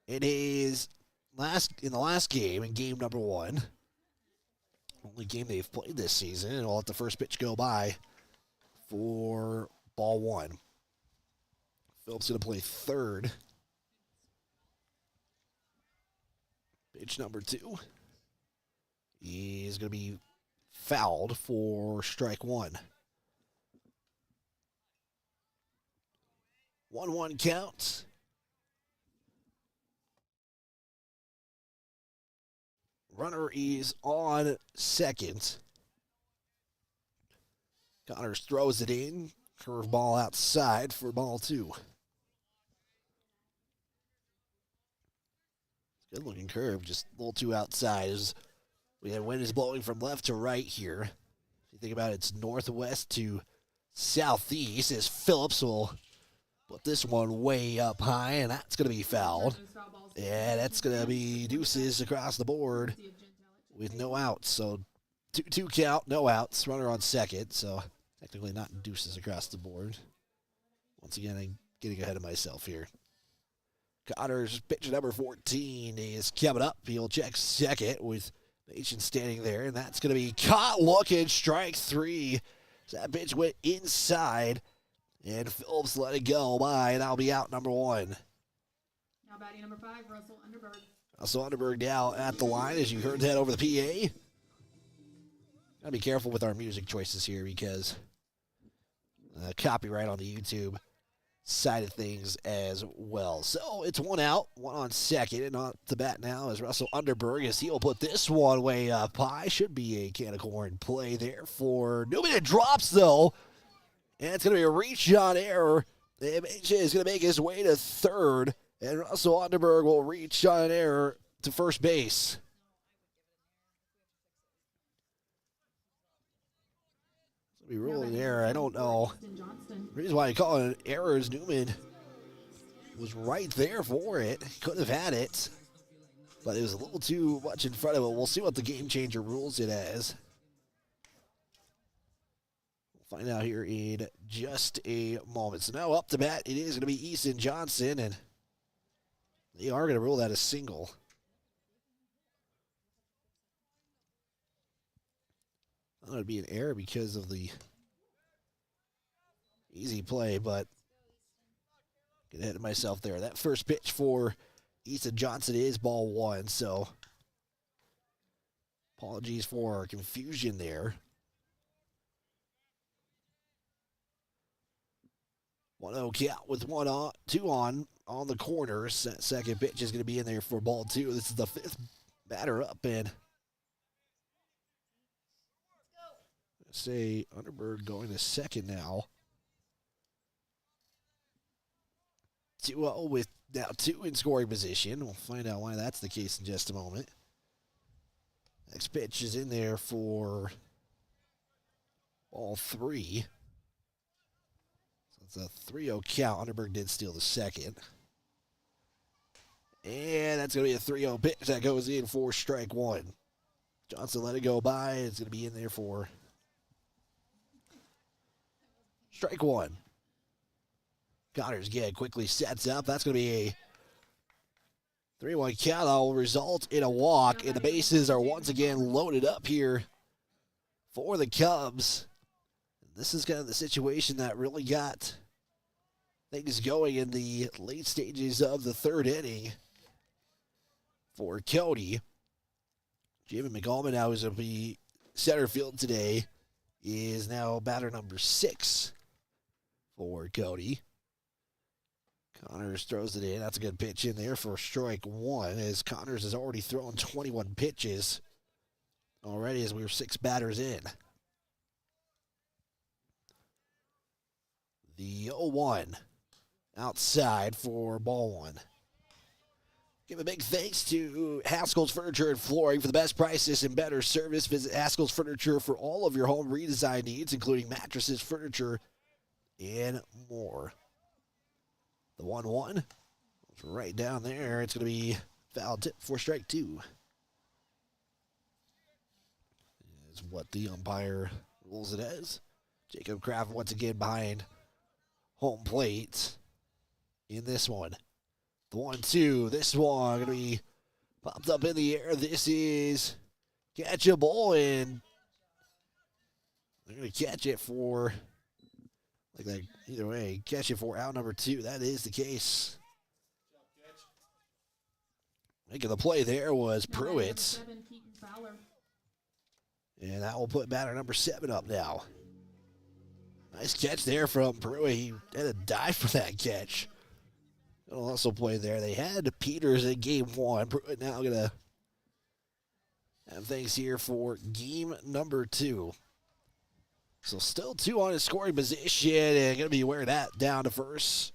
in the last game, in game number 1, only game they've played this season, and we'll let the first pitch go by for ball 1. Phillips going to play third. Pitch number 2 is going to be fouled for strike 1. 1-1 count. Runner is on second. Connors throws it in. Curveball outside for ball 2. Good looking curve, just a little too outside. Wind is blowing from left to right here. If you think about it, it's northwest to southeast as Phillips will put this one way up high, and that's going to be fouled. Yeah, that's going to be deuces across the board with no outs. So 2 count, no outs, runner on second. So technically not deuces across the board. Once again, I'm getting ahead of myself here. Connors, pitch number 14 is coming up. He'll check second with Nation standing there, and that's going to be caught looking, strike 3. So that pitch went inside, and Phillips let it go by, and that'll be out number 1. Now batting number 5, Russell Underberg. Russell Underberg now at the line, as you heard that over the PA. Gotta be careful with our music choices here because copyright on the YouTube side of things as well. So it's 1 out, 1 on second, and on the bat now is Russell Underberg as he'll put this one way up high. Should be a can of corn play there for Newman. It drops though, and it's going to be a reach on error. MH is going to make his way to third, and Russell Underberg will reach on an error to first base. Be ruling an error. I don't know. The reason why I call it an error is Newman was right there for it. Could have had it, but it was a little too much in front of it. We'll see what the game changer rules it as. We'll find out here in just a moment. So now up to bat, it is going to be Easton Johnson, and they are going to rule that a single. It would be an error because of the easy play, but get ahead of myself there. That first pitch for Easton Johnson is ball 1, so apologies for our confusion there. 1-0 count with 2 on the corners. That second pitch is going to be in there for ball 2. This is the 5th batter up, and say Underberg going to second now. 2-0 with now 2 in scoring position. We'll find out why that's the case in just a moment. Next pitch is in there for ball 3. So it's a 3-0 count. Underberg did steal the second. And that's going to be a 3-0 pitch that goes in for strike 1. Johnson let it go by. It's going to be in there for strike 1. Connors again quickly sets up. That's going to be a 3-1 count. That will result in a walk, and the bases are once again loaded up here for the Cubs. This is kind of the situation that really got things going in the late stages of the 3rd inning for Cody. Jimmy McCallman now is going to be center field today, is now batter number 6 for Cody. Connors throws it in. That's a good pitch in there for strike 1, as Connors has already thrown 21 pitches already as we were 6 batters in. The 0-1 outside for ball 1. Give a big thanks to Haskell's Furniture and Flooring for the best prices and better service. Visit Haskell's Furniture for all of your home redesign needs, including mattresses, furniture, and more. The 1-1 right down there. It's going to be foul tip for strike 2. is what the umpire rules it as. Jacob Kraft once again behind home plate in this one. The 1-2. This one going to be popped up in the air. This is catchable, and they're going to catch it for, like that, either way, catch it for out number 2. That is the case. Making the play there was Pruitt. And that will put batter number 7 up now. Nice catch there from Pruitt. He had to dive for that catch. He'll also play there. They had Peters in game 1. Pruitt now going to have things here for game number 2. So still 2 on his scoring position, and going to be wearing that down to first.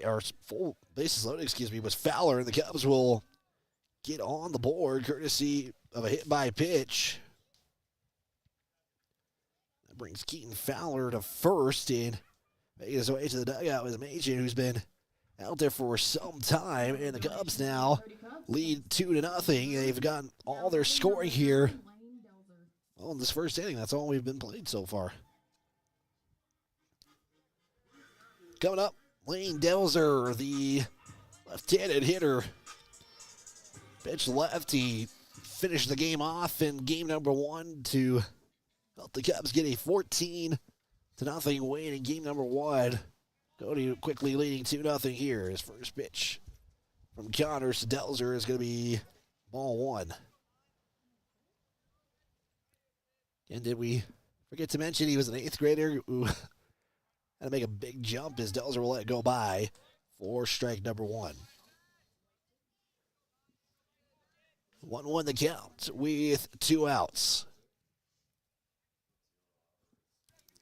Or full bases loaded, was Fowler, and the Cubs will get on the board courtesy of a hit by pitch. That brings Keaton Fowler to first, and making his way to the dugout with Machen, who's been out there for some time, and the Cubs now lead 2-0. They've gotten all their scoring here. Well, in this first inning, that's all we've been played so far. Coming up, Lane Delzer, the left-handed hitter. Pitch lefty, finished the game off in game number 1 to help the Cubs get a 14-0 win in game number 1. Cody quickly leading 2-0 here. His first pitch from Connors to Delzer is going to be ball 1. And did we forget to mention he was an 8th grader who had to make a big jump as Delzer will let it go by for strike number 1. 1-1 the count with 2 outs.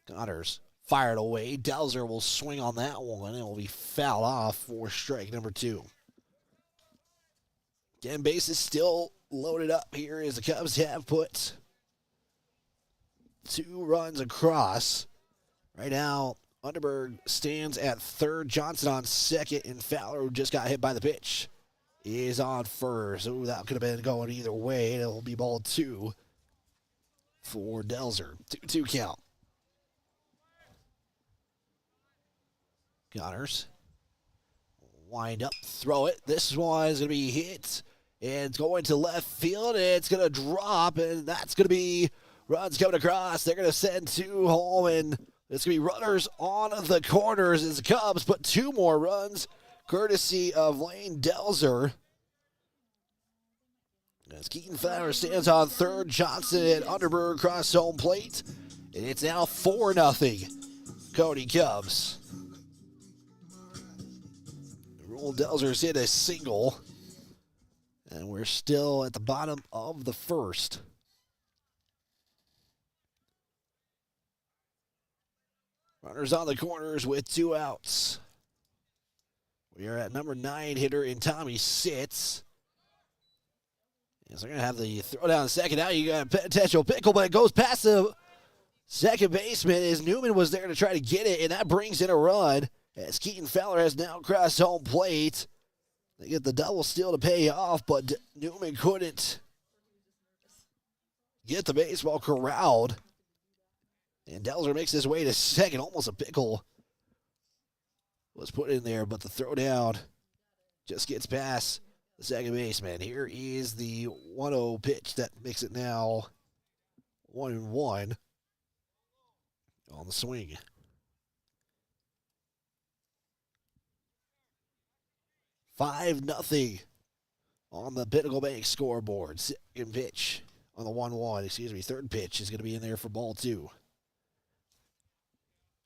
Connors fired away. Delzer will swing on that one. It will be fouled off for strike number 2. Again, base is still loaded up here as the Cubs have put 2 runs across. Right now, Underberg stands at third. Johnson on second, and Fowler, who just got hit by the pitch, is on first. Ooh, that could have been going either way. It'll be ball 2 for Delzer. 2-2 count. Connors. Wind up, throw it. This one is going to be hit, and it's going to left field, and it's going to drop, and that's going to be runs coming across. They're going to send 2 home, and it's going to be runners on the corners as the Cubs put 2 more runs, courtesy of Lane Delzer. As Keaton Fowler stands on third, Johnson and Underberg cross home plate, and it's now 4-0 Cody Cubs. Roll Delzer's hit a single, and we're still at the bottom of the first. Runners on the corners with 2 outs. We are at number 9 hitter in Tommy Sitz. So they're going to have the throw down the second. Now you got a potential pickle, but it goes past the second baseman as Newman was there to try to get it, and that brings in a run as Keaton Fowler has now crossed home plate. They get the double steal to pay off, but Newman couldn't get the baseball corralled. And Delzer makes his way to second. Almost a pickle was put in there, but the throw down just gets past the second baseman. Here is the 1-0 pitch that makes it now 1-1 on the swing. $5-0 on the Pinnacle Bank scoreboard. Second pitch on the 1-1. Third pitch is going to be in there for ball 2.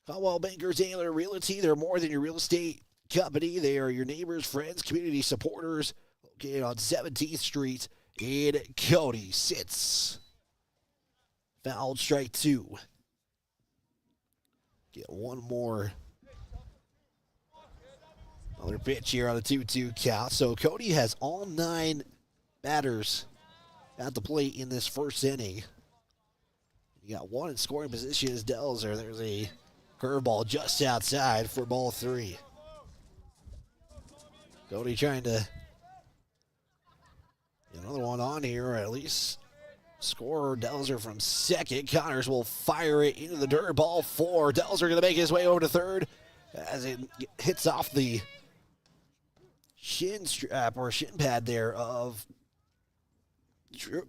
Caldwell Banker Taylor Realty, they're more than your real estate company. They are your neighbors, friends, community supporters. Located on 17th Street in Cody. Sits. Fouled, strike 2. Get one more. Another pitch here on the 2-2 count. So Cody has all 9 batters at the plate in this first inning. You got 1 in scoring position as Delzer. There's a curveball just outside for ball 3. Cody trying to get another one on here, or at least Scorer Delzer from second. Connors will fire it into the dirt. Ball 4. Delzer going to make his way over to third as it hits off the shin strap or shin pad there of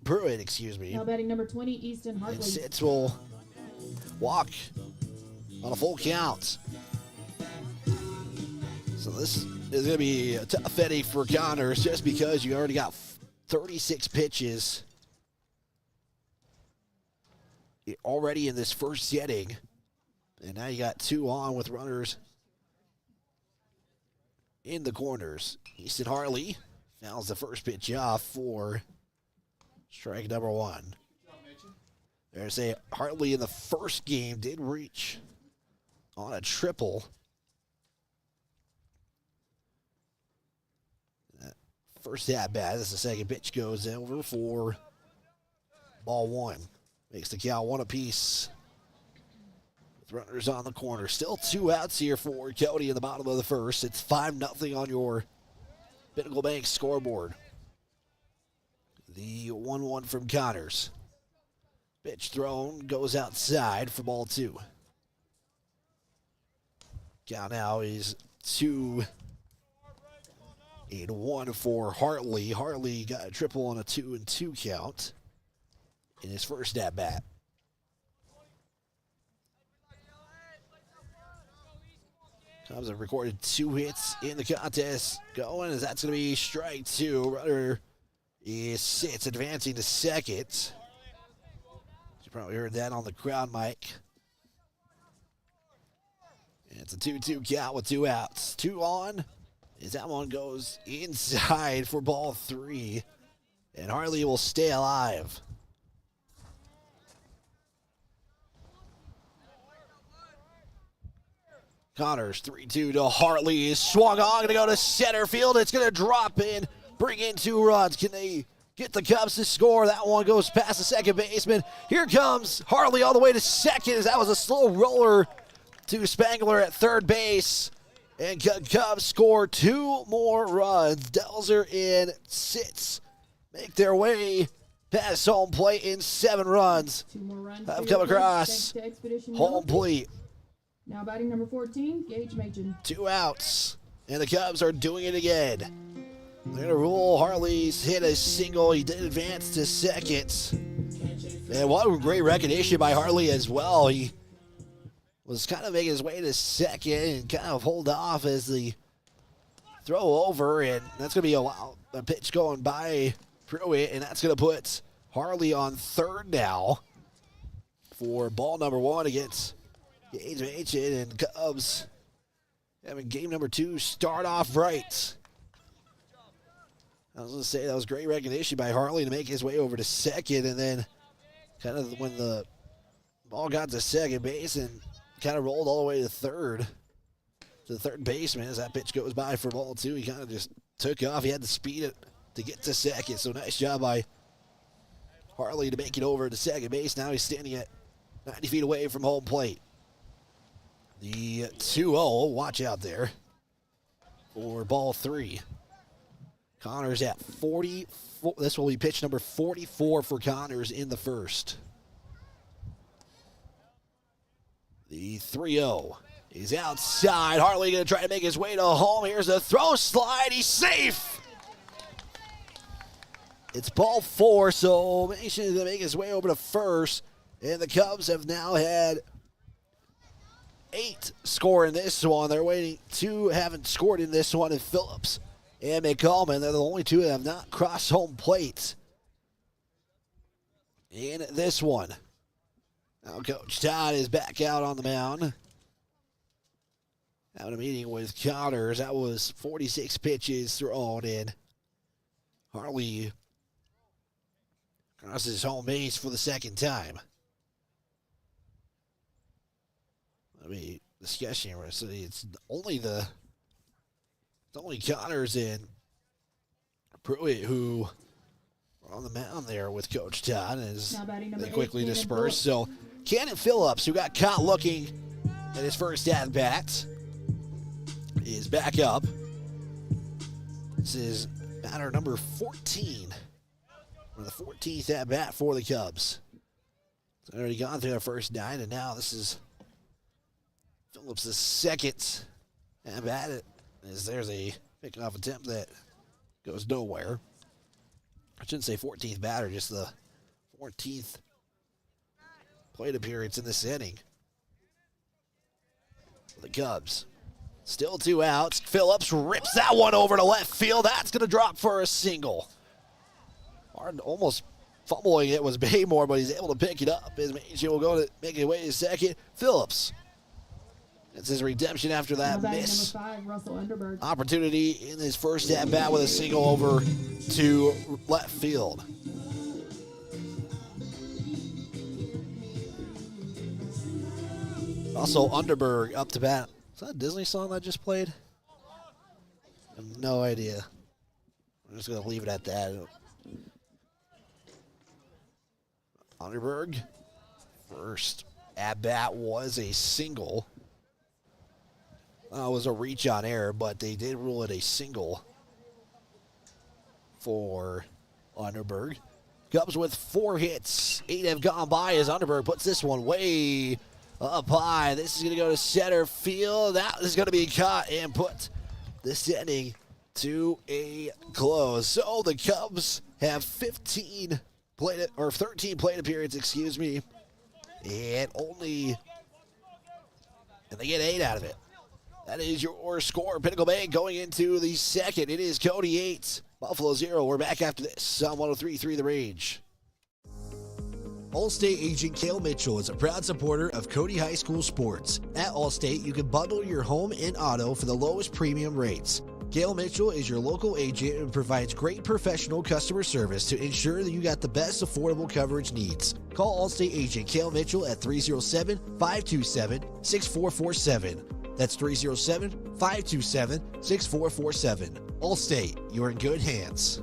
Pruitt, excuse me. Now batting number 20, Easton Hartley. And Sitz will walk on a full count. So this is going to be a tough inning for Connors just because you already got 36 pitches already in this first inning. And now you got 2 on with runners in the corners. Easton Hartley fouls the first pitch off for strike number 1. There's a Hartley in the first game did reach on a triple. First at bat, as the second pitch goes over for ball 1. Makes the count 1 apiece. With runners on the corner. Still 2 outs here for Cody in the bottom of the first. It's 5-0 on your Pinnacle Bank scoreboard. The 1-1 from Connors. Pitch thrown, goes outside for ball 2. Count now is 2-1 for Hartley. Hartley got a triple on a 2-2 count in his first at bat. Cubs have recorded 2 hits in the contest going, as that's going to be strike 2. Runner sits advancing to second. You probably heard that on the crowd mic. And it's a 2-2 count with 2 outs. 2 on, as that one goes inside for ball 3. And Hartley will stay alive. Connors 3-2 to Hartley is swung on, gonna go to center field. It's gonna drop in, bring in 2 runs. Can they get the Cubs to score? That one goes past the second baseman. Here comes Hartley all the way to second, as that was a slow roller to Spangler at third base. And Cubs score 2 more runs. Delzer and Sitz make their way past home plate in 7 runs. 2 more runs have come across home plate. Now batting number 14, Gage Machen. 2 outs, and the Cubs are doing it again. They're going to rule. Hartley's hit a single. He did advance to second. And what a great recognition by Hartley as well. He was kind of making his way to second and kind of hold off as the throw over, and that's going to be a pitch going by Pruitt, and that's going to put Hartley on third now for ball number 1 against Gage Machen, and Cubs having game number 2 start off right. I was going to say that was great recognition by Hartley to make his way over to second, and then kind of when the ball got to second base and kind of rolled all the way to third, to the third baseman as that pitch goes by for ball 2. He kind of just took off. He had to speed it to get to second, so nice job by Hartley to make it over to second base. Now he's standing at 90 feet away from home plate. The 2-0, watch out there for ball 3. Connors at 44. This will be pitch number 44 for Connors in the first. The 3-0 is outside. Hartley going to try to make his way to home. Here's a throw slide. He's safe. It's ball 4, so Mason is going to make his way over to first. And the Cubs have now had 8 score in this one. They're waiting. 2 haven't scored in this one, and Phillips and McCollman. They're the only 2 that have not crossed home plate in this one. Now Coach Todd is back out on the mound. Having a meeting with Connors. That was 46 pitches thrown in. Hartley crosses home base for the second time. Let me discuss here. So it's only Connors and Pruitt who are on the mound there with Coach Todd as they quickly disperse. So Cannon Phillips, who got caught looking at his first at-bat, is back up. This is batter number 14. for the 14th at bat for the Cubs. It's already gone through their first 9, and now this is Phillips' second at bat. As there's a pickoff attempt that goes nowhere. I shouldn't say 14th batter, just the 14th plate appearance in this inning. For the Cubs. Still 2 outs. Phillips rips that one over to left field. That's going to drop for a single. Hard, almost fumbling it was Baymore, but he's able to pick it up. As Manchin will go to make it away to second. Phillips. It's his redemption after that miss. Opportunity in his first at-bat with a single over to left field. Also, Underberg up to bat. Is that a Disney song I just played? I have no idea. I'm just going to leave it at that. Underberg, first at-bat was a single. It was a reach on error, but they did rule it a single for Underberg. Cubs with 4 hits. 8 have gone by as Underberg puts this one way up high. This is going to go to center field. That is going to be caught and put this inning to a close. So the Cubs have 13 plate appearances, and they get 8 out of it. That is your score. Pinnacle Bank going into the second. It is Cody 8, Buffalo 0. We're back after this on 103.3 The Range. Allstate agent Cale Mitchell is a proud supporter of Cody High School sports. At Allstate, you can bundle your home and auto for the lowest premium rates. Cale Mitchell is your local agent and provides great professional customer service to ensure that you got the best affordable coverage needs. Call Allstate agent Cale Mitchell at 307-527-6447. That's 307-527-6447. Allstate, you're in good hands.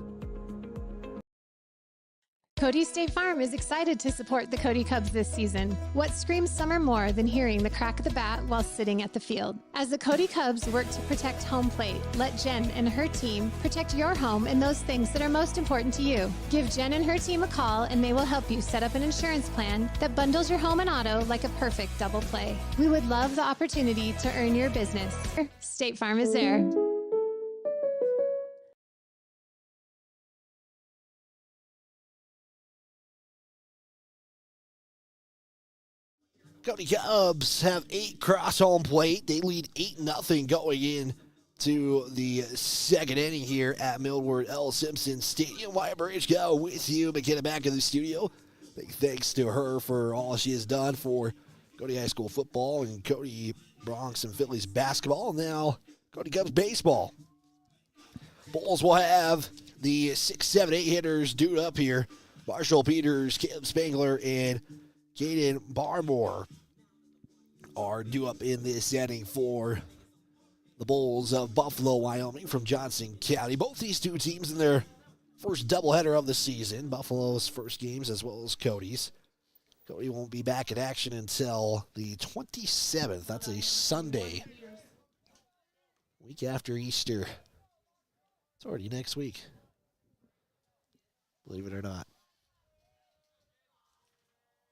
Cody State Farm is excited to support the Cody Cubs this season. What screams summer more than hearing the crack of the bat while sitting at the field? As the Cody Cubs work to protect home plate, let Jen and her team protect your home and those things that are most important to you. Give Jen and her team a call and they will help you set up an insurance plan that bundles your home and auto like a perfect double play. We would love the opportunity to earn your business. State Farm is there. Cody Cubs have 8 cross home plate. They lead 8-0 going in to the second inning here at Milward L. Simpson Stadium. Wyatt Bridge go with you. McKenna back in the studio. Big thanks to her for all she has done for Cody High School football and Cody Bronx and Phillies basketball. Now Cody Cubs baseball. Bulls will have the 6, 7, 8 hitters due up here. Marshall Peters, Caleb Spangler, and Caden Barmore are due up in this inning for the Bulls of Buffalo, Wyoming from Johnson County. Both these two teams in their first doubleheader of the season. Buffalo's first games as well as Cody's. Cody won't be back in action until the 27th. That's a Sunday. Week after Easter. It's already next week. Believe it or not.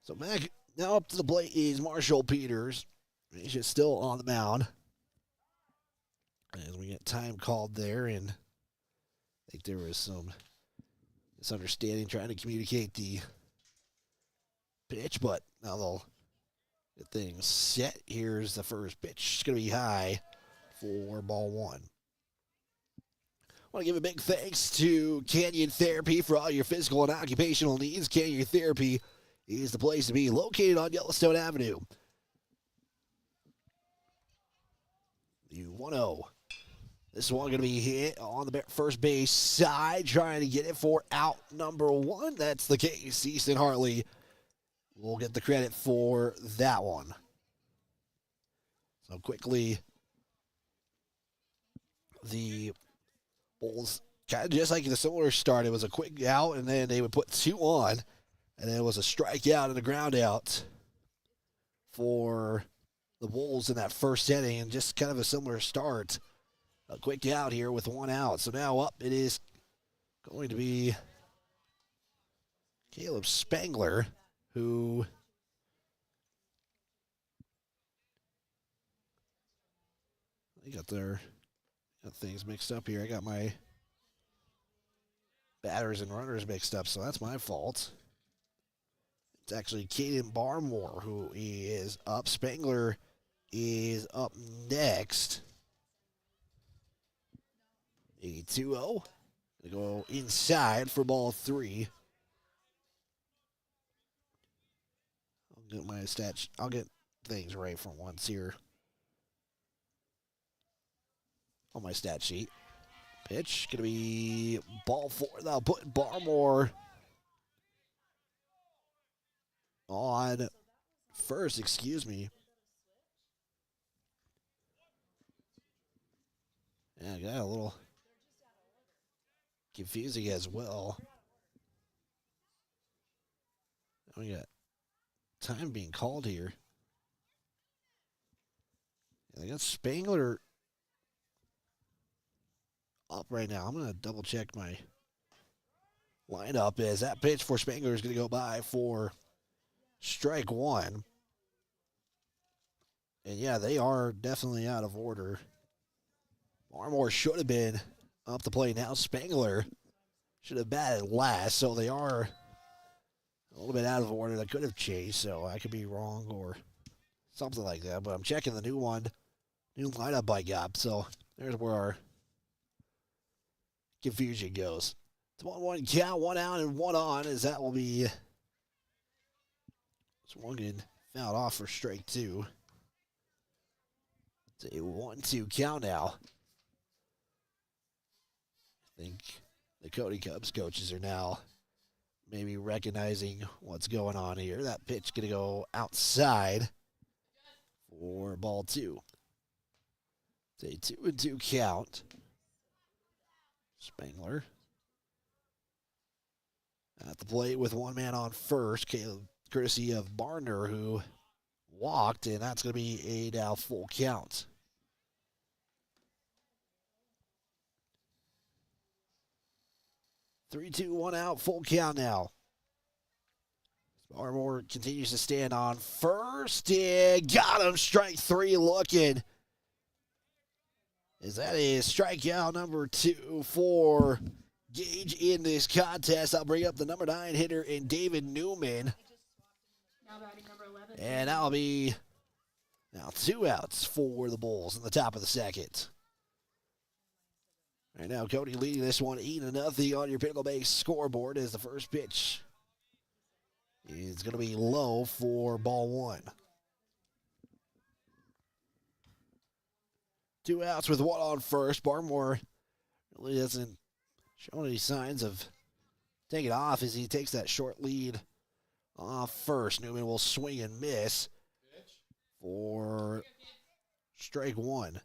So now up to the plate is Marshall Peters. He's just still on the mound. As we get time called there, and I think there was some misunderstanding trying to communicate the pitch, but now they'll get things set. Here's the first pitch. It's going to be high for ball 1. I want to give a big thanks to Canyon Therapy for all your physical and occupational needs. Canyon Therapy is the place to be, located on Yellowstone Avenue. The 1-0. This one going to be hit on the first base side, trying to get it for out number 1. That's the case. Easton Hartley will get the credit for that one. So quickly, the Bulls, kind of just like the similar start, it was a quick out, and then they would put 2 on. And then it was a strikeout and a ground out for the Bulls in that first inning, and just kind of a similar start. A quick out here with 1 out. So now up it is going to be Caleb Spangler, who I got things mixed up here. I got my batters and runners mixed up, so that's my fault. It's actually Caden Barmore who is up. Spangler is up next. A 2-0. Gonna go inside for ball 3. I'll get things right for once here on my stat sheet. Pitch gonna be ball 4. They'll put Barmore on first, excuse me. Yeah, I got a little confusing as well. We got time being called here. I got Spangler up right now. I'm going to double check my lineup as that pitch for Spangler is going to go by for strike 1. And yeah, they are definitely out of order. Barmore should have been up the plate now. Spangler should have batted last, so they are a little bit out of order. That could have changed, so I could be wrong or something like that. But I'm checking the new lineup I got. So there's where our confusion goes. It's 1-1 count, 1 out and 1 on, as that will be swung fouled off for strike 2. It's a 1-2 count now. I think the Cody Cubs coaches are now maybe recognizing what's going on here. That pitch going to go outside for ball 2. It's a 2-2 count. Spangler at the plate with one man on first, courtesy of Barner, who walked, and that's going to be a now full count. Three, 2, 1 out, full count now. Barmore continues to stand on first, and got him, strike 3 looking. As that is strikeout number 2 for Gage in this contest. I'll bring up the number 9 hitter in David Newman. Now batting number 11. And that'll be now 2 outs for the Bulls in the top of the second. Right now, Cody leading this one 8-0 on your Pinnacle Base scoreboard as the first pitch is going to be low for ball 1. 2 outs with 1 on first. Barmore really doesn't show any signs of taking off as he takes that short lead off first. Newman will swing and miss for strike 1.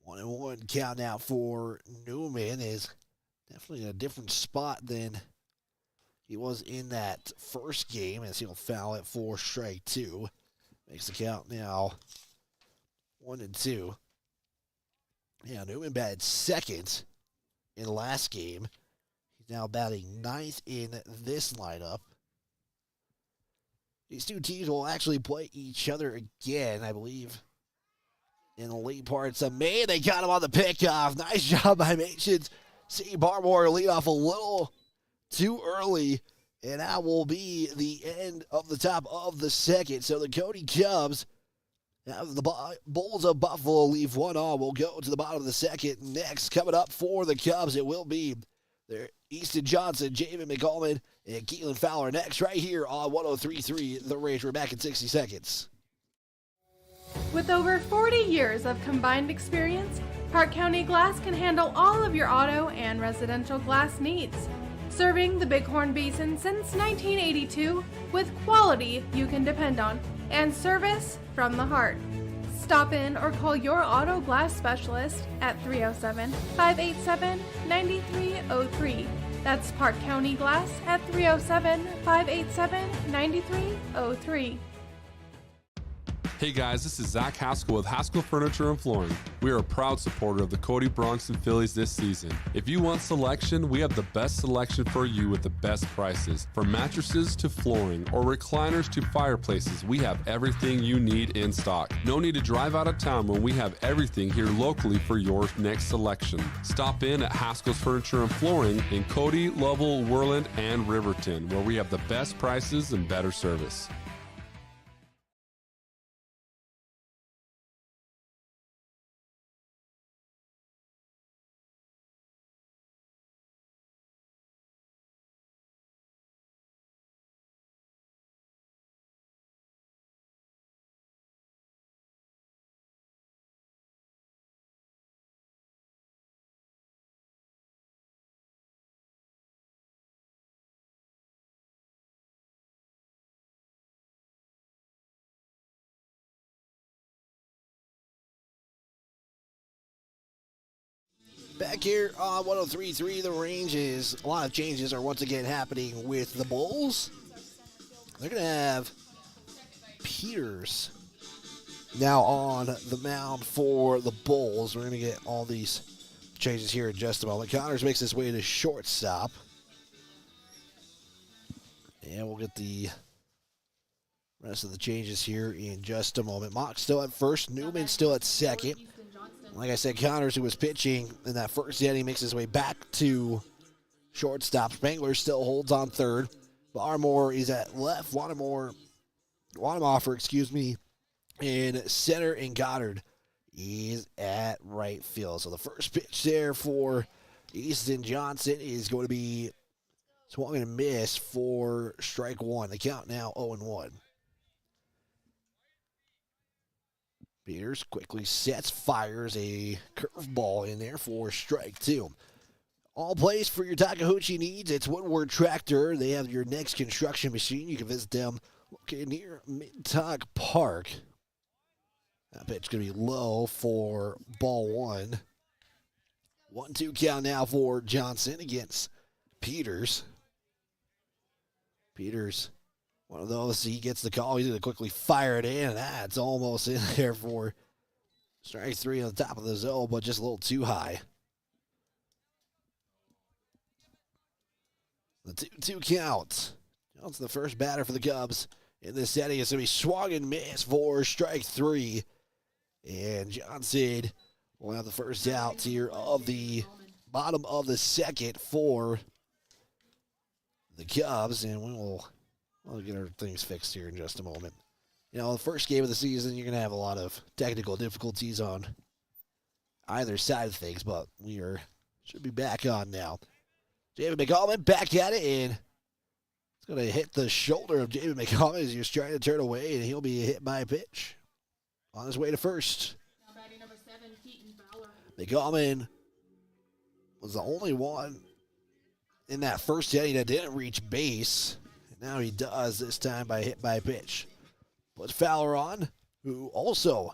1-1 count now for Newman. Is definitely in a different spot than he was in that first game, as he'll foul it for strike 2. Makes the count now 1-2. Yeah, Newman batted second in the last game. He's now batting 9th in this lineup. These two teams will actually play each other again, I believe, in the late parts of May. They got him on the pickoff. Nice job by Mations. See Barmore lead off a little too early, and that will be the end of the top of the second. So the Cody Cubs have the Bulls of Buffalo leave 1 on. We'll go to the bottom of the second. Next, coming up for the Cubs, it will be their Easton Johnson, Jamin McCallman, and Keelan Fowler next right here on 103.3 The Rage. We're back in 60 seconds. With over 40 years of combined experience, Park County Glass can handle all of your auto and residential glass needs. Serving the Bighorn Basin since 1982 with quality you can depend on and service from the heart. Stop in or call your auto glass specialist at 307-587-9303. That's Park County Glass at 307-587-9303. Hey guys, this is Zach Haskell with Haskell Furniture and Flooring. We are a proud supporter of the Cody Bronxton Phillies this season. If you want selection, we have the best selection for you with the best prices. From mattresses to flooring or recliners to fireplaces, we have everything you need in stock. No need to drive out of town when we have everything here locally for your next selection. Stop in at Haskell's Furniture and Flooring in Cody, Lovell, Worland, and Riverton, where we have the best prices and better service. Back here on 103.3, the Ranges. A lot of changes are once again happening with the Bulls. They're going to have Peters now on the mound for the Bulls. We're going to get all these changes here in just a moment. Connors makes his way to shortstop. And we'll get the rest of the changes here in just a moment. Mock still at first. Newman still at second. Like I said, Connors, who was pitching in that first inning, makes his way back to shortstop. Spangler still holds on third. Barmore is at left. Wanamacher, in center, and Goddard is at right field. So the first pitch there for Easton Johnson is going to be swung and a miss for strike one. The count now 0-1. Peters quickly sets, fires a curveball in there for strike two. All plays for your Takahouchi needs. It's Woodward Tractor. They have your next construction machine. You can visit them located near Mintock Park. That pitch going to be low for ball one. 1-2 count now for Johnson against Peters. Peters, one of those, he gets the call. He's going to quickly fire it in. That's almost in there for strike three on the top of the zone, but just a little too high. The 2-2 count. Johnson, the first batter for the Cubs in this setting. It's going to be swung and miss for strike three. And Johnson will have the first out here of the bottom of the second for the Cubs. And we'll get our things fixed here in just a moment. You know, the first game of the season, you're going to have a lot of technical difficulties on either side of things, but should be back on now. David McCallman back at it, and it's going to hit the shoulder of David McCallman as he was trying to turn away, and he'll be hit by a pitch on his way to first. Now batting number 7, Keaton Fowler. McCallman was the only one in that first inning that didn't reach base. Now he does, this time by hit by a pitch. Puts Fowler on, who also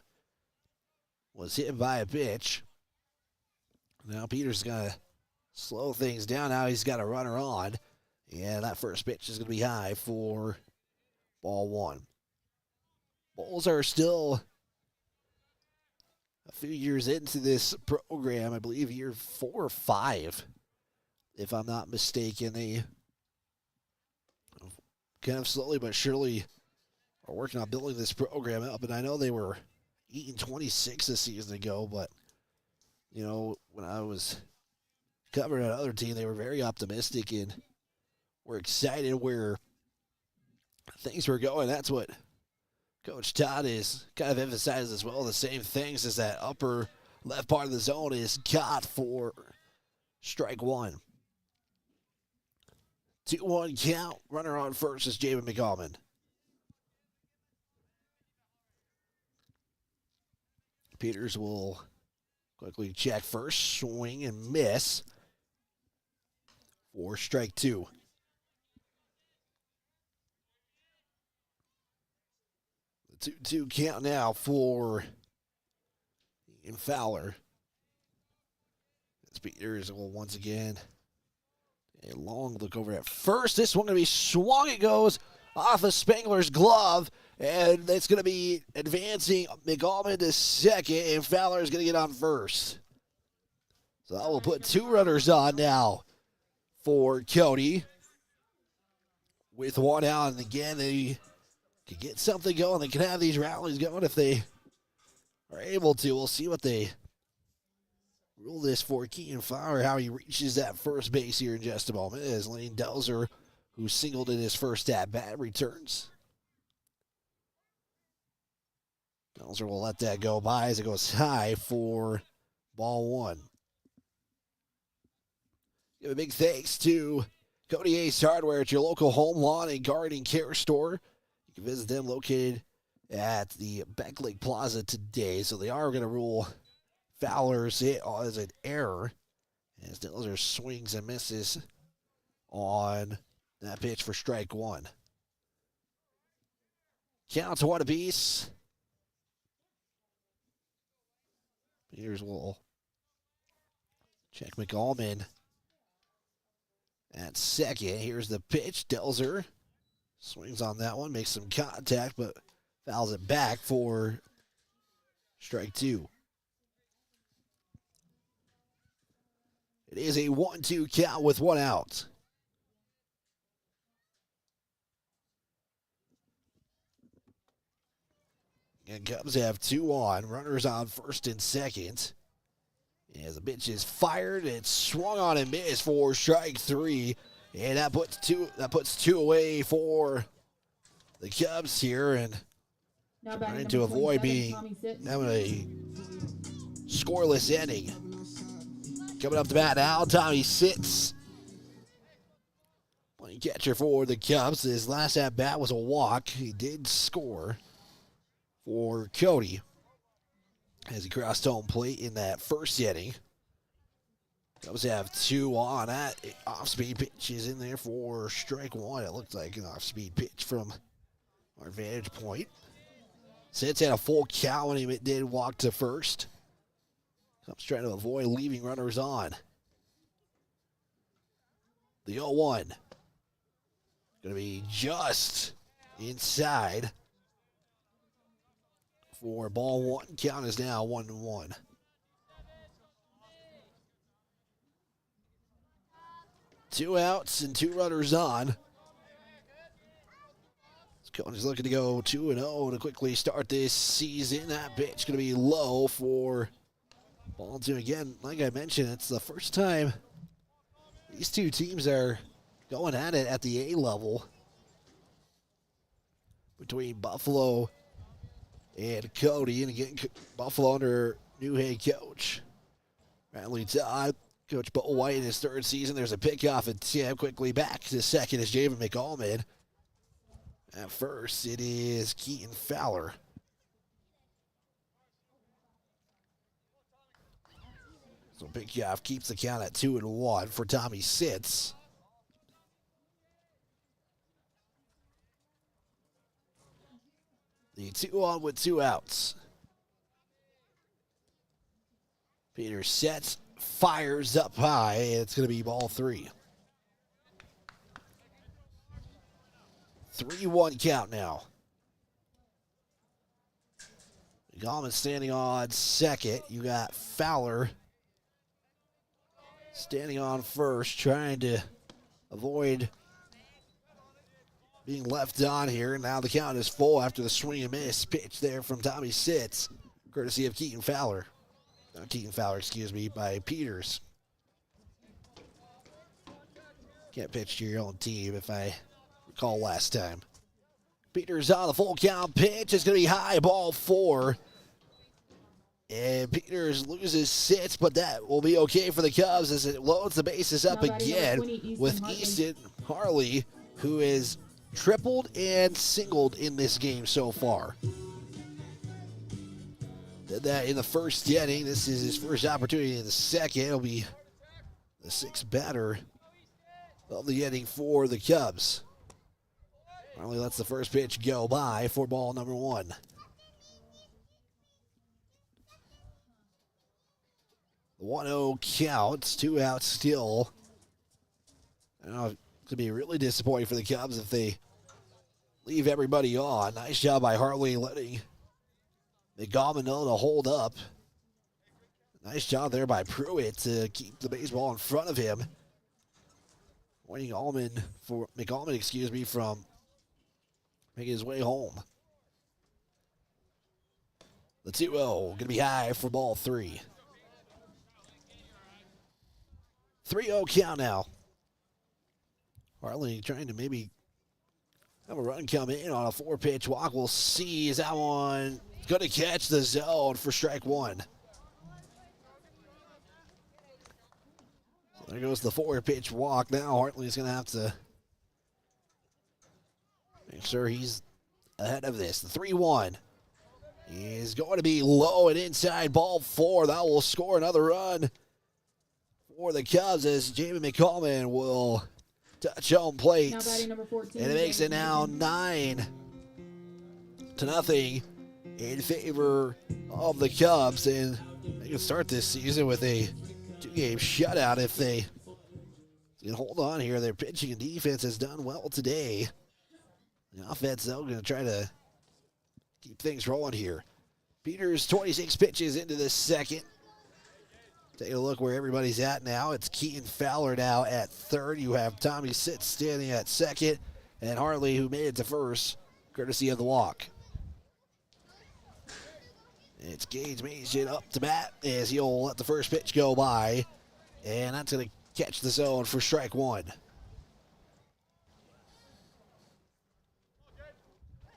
was hit by a pitch. Now Peters is going to slow things down. Now he's got a runner on. And that first pitch is going to be high for ball one. Bulls are still a few years into this program. I believe year 4 or 5, if I'm not mistaken. They kind of slowly but surely are working on building this program up. And I know they were 8-26 a season ago, but, you know, when I was covering another team, they were very optimistic and were excited where things were going. That's what Coach Todd is kind of emphasized as well. The same things as that upper left part of the zone is got for strike one. 2-1 count. Runner on first is Jamin McCallman. Peters will quickly check first, swing and miss for strike two. The 2-2 count now for Ian Fowler. As Peters will once again a long look over at first. This one going to be swung. It goes off of Spangler's glove And that's going to be advancing McAllman to second, and Fowler is going to get on first. So that will put 2 runners on now for Cody. With 1 out, and again, they can get something going. They can have these rallies going if they are able to. We'll see what they rule this for Keaton Fowler, how he reaches that first base here in just a moment, as Lane Delzer, who singled in his first at-bat, returns. Delzer will let that go by as it goes high for ball 1. Give a big thanks to Cody Ace Hardware at your local home lawn and garden care store. You can visit them located at the Beck Lake Plaza today. So they are going to rule Fowler's hit as an error, as Delzer swings and misses on that pitch for strike 1. Count to 1 apiece. Peters will check McAllman at second. Here's the pitch. Delzer swings on that one, makes some contact, but fouls it back for strike 2. It is a 1-2 count with 1 out. And Cubs have 2 on. Runners on first and second. As the pitch is fired, it's swung on and missed for strike 3. And that puts two away for the Cubs here, and trying to avoid having a scoreless inning. Coming up to bat now, Tommy Sitz. Playing catcher for the Cubs. His last at bat was a walk. He did score for Cody as he crossed home plate in that first inning. Cubs have 2 on. That off-speed pitch is in there for strike 1. It looked like an off-speed pitch from our vantage point. Sitz had a full count when he did walk to first. Cubs trying to avoid leaving runners on. The 0-1. Going to be just inside for ball 1. Count is now 1-1. Two outs and 2 runners on. Cody's looking to go 2-0 to quickly start this season. That pitch going to be low for ball 2. Again, like I mentioned, it's the first time these 2 teams are going at it at the A level between Buffalo and Cody. And again, Buffalo under new head coach Bradley Todd. Coach Bo White in his 3rd season. There's a pickoff at Tim. Quickly back to second is Javen McAllman. At first, it is Keaton Fowler. So pickoff keeps the count at 2-1 for Tommy Sitz. The 2 on with 2 outs. Peter sets, fires up high, and it's going to be ball 3. 3-1 count now. Gallman standing on second. You got Fowler standing on first, trying to avoid being left on here. Now the count is full after the swing and miss pitch there from Tommy Sitz, courtesy of Keaton Fowler. Not Keaton Fowler, excuse me, by Peters. Can't pitch to your own team if I recall last time. Peters on the full count pitch. It's going to be high, ball 4. And Peters loses Sitz, but that will be okay for the Cubs as it loads the bases up again with Easton Harley, who is tripled and singled in this game so far. Did that in the first inning. This is his first opportunity in the second. It'll be the 6th batter of the inning for the Cubs. Harley lets the first pitch go by for ball number 1. The 1-0 counts, 2 outs still. I don't know, it could be really disappointing for the Cubs if they leave everybody on. Nice job by Hartley letting McGowan know to hold up. Nice job there by Pruitt to keep the baseball in front of him. Waiting McAllman, from making his way home. The 2-0 going to be high for ball 3. 3-0 count now. Hartley trying to maybe have a run come in on a 4-pitch walk. We'll see. Is that one going to catch the zone for strike 1? So there goes the 4-pitch walk. Now Hartley's going to have to make sure he's ahead of this. The 3-1 is going to be low and inside, ball 4. That will score another run for the Cubs as Jamie McCallman will touch home plate. Now batting number 14. And it makes it now 9-0 in favor of the Cubs. And they can start this season with a 2-game shutout if they can hold on here. Their pitching and defense has done well today. The offense, though, going to try to keep things rolling here. Peters, 26 pitches into this second. Take a look where everybody's at now. It's Keaton Fowler now at third. You have Tommy Sitz standing at second. And Hartley, who made it to first, courtesy of the walk. It's Gage Mason up to bat as he'll let the first pitch go by. And that's going to catch the zone for strike 1.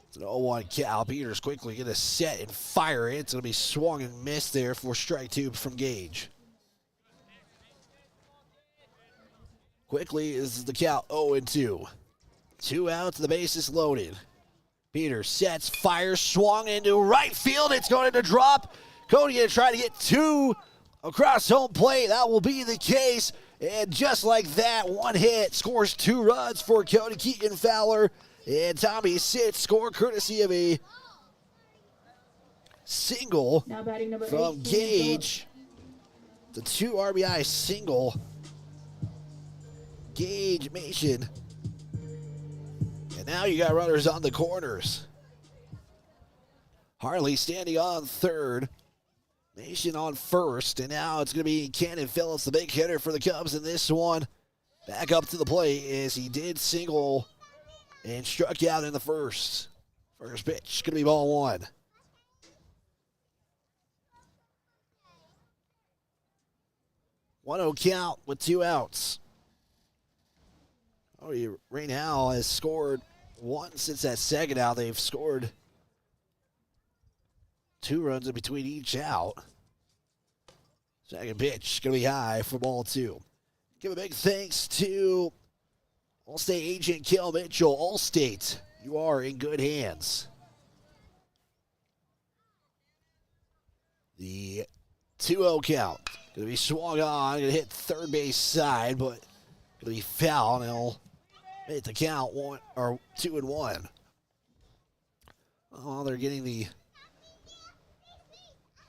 It's an 0-1 Cal. Peters quickly going to set and fire it. It's going to be swung and missed there for strike 2 from Gage. Quickly is the count 0-2. 2 outs, the bases loaded. Peters sets, fires, swung into right field. It's going to drop. Cody going to try to get 2 across home plate. That will be the case. And just like that, 1 hit scores 2 runs for Cody Keaton Fowler. And Tommy Sitz score courtesy of a single Now batting number from 18, Gage. The 2 RBI single. Gage Mason. And now you got runners on the corners. Hartley standing on third. Mason on first. And now it's going to be Cannon Phillips, the big hitter for the Cubs in this one. Back up to the plate as he did single and struck out in the first. First pitch going to be ball 1. One-0 count with 2 outs. Right now has scored 1 since that second out. They've scored 2 runs in between each out. Second pitch going to be high for ball 2. Give a big thanks to Allstate agent Kel Mitchell. Allstate, you are in good hands. The 2-0 count. Going to be swung on. Going to hit third base side, but going to be foul. And he'll make the count 2-1. Oh, they're getting the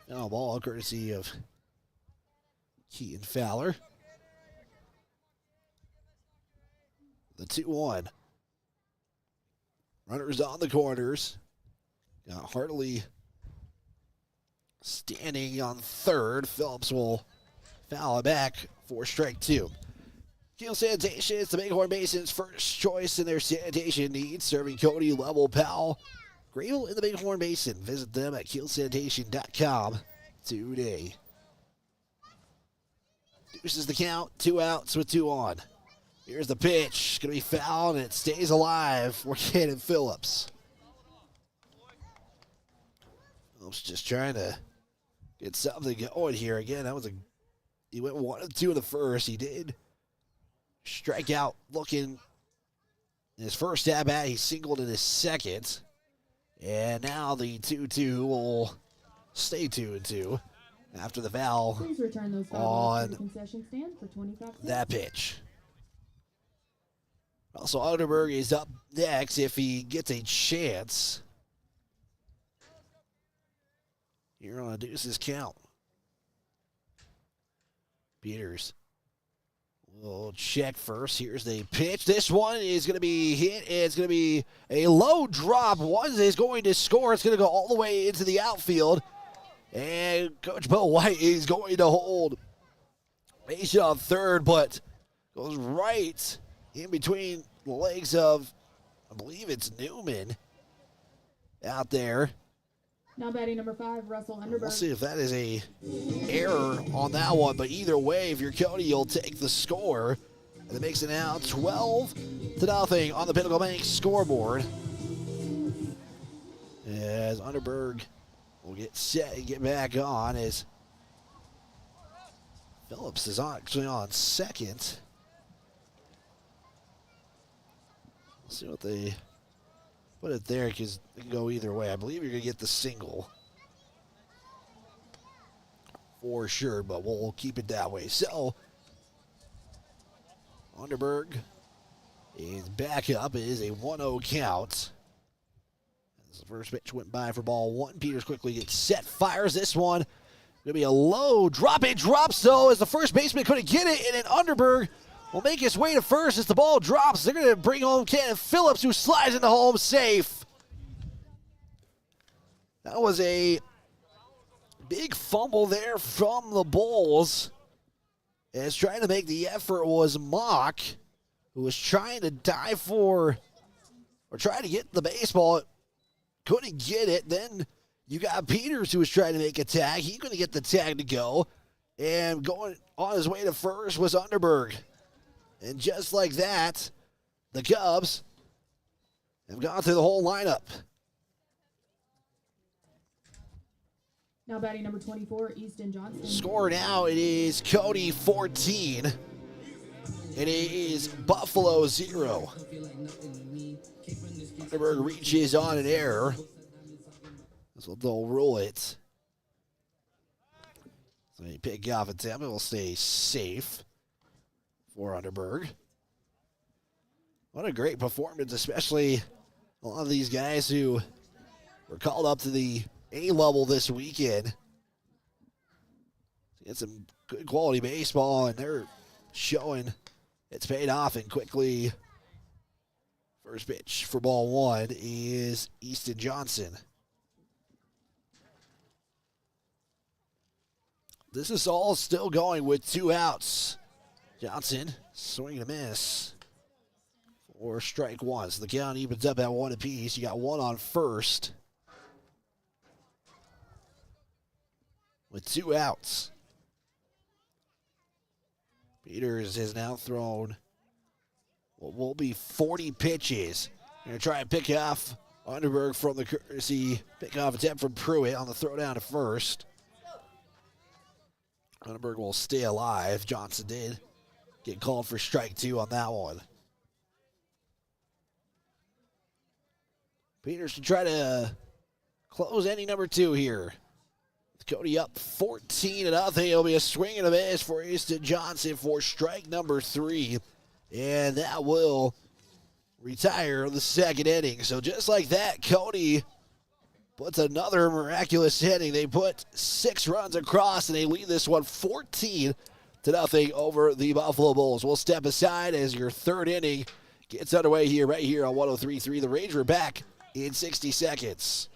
foul ball courtesy of Keaton Fowler. The 2-1. Runners on the corners. Got Hartley standing on third. Phillips will foul it back for strike 2. Kiel Sanitation is the Bighorn Basin's first choice in their sanitation needs, serving Cody, Level, Powell, Grable in the Bighorn Basin. Visit them at kielsanitation.com today. Deuces the count, 2 outs with 2 on. Here's the pitch. Going to be fouled, and it stays alive for Cannon Phillips. Phillips just trying to get something going here. Again, he went 1 of 2 in the first. He did strike out looking in his first at bat. He singled in his second. And now the 2-2 will stay 2-2 after the foul Please return those foul balls to the concession stand for 25 cents. that pitch. Also, Underberg is up next if he gets a chance. Here on a deuces count. Peters We'll check first. Here's the pitch. This one is going to be hit. It's going to be a low drop. One is going to score. It's going to go all the way into the outfield. And Coach Bo White is going to hold base on third, but goes right in between the legs of, I believe it's Newman out there. Now batting number 5, Russell Underberg. We'll see if that is a error on that one, but either way, if you're Cody, you'll take the score. And it makes it now 12-0 on the Pinnacle Bank scoreboard. As Underberg will get set and get back on as Phillips is actually on second. Let's see what they put it there, because it can go either way. I believe you're going to get the single for sure, but we'll keep it that way. So, Underberg is back up. It is a 1-0 count. As the first pitch went by for ball one. Peters quickly gets set, fires this one. Going to be a low drop. It drops, though, as the first baseman couldn't get it, and then Underberg will make his way to first as the ball drops. They're going to bring home Kenneth Phillips, who slides into home safe. That was a big fumble there from the Bulls. As trying to make the effort was Mock, who was trying to dive for, or trying to get the baseball. Couldn't get it. Then you got Peters, who was trying to make a tag. He's going to get the tag to go. And going on his way to first was Underberg. And just like that, the Cubs have gone through the whole lineup. Now batting number 24, Easton Johnson. Score now, it is Cody 14. And it is Buffalo 0. Underberg reaches on an error. That's what they'll rule it. So they pick off a attempt. It will stay safe for Underberg. What a great performance, especially a lot of these guys who were called up to the A level this weekend. Get some good quality baseball, and they're showing it's paid off. And quickly, first pitch for ball one is Easton Johnson. This is all still going with 2 outs. Johnson, swing and a miss for strike one. So the count evens up at 1 apiece. You got one on first with 2 outs. Peters has now thrown what will be 40 pitches. Going to try and pick off Underberg from the courtesy pick-off attempt from Pruitt on the throw down to first. Underberg will stay alive. Johnson did get called for strike 2 on that one. Peters to try to close inning number 2 here. Cody up 14-0. It'll be a swing and a miss for Easton Johnson for strike number 3. And that will retire the second inning. So just like that, Cody puts another miraculous inning. They put 6 runs across, and they lead this one 14-0 over the Buffalo Bulls. We'll step aside as your third inning gets underway here, right here on 103.3. The Rangers are back in 60 seconds.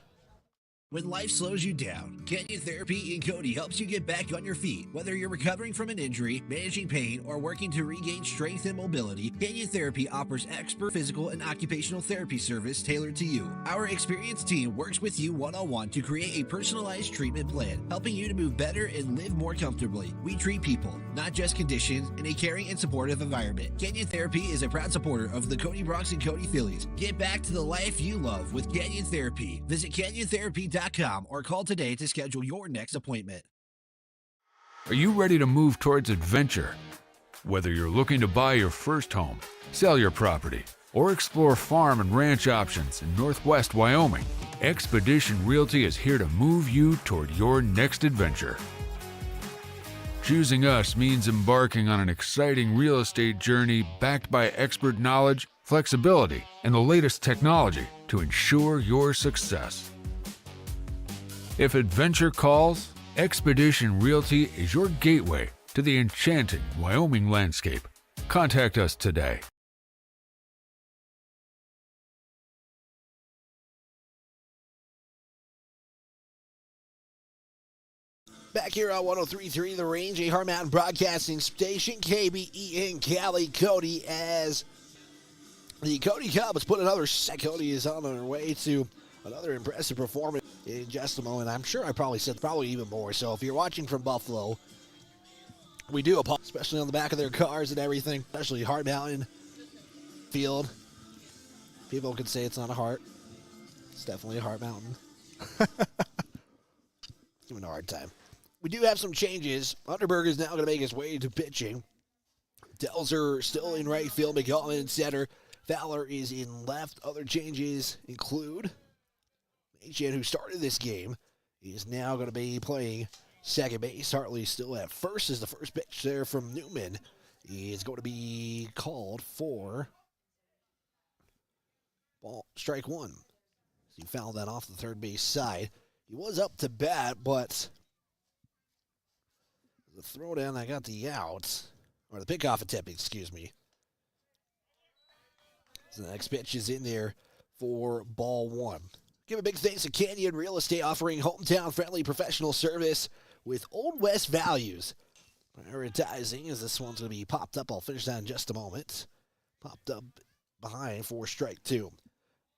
When life slows you down, Canyon Therapy in Cody helps you get back on your feet. Whether you're recovering from an injury, managing pain, or working to regain strength and mobility, Canyon Therapy offers expert physical and occupational therapy service tailored to you. Our experienced team works with you one-on-one to create a personalized treatment plan, helping you to move better and live more comfortably. We treat people, not just conditions, in a caring and supportive environment. Canyon Therapy is a proud supporter of the Cody Bronx and Cody Phillies. Get back to the life you love with Canyon Therapy. Visit CanyonTherapy.com or call today to schedule your next appointment. Are you ready to move towards adventure? Whether you're looking to buy your first home, sell your property, or explore farm and ranch options in Northwest Wyoming, Expedition Realty is here to move you toward your next adventure. Choosing us means embarking on an exciting real estate journey backed by expert knowledge, flexibility, and the latest technology to ensure your success. If adventure calls, Expedition Realty is your gateway to the enchanting Wyoming landscape. Contact us today. Back here on 103.3 The Range, a Hard Mountain Broadcasting Station, KBE in Cali. Cody, as the Cody Cubs put another set. Cody is on their way to another impressive performance in just a moment. I'm sure I probably said even more. So if you're watching from Buffalo, we do apologize, especially on the back of their cars and everything, especially Hard Mountain Field. People could say it's not a heart. It's definitely a Hard Mountain. Give him a hard time. We do have some changes. Underberg is now going to make his way to pitching. Delzer still in right field. McGowan in center. Fowler is in left. Other changes include Machin, who started this game, is now going to be playing second base. Hartley still at first as the first pitch there from Newman is going to be called for strike one. So he fouled that off the third base side. He was up to bat, but the throwdown that got the out, or the pickoff attempt, excuse me. So the next pitch is in there for ball one. Give a big thanks to Canyon Real Estate, offering hometown-friendly professional service with Old West values. Prioritizing, as this one's going to be popped up. I'll finish that in just a moment. Popped up behind for strike two.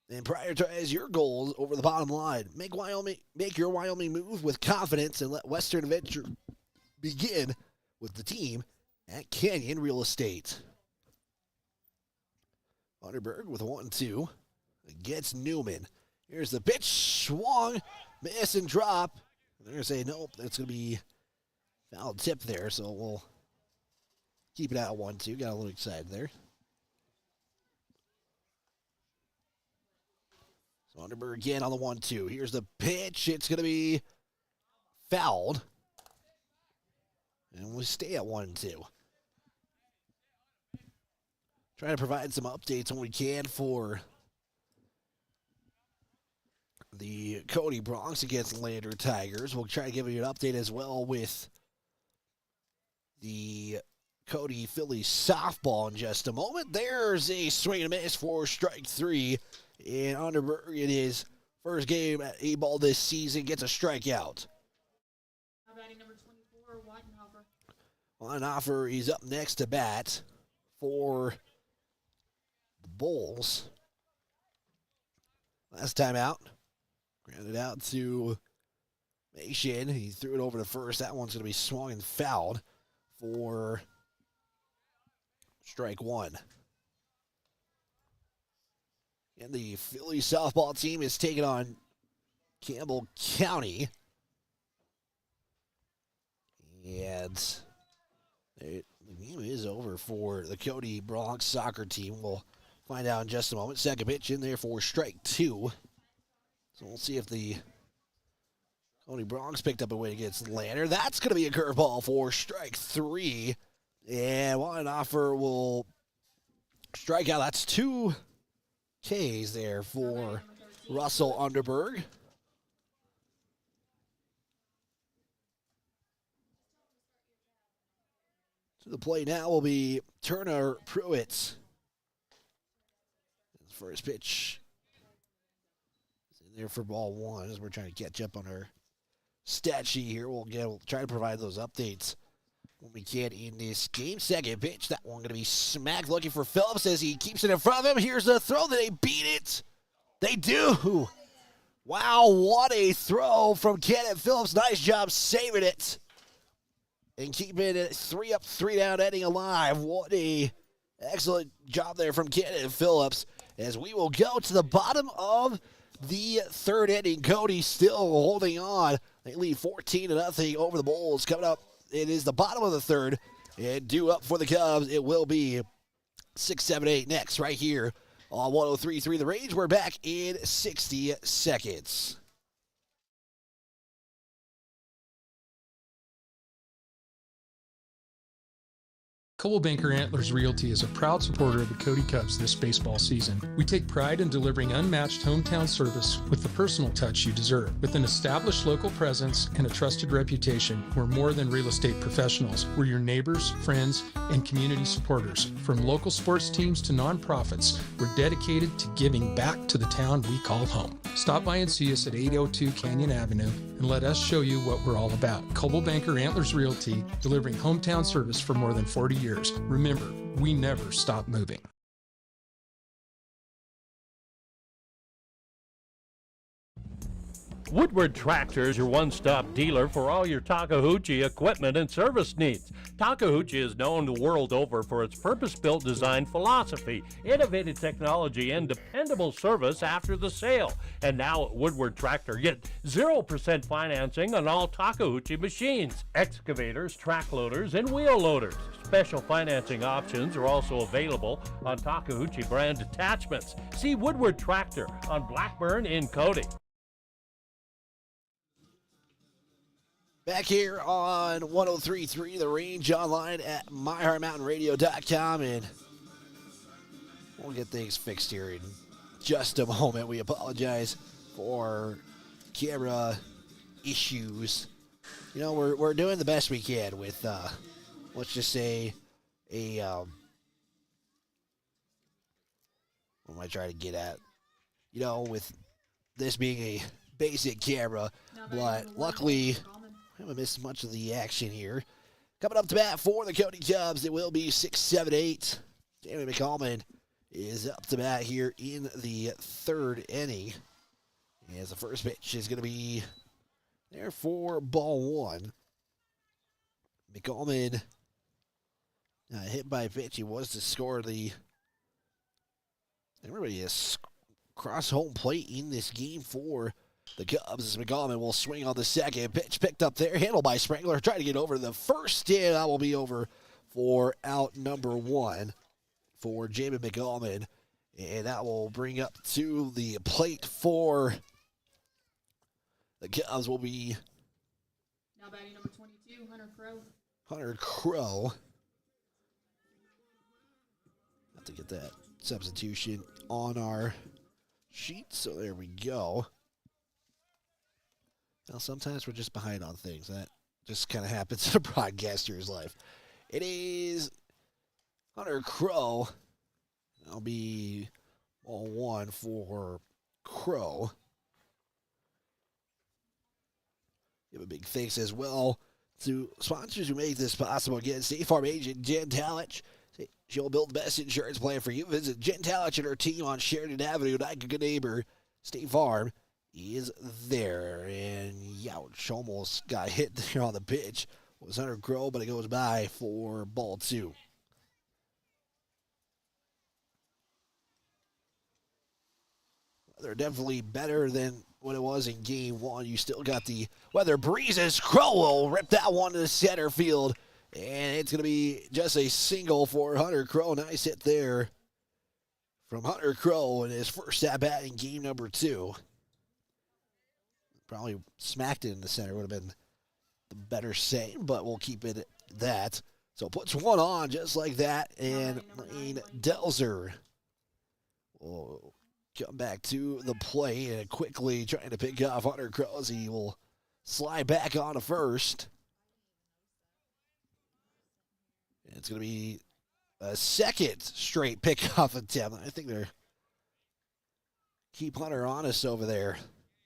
And prioritize your goals over the bottom line. Make your Wyoming move with confidence and let Western Adventure begin with the team at Canyon Real Estate. Underberg with 1-2 against Newman. Here's the pitch. Swung, miss, and drop. They're going to say, nope, that's going to be foul tip there, so we'll keep it at 1-2. Got a little excited there. So Underberg again on the 1-2. Here's the pitch. It's going to be fouled. And we stay at 1-2. Trying to provide some updates when we can for the Cody Bronx against Lander Tigers. We'll try to give you an update as well with the Cody Phillies softball in just a moment. There's a swing and a miss for strike three. And Underberg in his first game at A-ball this season gets a strikeout. Batting number 24, Weidenhofer is up next to bat for the Bulls. Last time out. Grounded out to Machin. He threw it over to first. That one's going to be swung and fouled for strike one. And the Philly softball team is taking on Campbell County. And the game is over for the Cody Bronx soccer team. We'll find out in just a moment. Second pitch in there for strike two. So we'll see if the Cody Bronx picked up a win against Lander. That's going to be a curveball for strike three. And Weidenhofer will strike out. That's two Ks there for Russell Underberg. To the play now will be Turner Pruitt. His first pitch is in there for ball one as we're trying to catch up on our stat sheet here. We'll try to provide those updates when we can in this game. Second pitch, that one going to be smacked, looking for Phillips as he keeps it in front of him. Here's the throw. They beat it. They do. Wow, what a throw from Kenneth Phillips. Nice job saving it and keeping it 3 up, 3 down, ending alive. What a excellent job there from Kenneth Phillips as we will go to the bottom of the third inning. Cody still holding on. They lead 14-0 over the Bulls. Coming up, it is the bottom of the third. And due up for the Cubs, it will be 6, 7, 8 next right here on 103.3 The Range. We're back in 60 seconds. Coldwell Banker Antlers Realty is a proud supporter of the Cody Cubs this baseball season. We take pride in delivering unmatched hometown service with the personal touch you deserve. With an established local presence and a trusted reputation, we're more than real estate professionals. We're your neighbors, friends, and community supporters. From local sports teams to nonprofits, we're dedicated to giving back to the town we call home. Stop by and see us at 802 Canyon Avenue and let us show you what we're all about. Coldwell Banker Antlers Realty, delivering hometown service for more than 40 years. Remember, we never stop moving. Woodward Tractor is your one-stop dealer for all your Takahouchi equipment and service needs. Takahouchi is known the world over for its purpose-built design philosophy, innovative technology, and dependable service after the sale. And now at Woodward Tractor, get 0% financing on all Takahouchi machines, excavators, track loaders, and wheel loaders. Special financing options are also available on Takahouchi brand attachments. See Woodward Tractor on Blackburn in Cody. Back here on 103.3 The Range, online at myheartmountainradio.com, and we'll get things fixed here in just a moment. We apologize for camera issues. You know, we're doing the best we can with, let's just say, what am I trying to get at? You know, with this being a basic camera, but luckily I haven't missed much of the action here. Coming up to bat for the Cody Cubs, it will be 6-7-8. Jamie McCallman is up to bat here in the third inning. As the first pitch is going to be there for ball one. McCallman hit by a pitch. He was to score everybody is cross home plate in this game for the Cubs, as McCallman will swing on the second. Pitch picked up there, handled by Sprangler. Trying to get over the first, and that will be over for out number one for Jamie McCallman. And that will bring up to the plate for the Cubs will be Now batting number 22, Hunter Crow. Hunter Crow. Have to get that substitution on our sheet, so there we go. Now, sometimes we're just behind on things. That just kind of happens in a broadcaster's life. It is Hunter Crow. That'll be ball one for Crow. Give a big thanks as well to sponsors who make this possible. Again, State Farm agent Jen Talich. She'll build the best insurance plan for you. Visit Jen Talich and her team on Sheridan Avenue. Like a good neighbor, State Farm is there. And ouch, almost got hit there on the pitch. It was Hunter Crow, but it goes by for ball two. They're definitely better than what it was in game one. You still got the weather breezes. Crow will rip that one to the center field. And it's going to be just a single for Hunter Crow. Nice hit there from Hunter Crow in his first at-bat in game number two. Probably smacked it in the center. Would have been the better saying, but we'll keep it at that. So puts one on just like that. And Lane Delzer will come back to the plate and quickly trying to pick off Hunter Crow as he will slide back on to first. It's going to be a second straight pickoff attempt. I think they're keep Hunter honest over there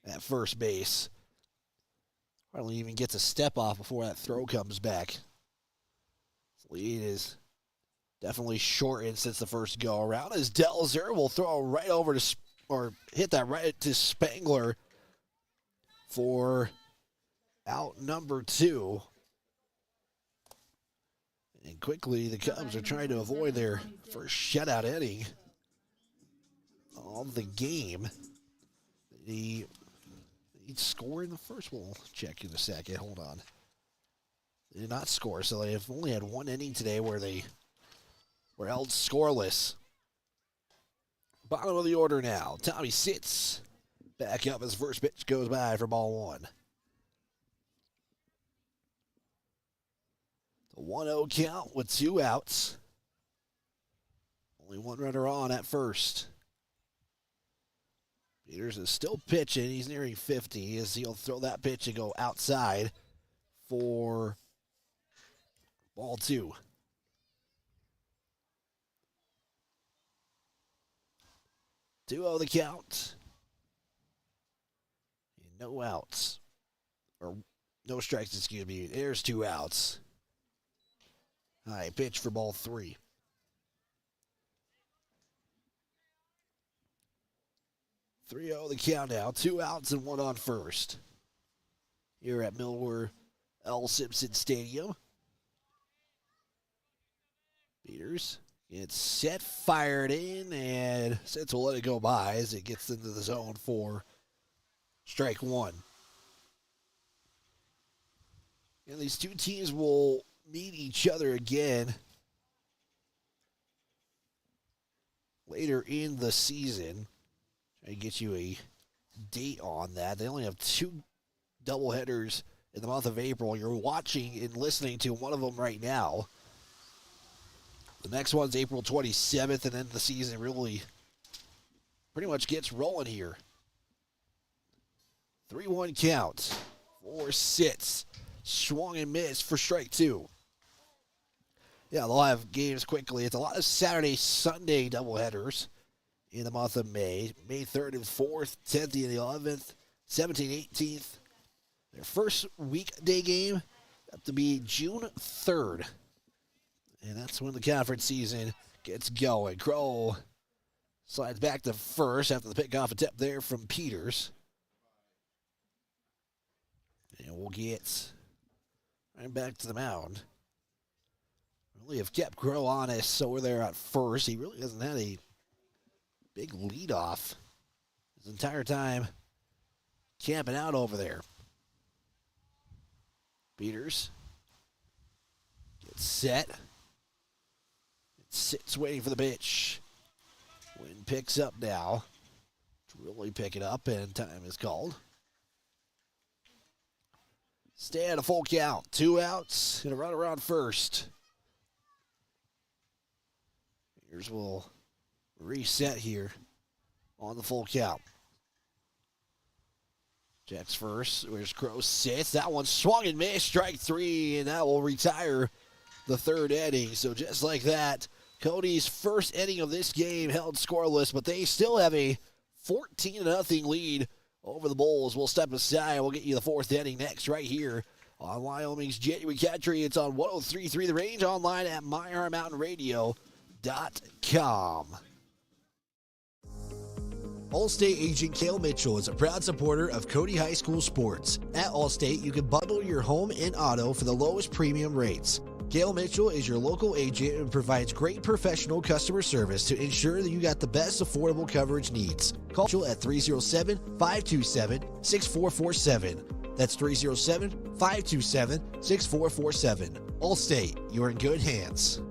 at first base. Probably even gets a step off before that throw comes back. Lead is definitely shortened since the first go around, as Delzer will throw right over to, or hit that right to Spangler for out number two. And quickly, the Cubs are trying to avoid their first shutout inning of the game. They score in the first. We'll check in a second. Hold on. They did not score, so they have only had one inning today where they were held scoreless. Bottom of the order now. Tommy sits back up as first pitch goes by for ball one. A 1-0 count with 2 outs. Only one runner on at first. Peters is still pitching. He's nearing 50 as he'll throw that pitch and go outside for ball 2. Two-0 the count. And no outs. Or no strikes, excuse me. There's 2 outs. High pitch for ball 3. Three-0 the count now. 2 outs and 1 on first. Here at Milward Simpson Stadium. Peters gets set, fired in, and Sets will let it go by as it gets into the zone for strike 1. And these two teams will meet each other again later in the season. Try to get you a date on that. They only have 2 doubleheaders in the month of April. You're watching and listening to one of them right now. The next one's April 27th, and then the season really pretty much gets rolling here. 3-1 count. 4 sits. Swung and missed for strike 2. Yeah, they'll have games quickly. It's a lot of Saturday, Sunday doubleheaders in the month of May. May 3rd and 4th, 10th and 11th, 17th, 18th. Their first weekday game up to be June 3rd. And that's when the conference season gets going. Crow slides back to first after the pickoff attempt there from Peters. And we'll get right back to the mound. Really have kept Crow honest, so we're there at first. He really hasn't had a big leadoff his entire time camping out over there. Peters gets set. Sits waiting for the pitch. Wind picks up now. To really pick it up, and time is called. Stay at a full count. 2 outs and a run around first. Here's we'll reset here on the full count. Jacks first. Where's Crow sits. That one swung and missed. Strike 3, and that will retire the 3rd inning. So just like that, Cody's first inning of this game held scoreless, but they still have a 14-0 lead over the Bulls. We'll step aside. We'll get you the 4th inning next right here on Wyoming's January Country. It's on 103.3 The Range, online at myheartmountainradio.com. Allstate agent Cale Mitchell is a proud supporter of Cody High School sports. At Allstate, you can bundle your home and auto for the lowest premium rates. Cale Mitchell is your local agent and provides great professional customer service to ensure that you got the best affordable coverage needs. Call Mitchell at 307-527-6447. That's 307-527-6447. Allstate, you're in good hands.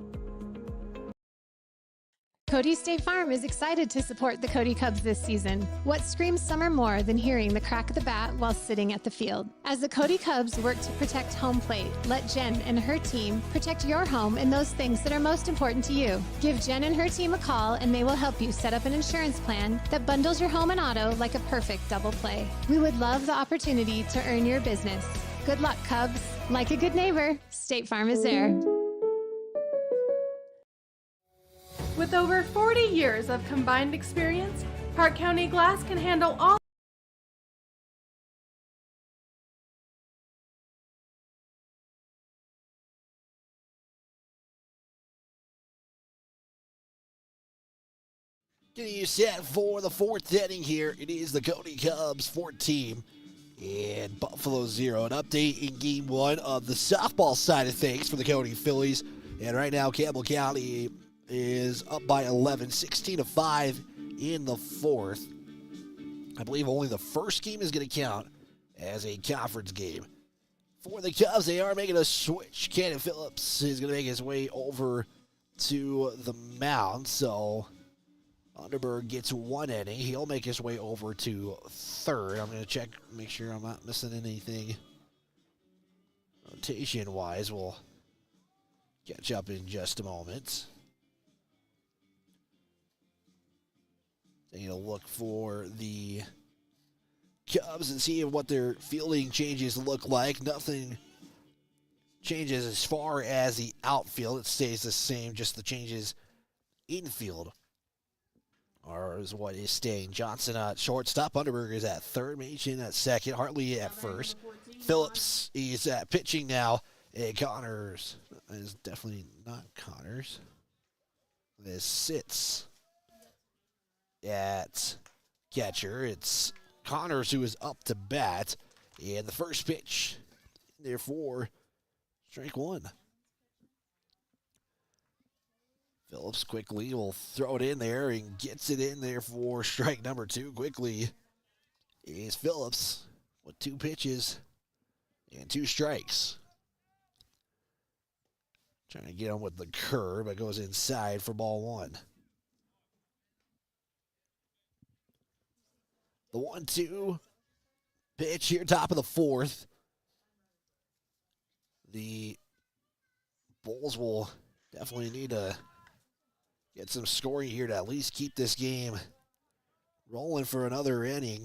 Cody State Farm is excited to support the Cody Cubs this season. What screams summer more than hearing the crack of the bat while sitting at the field? As the Cody Cubs work to protect home plate, let Jen and her team protect your home and those things that are most important to you. Give Jen and her team a call and they will help you set up an insurance plan that bundles your home and auto like a perfect double play. We would love the opportunity to earn your business. Good luck, Cubs. Like a good neighbor, State Farm is there. With over 40 years of combined experience, Park County Glass can handle all Getting you set for the 4th inning here. It is the Cody Cubs 14 and Buffalo 0. An update in Game 1 of the softball side of things for the Cody Phillies. And right now, Campbell County is up by 11, 16-5 in the 4th. I believe only the first game is going to count as a conference game. For the Cubs, they are making a switch. Cannon Phillips is going to make his way over to the mound. So Underberg gets 1 inning. He'll make his way over to 3rd. I'm going to check, make sure I'm not missing anything rotation-wise. We'll catch up in just a moment. Taking a look for the Cubs and seeing what their fielding changes look like. Nothing changes as far as the outfield. It stays the same, just the changes infield is what is staying. Johnson at shortstop. Underberger is at third. Machen at second. Hartley at first. Phillips is at pitching now. And Connors is definitely not Connors. This sits at catcher. It's Connors who is up to bat. And the first pitch, therefore, strike one. Phillips quickly will throw it in there and gets it in there for strike number two. Quickly is Phillips with 2 pitches and 2 strikes. Trying to get him with the curve. It goes inside for ball one. The 1-2 pitch here, top of the fourth. The Bulls will definitely need to get some scoring here to at least keep this game rolling for another inning.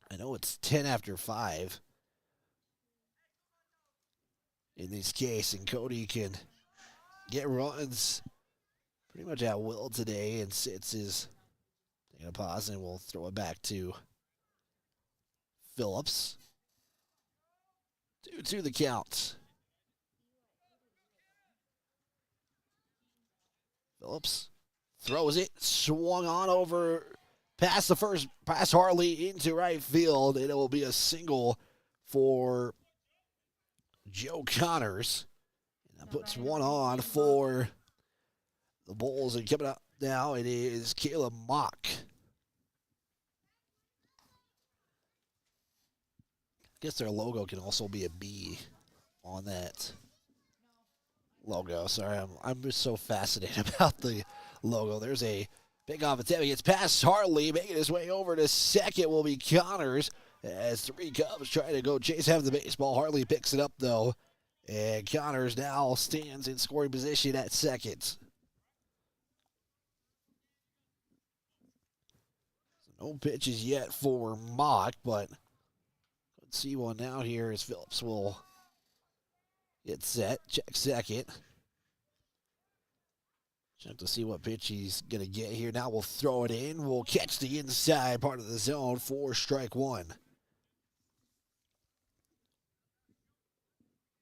I know it's 10 after 5 in this case, and Cody can get runs pretty much at will today, and sits his taking a pause, and we'll throw it back to Phillips. 2-2 the count. Phillips throws it, swung on over past the first, past Hartley into right field, and it will be a single for Joe Connors. And that puts one on for the Bulls, and coming up now it is Caleb Mock. I guess their logo can also be a B on that logo. Sorry, I'm just so fascinated about the logo. There's a big off attempt. He gets past Hartley, making his way over to second will be Connors as 3 Cubs try to go chase after the baseball. Hartley picks it up though, and Connors now stands in scoring position at second. So no pitches yet for Mock, but let's see one now here as Phillips will get set, check second. Check to see what pitch he's going to get here. Now we'll throw it in. We'll catch the inside part of the zone for strike one.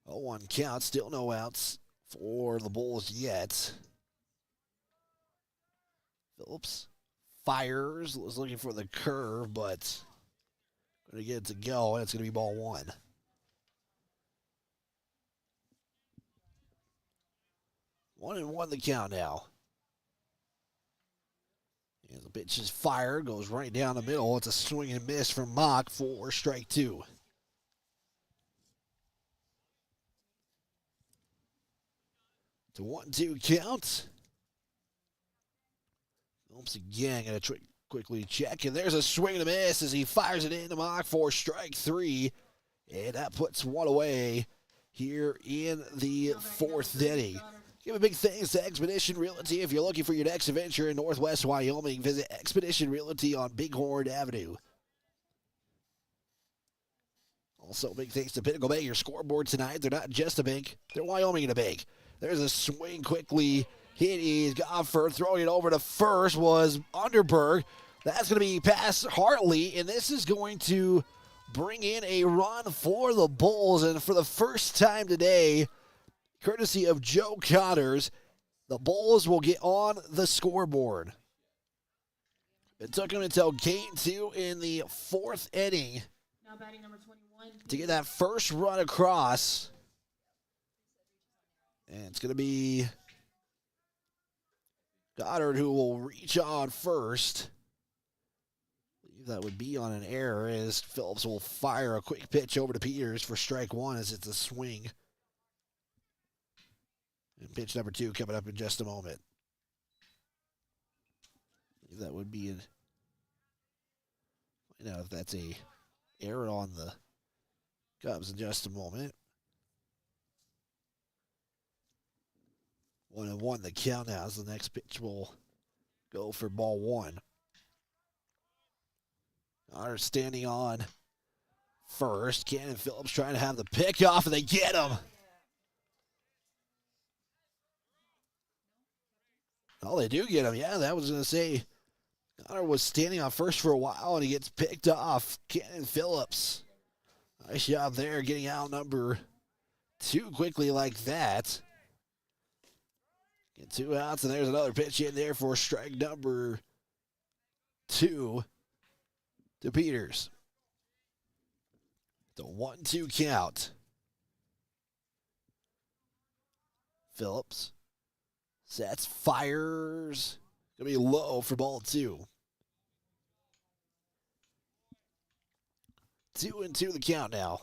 0-1 count, still no outs for the Bulls yet. Phillips fires, was looking for the curve, but going to get it to go, and it's going to be ball one. 1-1 the count now. And the pitch is fired, goes right down the middle. It's a swing and miss from Mock for strike two. It's a 1-2 count. Phillips again going to quickly check, and there's a swing and a miss as he fires it into Mock for strike three. And that puts one away here in the fourth inning. Give a big thanks to Expedition Realty. If you're looking for your next adventure in Northwest Wyoming, visit Expedition Realty on Bighorn Avenue. Also, big thanks to Pinnacle Bank, your scoreboard tonight. They're not just a bank, they're Wyoming in a bank. There's a swing quickly. Hit is Gofford, throwing it over to first was Underberg. That's going to be past Hartley, and this is going to bring in a run for the Bulls. And for the first time today, courtesy of Joe Connors, the Bulls will get on the scoreboard. It took him until game 2 in the fourth inning Now batting number 21. to get that first run across. And it's going to be Goddard who will reach on first. I believe that would be on an error as Phillips will fire a quick pitch over to Peters for strike one as it's a swing. And pitch number 2 coming up in just a moment. I believe that would be an, find out if that's a error on the Cubs in just a moment. 1-1 the count now as the next pitch will go for ball one. Connor standing on first. Cannon Phillips trying to have the pick off, and they get him. Oh, they do get him. Yeah, that was going to say Connor was standing on first for a while, and he gets picked off. Cannon Phillips. Nice job there, getting out number two quickly like that. Get 2 outs, and there's another pitch in there for strike number 2 to Peters. The 1-2 count. Phillips sets, fires. Gonna be low for ball 2. 2-2 the count now.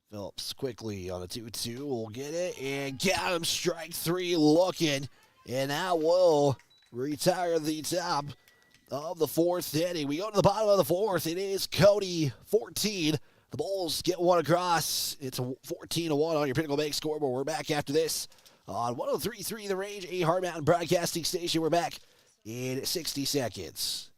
Phillips quickly on a 2-2 will get it and got him. Strike 3 looking, and that will retire the top of the 4th inning. We go to the bottom of the 4th. It is Cody 14. The Bulls get one across. It's 14-1 on your Pinnacle Bank scoreboard. We're back after this on 103.3 The Range, a Hard Mountain Broadcasting Station. We're back in 60 seconds.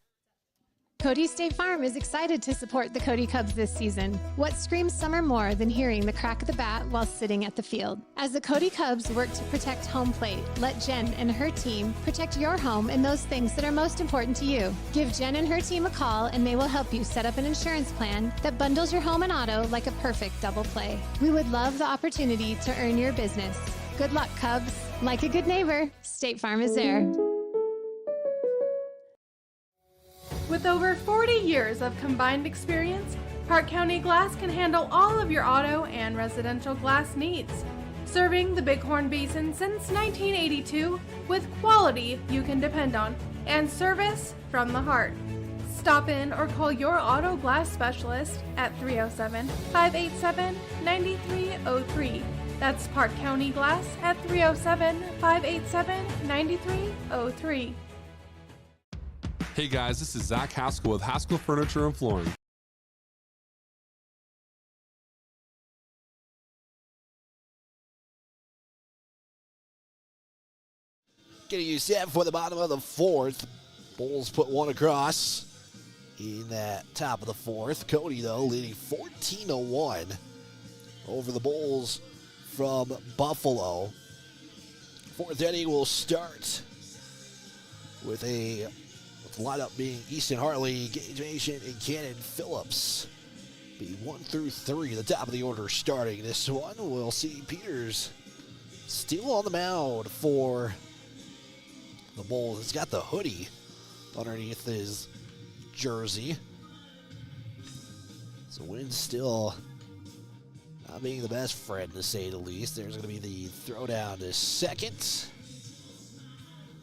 Cody State Farm is excited to support the Cody Cubs this season. What screams summer more than hearing the crack of the bat while sitting at the field? As the Cody Cubs work to protect home plate, let Jen and her team protect your home and those things that are most important to you. Give Jen and her team a call and they will help you set up an insurance plan that bundles your home and auto like a perfect double play. We would love the opportunity to earn your business. Good luck, Cubs. Like a good neighbor, State Farm is there. With over 40 years of combined experience, Park County Glass can handle all of your auto and residential glass needs. Serving the Bighorn Basin since 1982 with quality you can depend on and service from the heart. Stop in or call your auto glass specialist at 307-587-9303. That's Park County Glass at 307-587-9303. Hey guys, this is Zach Haskell with Haskell Furniture and Flooring. Getting you set for the bottom of the 4th. Bulls put one across in that top of the 4th. Cody, though, leading 14-1 over the Bulls from Buffalo. 4th inning will start with a lineup being Easton Hartley, Gage Mason, and Cannon Phillips. Be 1 through 3, the top of the order starting this one. We'll see Peters still on the mound for the Bulls. He's got the hoodie underneath his jersey. So wind still not being the best friend, to say the least. There's going to be the throwdown to second.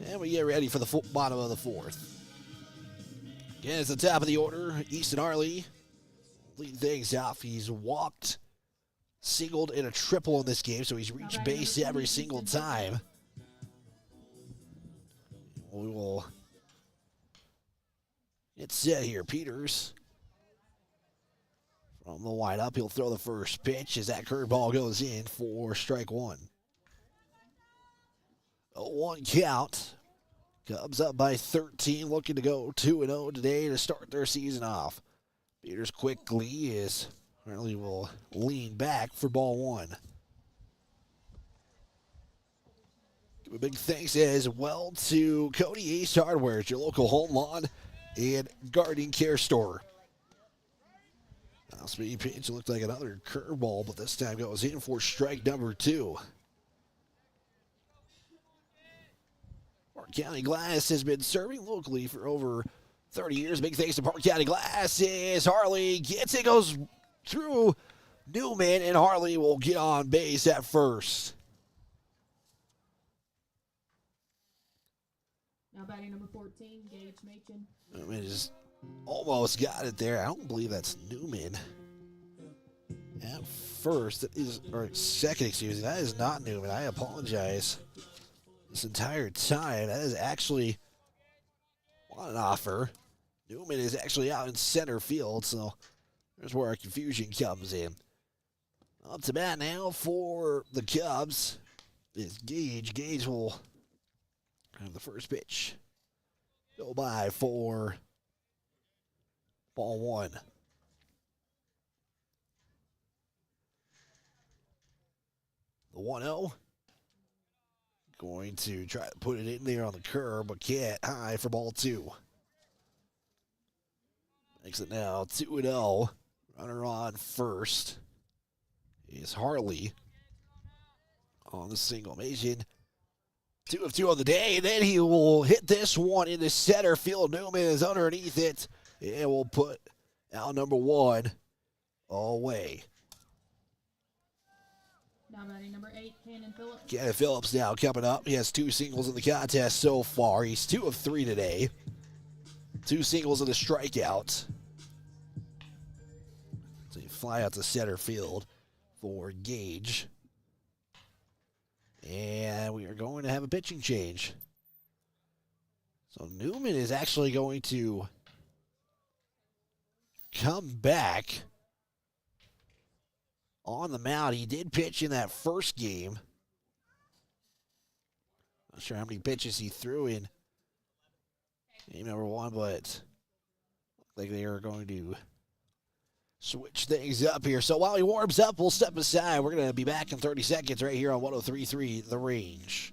And we get ready for the bottom of the 4th. Again, it's the top of the order. Easton Hartley leading things off. He's walked, singled, and a triple in this game, so he's reached base every single time. We will get set here. Peters from the windup. He'll throw the first pitch as that curveball goes in for strike 1. 0-1 count. Cubs up by 13, looking to go 2-0 today to start their season off. Peters quickly is Hartley will lean back for ball 1. Give a big thanks as well to Cody Ace Hardware, your local home lawn and gardening care store. Now, speed pitch looked like another curveball, but this time goes in for strike number 2. Park County Glass has been serving locally for over 30 years. Big thanks to Park County Glass as Hartley gets it, goes through Newman, and Hartley will get on base at first. Now batting number 14, Gage Machen. I mean, just almost got it there. I don't believe that's Newman. At first, that is, or second, excuse me, that is not Newman. I apologize. This entire time, that is actually on an offer. Newman is actually out in center field, so there's where our confusion comes in. Up to bat now for the Cubs is Gage. Gage will have the first pitch go by for ball one. The 1-0. Going to try to put it in there on the curb, but can't. High for ball two. Makes it now 2-0. Runner on first is Harley on the single. Mason 2 of 2 on the day, and then he will hit this one into center field. Newman is underneath it, and will put out number one away. Now batting number 8, Cannon Phillips. Cannon Phillips now coming up. He has 2 singles in the contest so far. He's 2 of 3 today. 2 singles and a strikeout. So you fly out to center field for Gage. And we are going to have a pitching change. So Newman is actually going to come back on the mound. He did pitch in that first game. Not sure how many pitches he threw in game number 1, but looks like they are going to switch things up here. So while he warms up, we'll step aside. We're going to be back in 30 seconds right here on 103.3 The Range.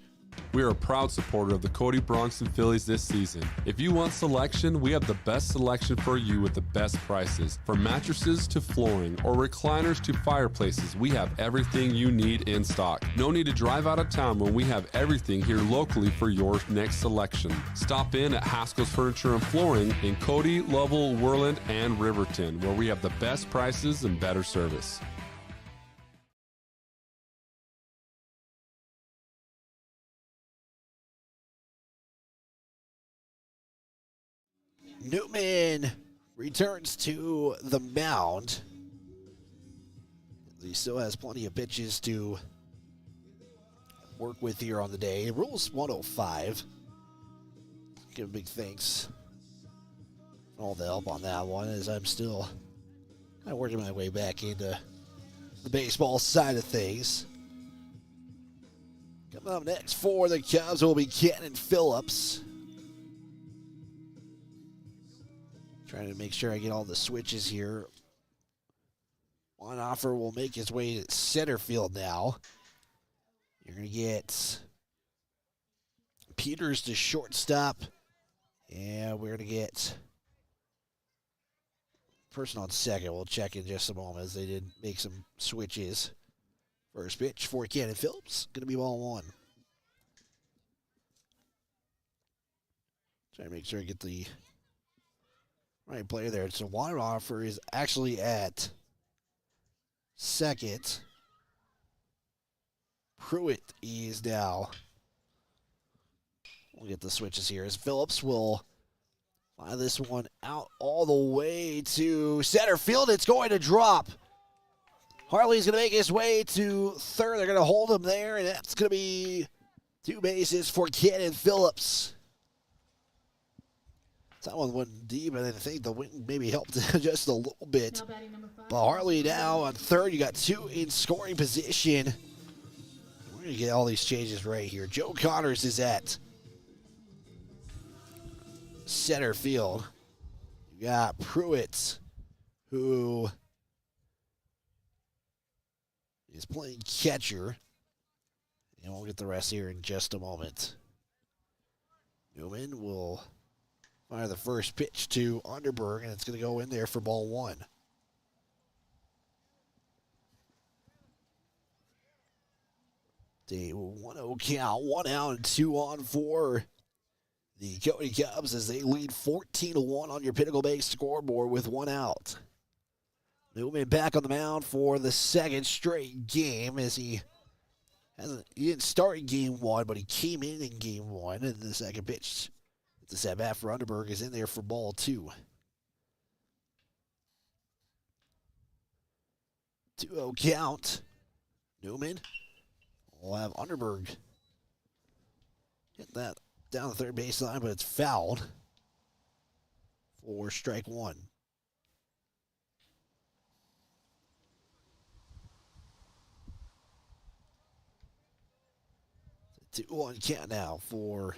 We are a proud supporter of the Cody Bronson Phillies this season. If you want selection, we have the best selection for you with the best prices. From mattresses to flooring or recliners to fireplaces, we have everything you need in stock. No need to drive out of town when we have everything here locally for your next selection. Stop in at Haskell's Furniture and Flooring in Cody, Lovell, Worland, and Riverton, where we have the best prices and better service. Newman returns to the mound. He still has plenty of pitches to work with here on the day. Rules 105. Give a big thanks for all the help on that one, as I'm still kind of working my way back into the baseball side of things. Coming up next for the Cubs will be Cannon Phillips. Trying to make sure I get all the switches here. One offer will make his way to center field now. You're going to get Peters to shortstop. And we're going to get person on second. We'll check in just a moment as they did make some switches. First pitch for Cannon Phillips. Going to be ball one. Trying to make sure I get the right player there. So one offer is actually at second. Pruitt is now. We'll get the switches here as Phillips will fly this one out all the way to center field. It's going to drop. Harley's going to make his way to third. They're going to hold him there, and that's going to be 2 bases for Cannon Phillips. That one went deep, and I think the wind maybe helped just a little bit. Now batting number 5. But Harley now on third. You got 2 in scoring position. We're going to get all these changes right here. Joe Connors is at center field. You got Pruitt, who is playing catcher. And we'll get the rest here in just a moment. Newman will fire the first pitch to Underberg, and it's going to go in there for ball one. The 1-0 count, 1 out and 2 on for the Cody Cubs as they lead 14-1 on your Pinnacle Bank scoreboard with 1 out. Newman back on the mound for the second straight game as he didn't start in game 1, but he came in game 1, and the second pitch. The set bat for Underberg is in there for ball 2. 2-0 count. Newman will have Underberg hit that down the third baseline, but it's fouled for strike 1. 2-1 count now for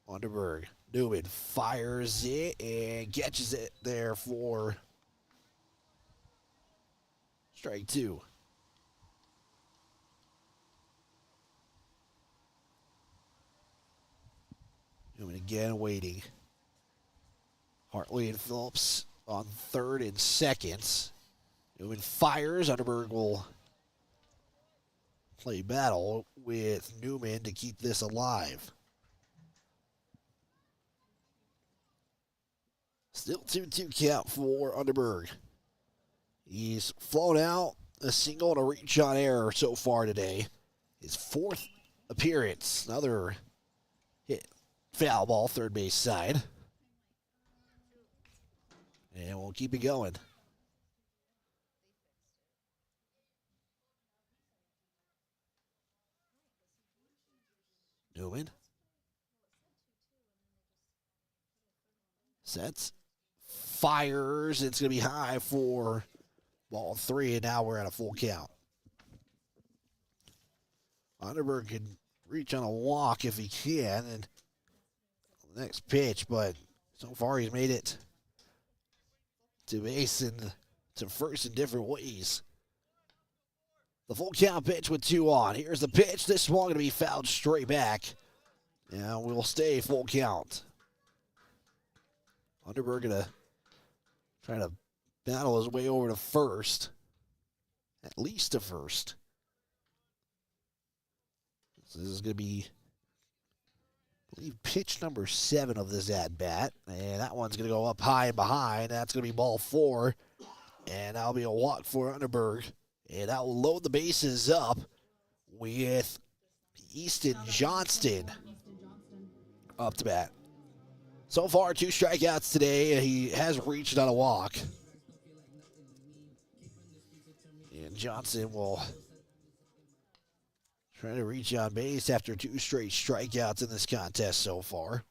Underberg. Newman fires it and catches it there for strike 2. Newman again waiting. Hartley and Phillips on third and second. Newman fires. Underberg will play battle with Newman to keep this alive. Still 2-2 count for Underberg. He's flown out a single and a reach on error so far today. His 4th appearance. Another hit. Foul ball, third base side. And we'll keep it going. Newman. Sets. Fires. It's going to be high for ball 3, and now we're at a full count. Underberg can reach on a walk if he can, and the next pitch, but so far he's made it to base and to first in different ways. The full count pitch with 2 on. Here's the pitch. This one going to be fouled straight back. And we'll stay full count. Underberg going to try to battle his way over to first. At least to first. So this is going to be, I believe, pitch number 7 of this at-bat. And that one's going to go up high and behind. That's going to be ball 4. And that'll be a walk for Underberg. And that will load the bases up with Easton Johnston up to bat. So far, 2 strikeouts today. He has reached on a walk. And Johnson will try to reach on base after 2 straight strikeouts in this contest so far.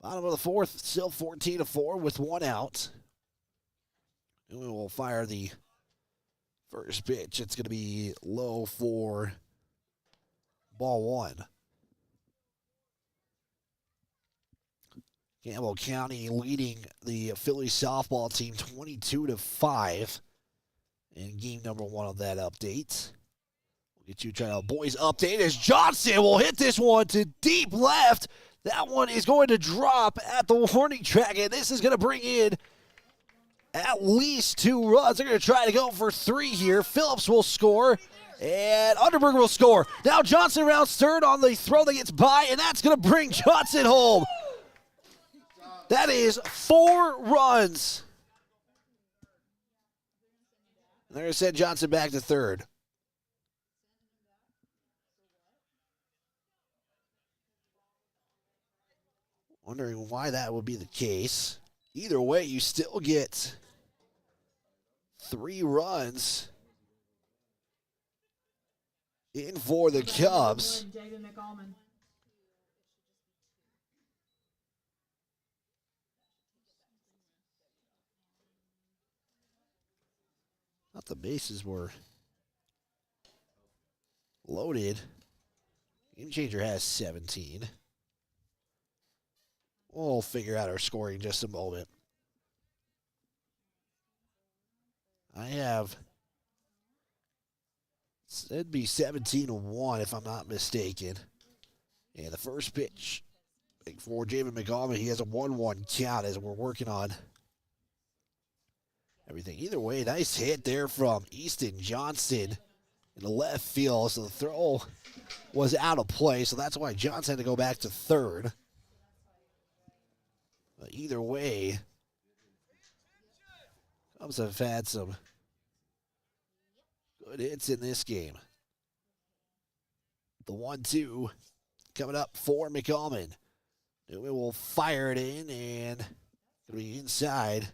Bottom of the 4th, still 14-4 with 1 out. And we will fire the first pitch. It's going to be low for ball 1. Campbell County leading the Philly softball team 22-5 in game number 1 of that update. We'll get you trying out boys update as Johnson will hit this one to deep left. That one is going to drop at the warning track, and this is going to bring in at least 2 runs. They're going to try to go for 3 here. Phillips will score, and Underberg will score. Now Johnson rounds third on the throw that gets by, and that's going to bring Johnson home. That is 4 runs. They're going to send Johnson back to third. Wondering why that would be the case. Either way, you still get 3 runs in for the Cubs. Thought the bases were loaded. Game changer has 17. We'll figure out our scoring in just a moment. I have, it'd be 17-1 if I'm not mistaken. And the first pitch for Jamin McAlmond, he has a 1-1 count as we're working on everything. Either way, nice hit there from Easton Johnston in the left field. So the throw was out of play, so that's why Johnson had to go back to third. But either way, Cubs have had some good hits in this game. The 1-2 coming up for McAlmond. Newman will fire it in, and it'll be inside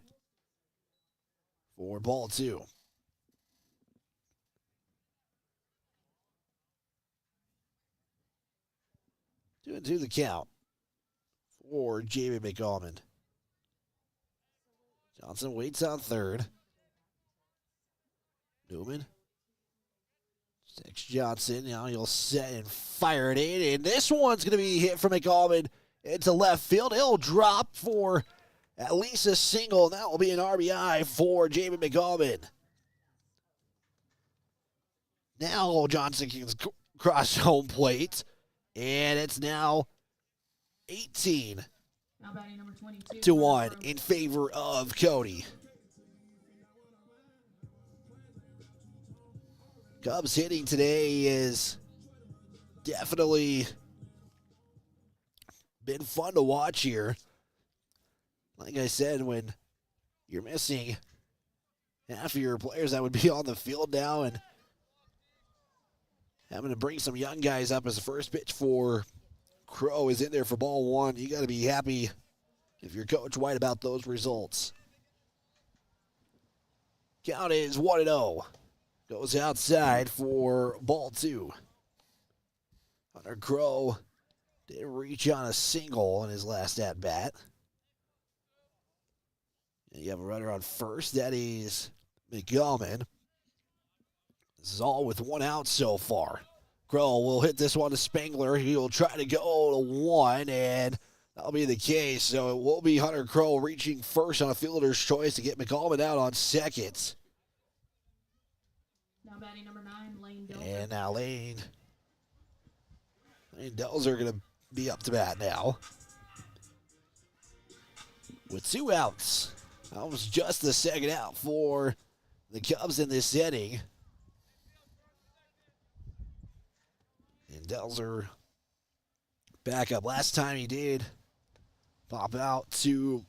for ball 2. Two and 2 the count for Jamie McAlmond. Johnson waits on third. Newman Six Johnson, now he'll set and fire it in, and this one's going to be hit from McAlvin into left field. He'll drop for at least a single, and that will be an RBI for Jamin McAlvin. Now Johnson can cross home plate, and it's now 18 Now batting number 22. to 1 in favor of Cody. Cubs hitting today is definitely been fun to watch here. Like I said, when you're missing half of your players that would be on the field now and having to bring some young guys up as the first pitch for Crow is in there for ball one, you got to be happy if you're Coach White about those results. Count is 1-0. Goes outside for ball two. Hunter Crow did reach on a single in his last at-bat. And you have a runner on first. That is McGowan. This is all with one out so far. Crow will hit this one to Spangler. He'll try to go to one, and that'll be the case. So it will be Hunter Crow reaching first on a fielder's choice to get McGowan out on second. Now batting number 9, Lane Delzer. And now Lane Delzer going to be up to bat now. With 2 outs. That was just the second out for the Cubs in this inning. And Delzer back up. Last time he did pop out to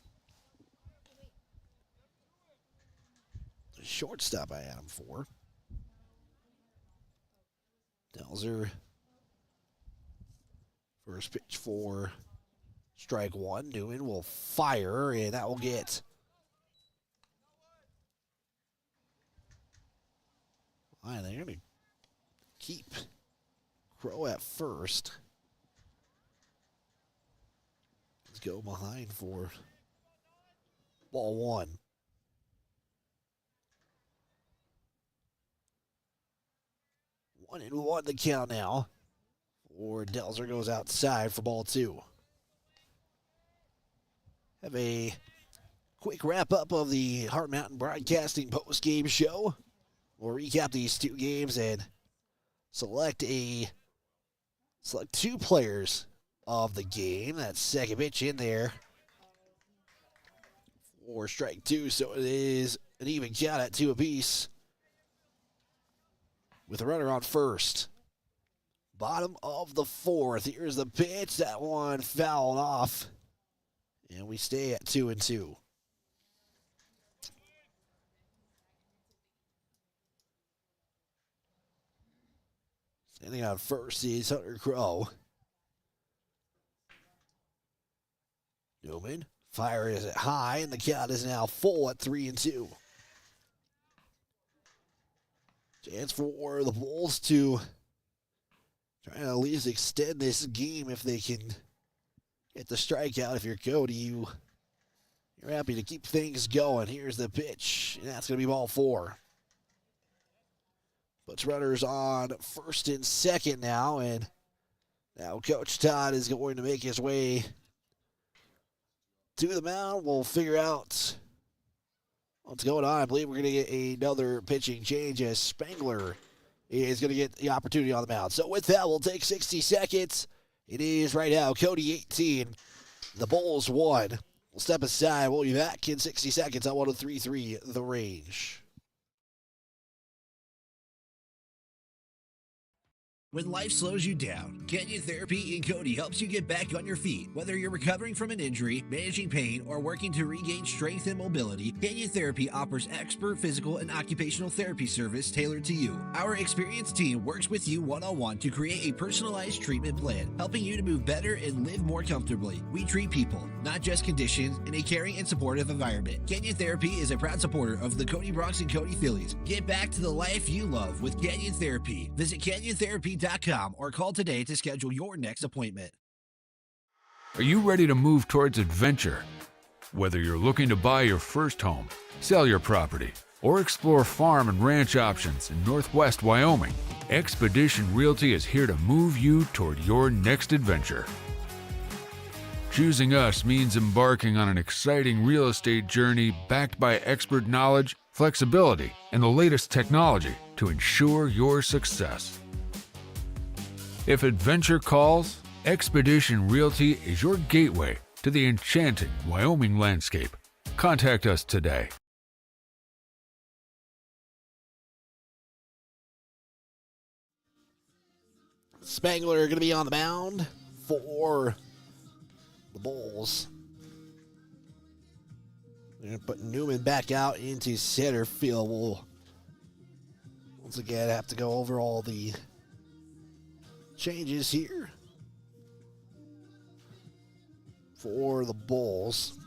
the shortstop I had him for. Delzer, first pitch for strike one. Newman will fire, and that will get they're going to keep Crow at first. Let's go behind for ball one. 1-1 the count now. Or Delzer goes outside for ball two. Have a quick wrap-up of the Heart Mountain Broadcasting post-game show. We'll recap these two games and select 2 players of the game. That second pitch in there for strike two, so it is an even count at 2 apiece with a runner on first. Bottom of the 4th. Here's the pitch. That one fouled off, and we stay at 2-2. Standing on first is Hunter Crow. Newman fires it high, and the count is now full at 3-2. Chance for the Bulls to try to at least extend this game if they can get the strikeout. If you're Cody, you're happy to keep things going. Here's the pitch, and that's going to be ball 4. Puts runners on first and second now, and now Coach Todd is going to make his way to the mound. We'll figure out what's going on. I believe we're going to get another pitching change as Spangler is going to get the opportunity on the mound. So with that, we'll take 60 seconds. It is right now Cody 18, the Bulls 1. We'll step aside. We'll be back in 60 seconds on 103.3 The Range. When life slows you down, Canyon Therapy in Cody helps you get back on your feet. Whether you're recovering from an injury, managing pain, or working to regain strength and mobility, Canyon Therapy offers expert physical and occupational therapy service tailored to you. Our experienced team works with you one-on-one to create a personalized treatment plan, helping you to move better and live more comfortably. We treat people, not just conditions, in a caring and supportive environment. Canyon Therapy is a proud supporter of the Cody Bronx and Cody Phillies. Get back to the life you love with Canyon Therapy. Visit CanyonTherapy.com or call today to schedule your next appointment. Are you ready to move towards adventure? Whether you're looking to buy your first home, sell your property, or explore farm and ranch options in Northwest Wyoming, Expedition Realty is here to move you toward your next adventure. Choosing us means embarking on an exciting real estate journey backed by expert knowledge, flexibility, and the latest technology to ensure your success. If adventure calls, Expedition Realty is your gateway to the enchanting Wyoming landscape. Contact us today. Spangler going to be on the mound for the Bulls. They're going to put Newman back out into center field. We'll once again have to go over all the changes here for the Bulls.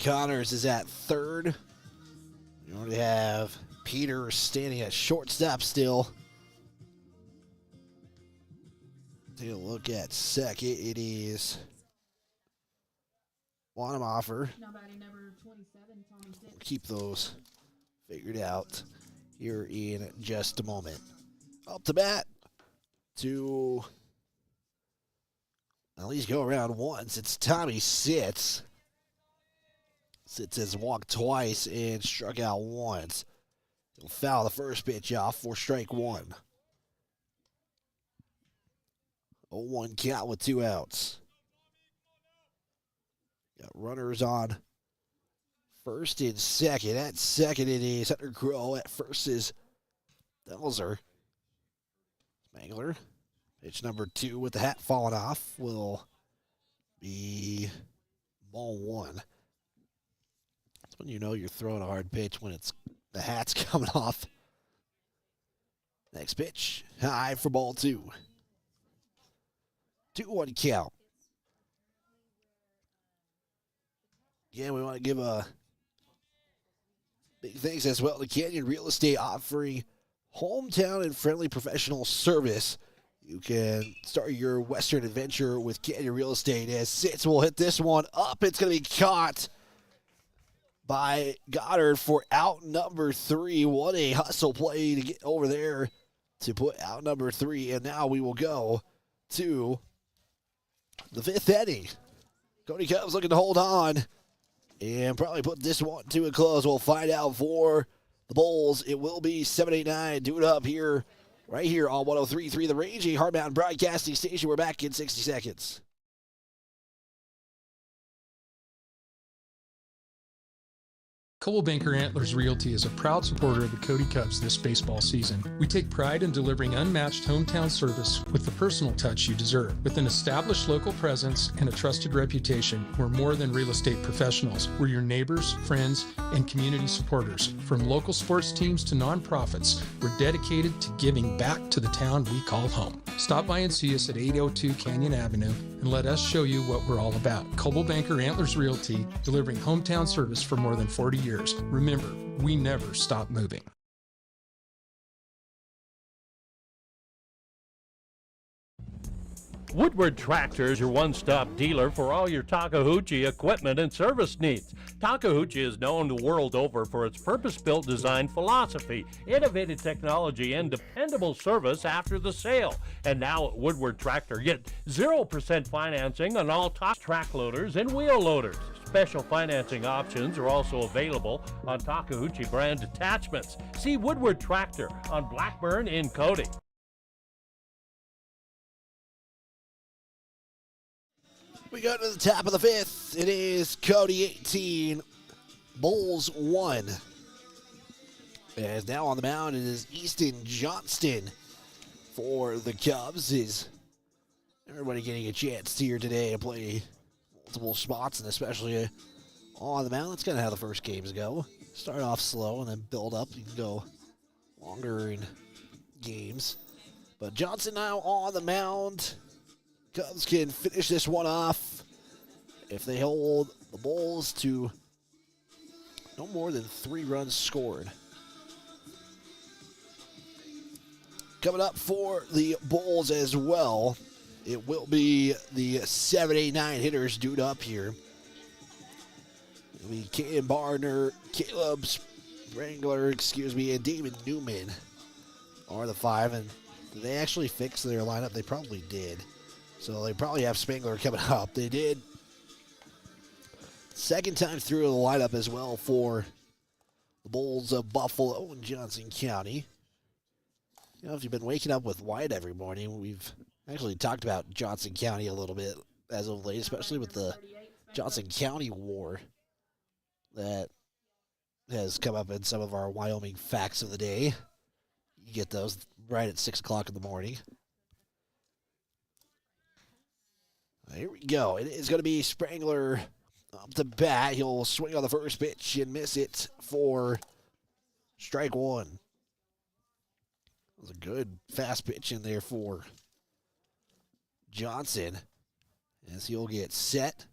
Connors is at third. You already have Peter standing at shortstop still. Take a look at second. It is Wanamacher. We'll keep those figured out here in just a moment. Up to bat to at least go around once. It's Tommy Sitz. Sitz has walked twice and struck out once. He'll foul the first pitch off for strike one. 0-1 count with 2 outs. Got runners on first and second. At second it is Hunter Crow. At first is Delzer. Spangler. Pitch number 2 with the hat falling off will be ball 1. That's when you know you're throwing a hard pitch, when it's the hat's coming off. Next pitch, high for ball 2. 2-1 count. Again, we want to give a big thanks as well to Canyon Real Estate, offering hometown and friendly professional service. You can start your Western adventure with Canyon Real Estate. As Sitz will hit this one up. It's going to be caught by Goddard for out number 3. What a hustle play to get over there to put out number 3. And now we will go to the 5th inning. Cody Cubs looking to hold on and probably put this one to a close. We'll find out for the Bulls. It will be 7-8-9. Do it up here, right here on 103.3 The Range, a Hard Mountain Broadcasting Station. We're back in 60 seconds. Coldwell Banker Antlers Realty is a proud supporter of the Cody Cubs this baseball season. We take pride in delivering unmatched hometown service with the personal touch you deserve. With an established local presence and a trusted reputation, we're more than real estate professionals. We're your neighbors, friends, and community supporters. From local sports teams to nonprofits, we're dedicated to giving back to the town we call home. Stop by and see us at 802 Canyon Avenue and let us show you what we're all about. Coldwell Banker Antlers Realty, delivering hometown service for more than 40 years. Remember, we never stop moving. Woodward Tractor is your one-stop dealer for all your Takahouchi equipment and service needs. Takahouchi is known the world over for its purpose-built design philosophy, innovative technology, and dependable service after the sale. And now at Woodward Tractor, get 0% financing on all track loaders and wheel loaders. Special financing options are also available on Takahouchi brand attachments. See Woodward Tractor on Blackburn in Cody. We go to the top of the 5th. It is Cody 18, Bulls 1. As now on the mound, it is Easton Johnston for the Cubs. Is everybody getting a chance here today to play multiple spots, and especially on the mound? That's kind of how the first games go. Start off slow and then build up. You can go longer in games. But Johnson now on the mound. Cubs can finish this one off if they hold the Bulls to no more than 3 runs scored. Coming up for the Bulls as well, it will be the 7-8-9 hitters due up here. It'll be Caden Barner, Caleb Wrangler, and David Newman are the 5. And did they actually fix their lineup? They probably did. So they probably have Spangler coming up. They did. Second time through the lineup as well for the Bulls of Buffalo and Johnson County. You know, if you've been waking up with White every morning, we've actually talked about Johnson County a little bit as of late, especially with the Johnson County war that has come up in some of our Wyoming facts of the day. You get those right at 6 o'clock in the morning. Here we go. It is going to be Spangler up to bat. He'll swing on the first pitch and miss it for strike 1. That was a good fast pitch in there for Johnson as he'll get set,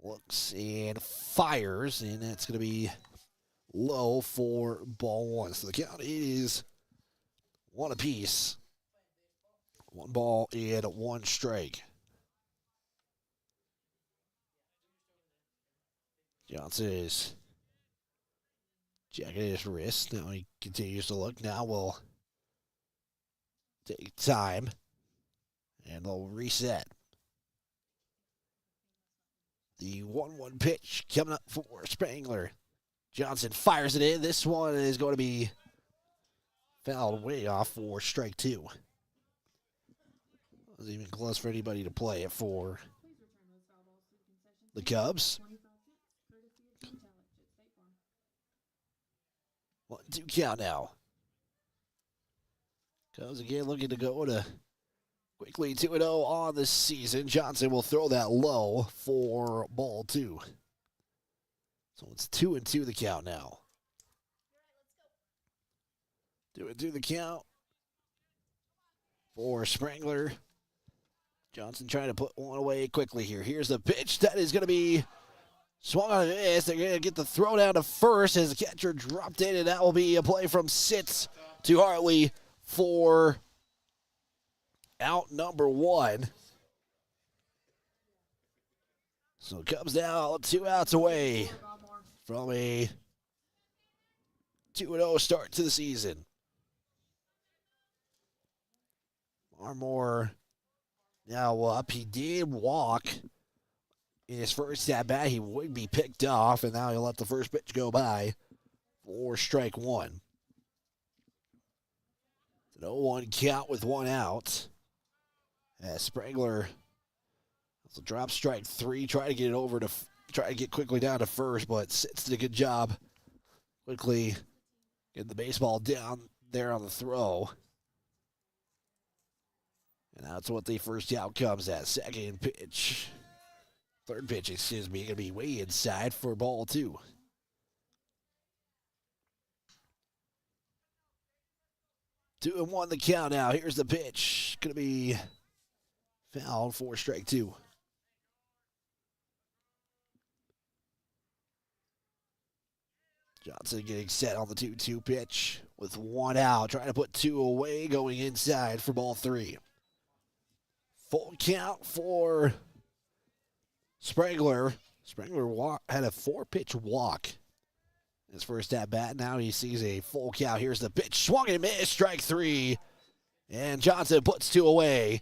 looks and fires, and that's going to be low for ball 1. So the count is 1 apiece. 1 ball and 1 strike. Johnson is checking his wrist. Now he continues to look. Now we'll take time, and they'll reset. The 1-1 pitch coming up for Spangler. Johnson fires it in. This one is going to be fouled way off for strike 2. Wasn't even close for anybody to play it for the Cubs. 1-2 count now. Cubs again looking to go to quickly 2-0 on the season. Johnson will throw that low for ball 2. So it's 2-2 the count now. 2-2 the count for Spangler. Johnson trying to put one away quickly here. Here's the pitch. That is going to be swung on a miss. They're going to get the throw down to first as the catcher dropped in, and that will be a play from Sitz to Hartley for out number 1. So Cubs now 2 outs away from a 2-0 start to the season. Marmore now up. He did walk in his first at-bat. He would be picked off, and now he'll let the first pitch go by for strike 1. An 0-1 count with 1 out. As Spangler will drop strike 3, try to get quickly down to first, but Sitz did a good job quickly getting the baseball down there on the throw. And that's what the first out comes at. Third pitch, excuse me, going to be way inside for ball 2. Two and 1 the count now. Here's the pitch. Going to be fouled for strike 2. Johnson getting set on the 2-2 pitch with 1 out. Trying to put 2 away, going inside for ball 3. Full count for Spangler. Spangler had a 4-pitch walk in his first at-bat. Now he sees a full count. Here's the pitch. Swung and missed. Strike 3. And Johnson puts 2 away.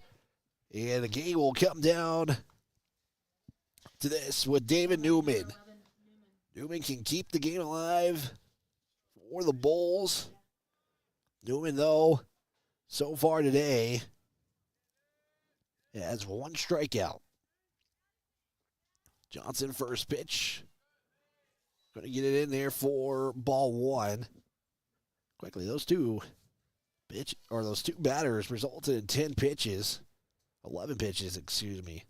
And the game will come down to this with David Newman. Newman can keep the game alive for the Bulls. Newman, though, so far today, has 1 strikeout. Johnson first pitch. Going to get it in there for ball 1. Quickly, those two batters resulted in 11 pitches, excuse me.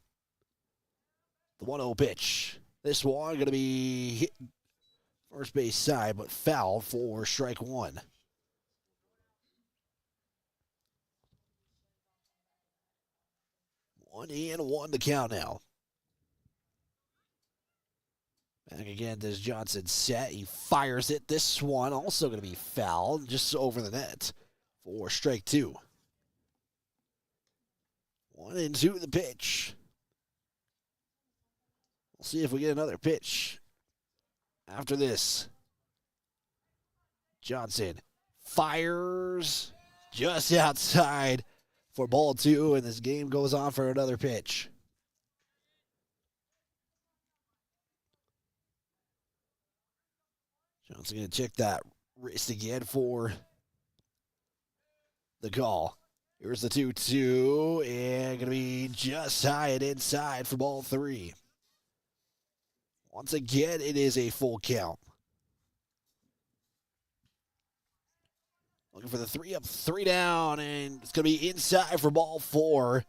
The 1-0 pitch. This one going to be hit first base side, but foul for strike 1. One and 1 to count now. Back again, does Johnson set. He fires it. This one also going to be foul, just over the net for strike 2. 1-2 the pitch. We'll see if we get another pitch after this. Johnson fires just outside for ball 2, and this game goes on for another pitch. Johnson going to check that wrist again for the call. Here's the 2-2, and going to be just high and inside for ball 3. Once again, it is a full count. Looking for the 3 up, 3 down, and it's going to be inside for ball 4.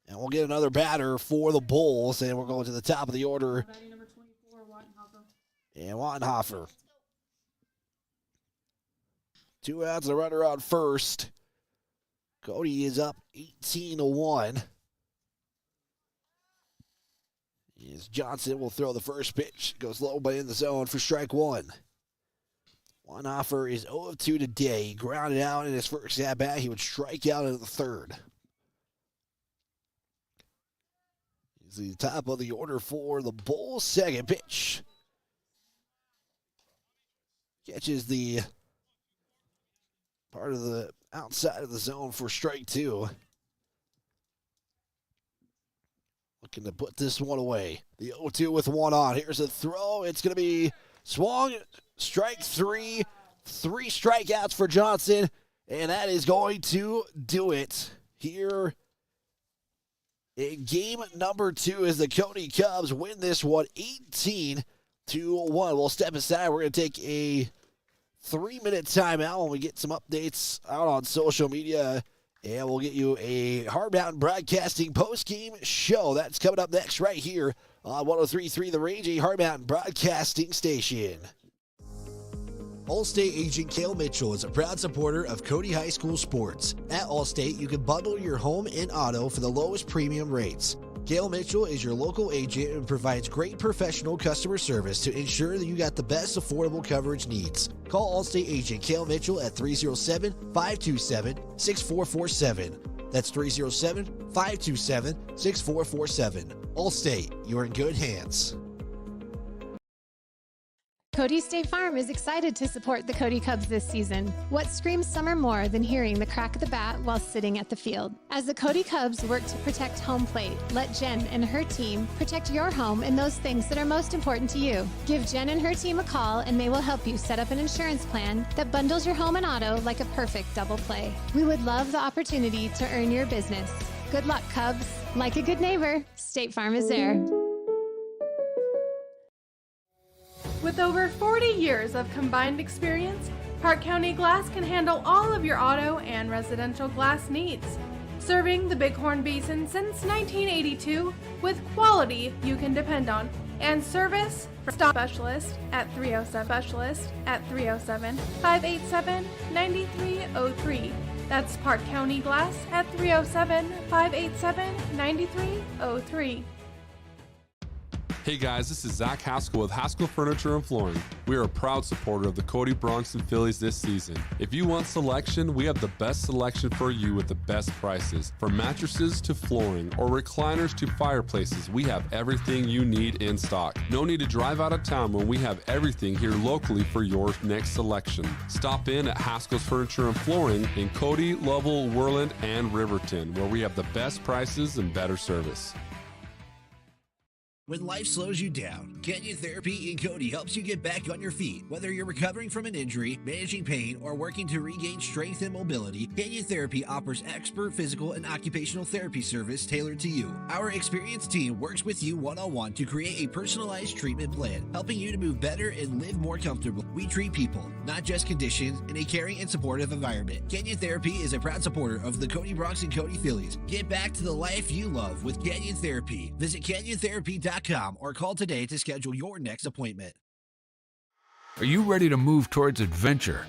And we'll get another batter for the Bulls, and we're going to the top of the order. Number 24, Wattenhofer. And Wattenhofer. 2 outs, a runner on first. Cody is up 18-1. As Johnson will throw the first pitch. Goes low but in the zone for strike 1. Wattenhofer is 0-2 today. He grounded out in his first at-bat. He would strike out in the third. He's the top of the order for the Bulls. Second pitch. Catches the part of the outside of the zone for strike 2. Looking to put this one away. The 0-2 with 1 on. Here's a throw. It's going to be swung. Strike 3. 3 strikeouts for Johnson. And that is going to do it here in game number 2 as the Cody Cubs win this one 18-1. We'll step aside. We're going to take a 3-minute timeout when we get some updates out on social media. And we'll get you a Hard Mountain Broadcasting post-game show. That's coming up next right here on 103.3 The Range, a Hard Mountain Broadcasting station. Allstate agent Cale Mitchell is a proud supporter of Cody High School sports. At Allstate, you can bundle your home and auto for the lowest premium rates. Cale Mitchell is your local agent and provides great professional customer service to ensure that you got the best affordable coverage needs. Call Allstate agent Cale Mitchell at 307-527-6447. That's 307-527-6447. Allstate, you're in good hands. Cody State Farm is excited to support the Cody Cubs this season. What screams summer more than hearing the crack of the bat while sitting at the field? As the Cody Cubs work to protect home plate, let Jen and her team protect your home and those things that are most important to you. Give Jen and her team a call and they will help you set up an insurance plan that bundles your home and auto like a perfect double play. We would love the opportunity to earn your business. Good luck, Cubs. Like a good neighbor, State Farm is there. With over 40 years of combined experience, Park County Glass can handle all of your auto and residential glass needs. Serving the Bighorn Basin since 1982 with quality you can depend on and service for stop specialist at 307-587-9303. That's Park County Glass at 307-587-9303. Hey guys, this is Zach Haskell with Haskell Furniture and Flooring. We are a proud supporter of the Cody Bronx and Phillies this season. If you want selection, we have the best selection for you with the best prices. From mattresses to flooring or recliners to fireplaces, we have everything you need in stock. No need to drive out of town when we have everything here locally for your next selection. Stop in at Haskell's Furniture and Flooring in Cody, Lovell, Worland, and Riverton, where we have the best prices and better service. When life slows you down, Canyon Therapy in Cody helps you get back on your feet. Whether you're recovering from an injury, managing pain, or working to regain strength and mobility, Canyon Therapy offers expert physical and occupational therapy service tailored to you. Our experienced team works with you one-on-one to create a personalized treatment plan, helping you to move better and live more comfortably. We treat people, not just conditions, in a caring and supportive environment. Canyon Therapy is a proud supporter of the Cody Bronx and Cody Phillies. Get back to the life you love with Canyon Therapy. Visit CanyonTherapy.com or call today to schedule your next appointment. Are you ready to move towards adventure?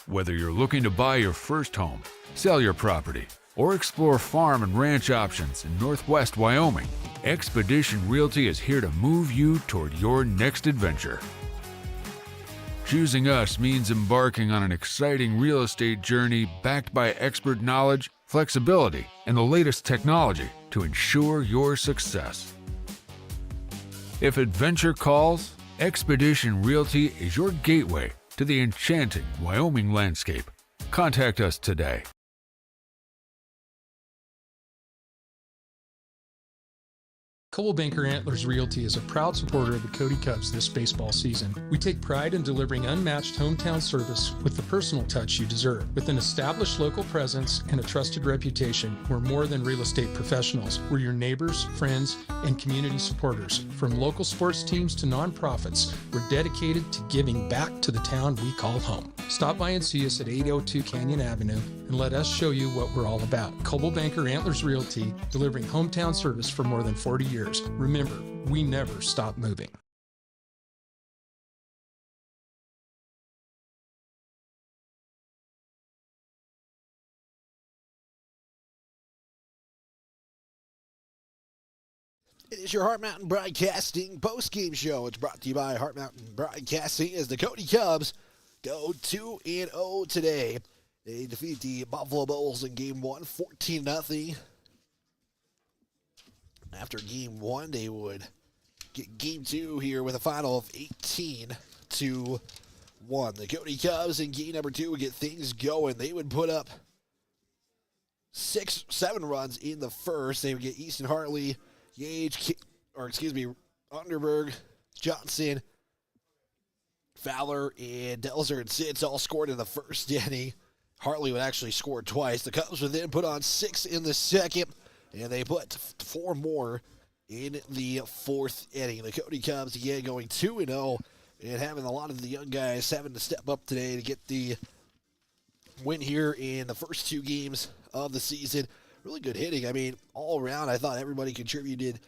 Whether you're looking to buy your first home, sell your property, or explore farm and ranch options in Northwest Wyoming, Expedition Realty is here to move you toward your next adventure. Choosing us means embarking on an exciting real estate journey backed by expert knowledge, flexibility, and the latest technology to ensure your success. If adventure calls, Expedition Realty is your gateway to the enchanting Wyoming landscape. Contact us today. Coldwell Banker Antlers Realty is a proud supporter of the Cody Cubs this baseball season. We take pride in delivering unmatched hometown service with the personal touch you deserve. With an established local presence and a trusted reputation, we're more than real estate professionals. We're your neighbors, friends, and community supporters. From local sports teams to nonprofits, we're dedicated to giving back to the town we call home. Stop by and see us at 802 Canyon Avenue and let us show you what we're all about. Coldwell Banker Antlers Realty, delivering hometown service for more than 40 years. Remember, we never stop moving. It is your Heart Mountain Broadcasting post-game show. It's brought to you by Heart Mountain Broadcasting as the Cody Cubs go 2-0 today. They defeat the Buffalo Bulls in Game 1, 14-0. After Game 1, they would get Game 2 here with a final of 18-1. The Cody Cubs in Game number 2 would get things going. They would put up 7 runs in the first. They would get Easton Hartley, Underberg, Johnson, Fowler, and Delzer and Sitz all scored in the first inning. Hartley would actually score twice. The Cubs would then put on 6 in the second, and they put 4 more in the fourth inning. The Cody Cubs, again, going 2-0 and having a lot of the young guys having to step up today to get the win here in the first 2 games of the season. Really good hitting. I mean, all around, I thought everybody contributed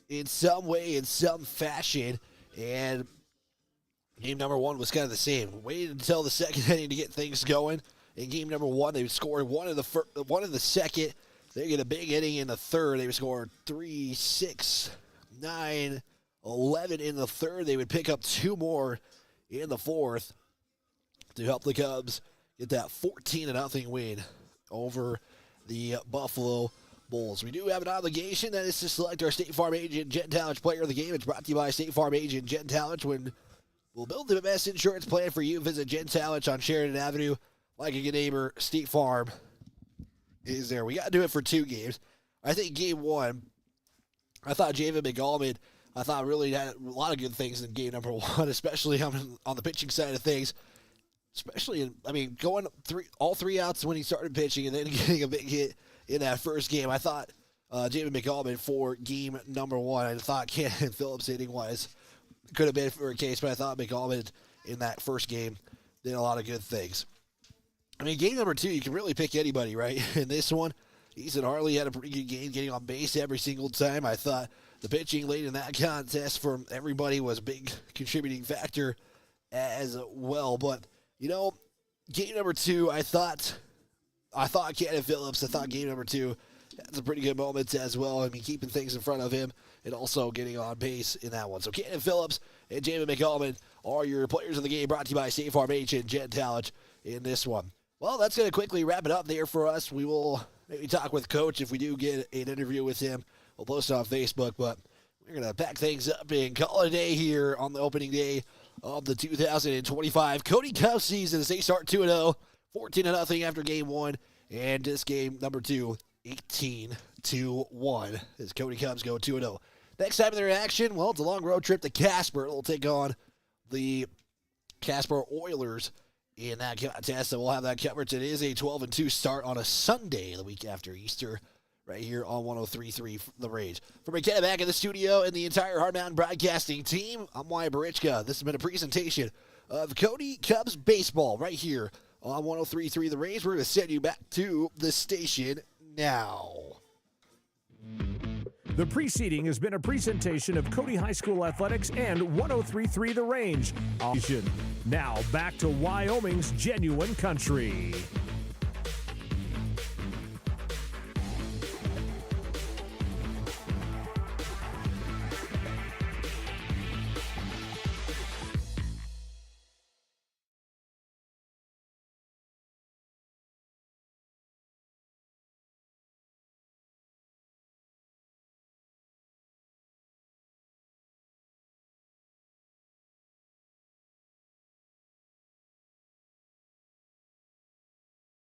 in some way, in some fashion, and game number 1 was kind of the same. Waited until the second inning to get things going. In game number 1, they would score one in the second. They get a big inning in the third. They would score 3, 6, 9, 11 in the third. They would pick up 2 more in the fourth to help the Cubs get that 14-0 win over the Buffalo Bulls. We do have an obligation, that is to select our State Farm agent, Jen Talich, player of the game. It's brought to you by State Farm agent Jen Talich. When we'll build the best insurance plan for you, visit Jen Talich on Sheridan Avenue. Like a good neighbor, State Farm is there. We got to do it for 2 games. I think game 1, I thought Javen McAlmond, really had a lot of good things in game number 1, especially on the pitching side of things. Especially, going all 3 outs when he started pitching and then getting a big hit in that first game. I thought Javen McAlmond for game number 1, I thought Cannon Phillips hitting-wise could have been for a case, but I thought McAlmond in that first game did a lot of good things. Game number 2, you can really pick anybody, right? In this one, Easton Hartley had a pretty good game getting on base every single time. I thought the pitching late in that contest from everybody was a big contributing factor as well. But, game number 2, I thought Cannon Phillips, game number 2 had some pretty good moments as well. Keeping things in front of him and also getting on base in that one. So Cannon Phillips and Jamin McAlmond are your players of the game, brought to you by State Farm agent Jen Talich in this one. Well, that's going to quickly wrap it up there for us. We will maybe talk with Coach if we do get an interview with him. We'll post it on Facebook, but we're going to pack things up and call it a day here on the opening day of the 2025 Cody Cubs season as they start 2-0, 14-0 after game 1, and this game number 2, 18-1 as Cody Cubs go 2-0. Next time in their action, well, it's a long road trip to Casper. It'll take on the Casper Oilers in that contest, so we'll have that coverage. It is a 12-2 start on a Sunday the week after Easter, right here on 103.3 The Rage. For McKenna back in the studio and the entire Hard Mountain Broadcasting team, I'm Wyatt Barichka. This has been a presentation of Cody Cubs Baseball right here on 103.3 The Rage. We're going to send you back to the station now. The preceding has been a presentation of Cody High School Athletics and 103.3 The Range. Now back to Wyoming's genuine country.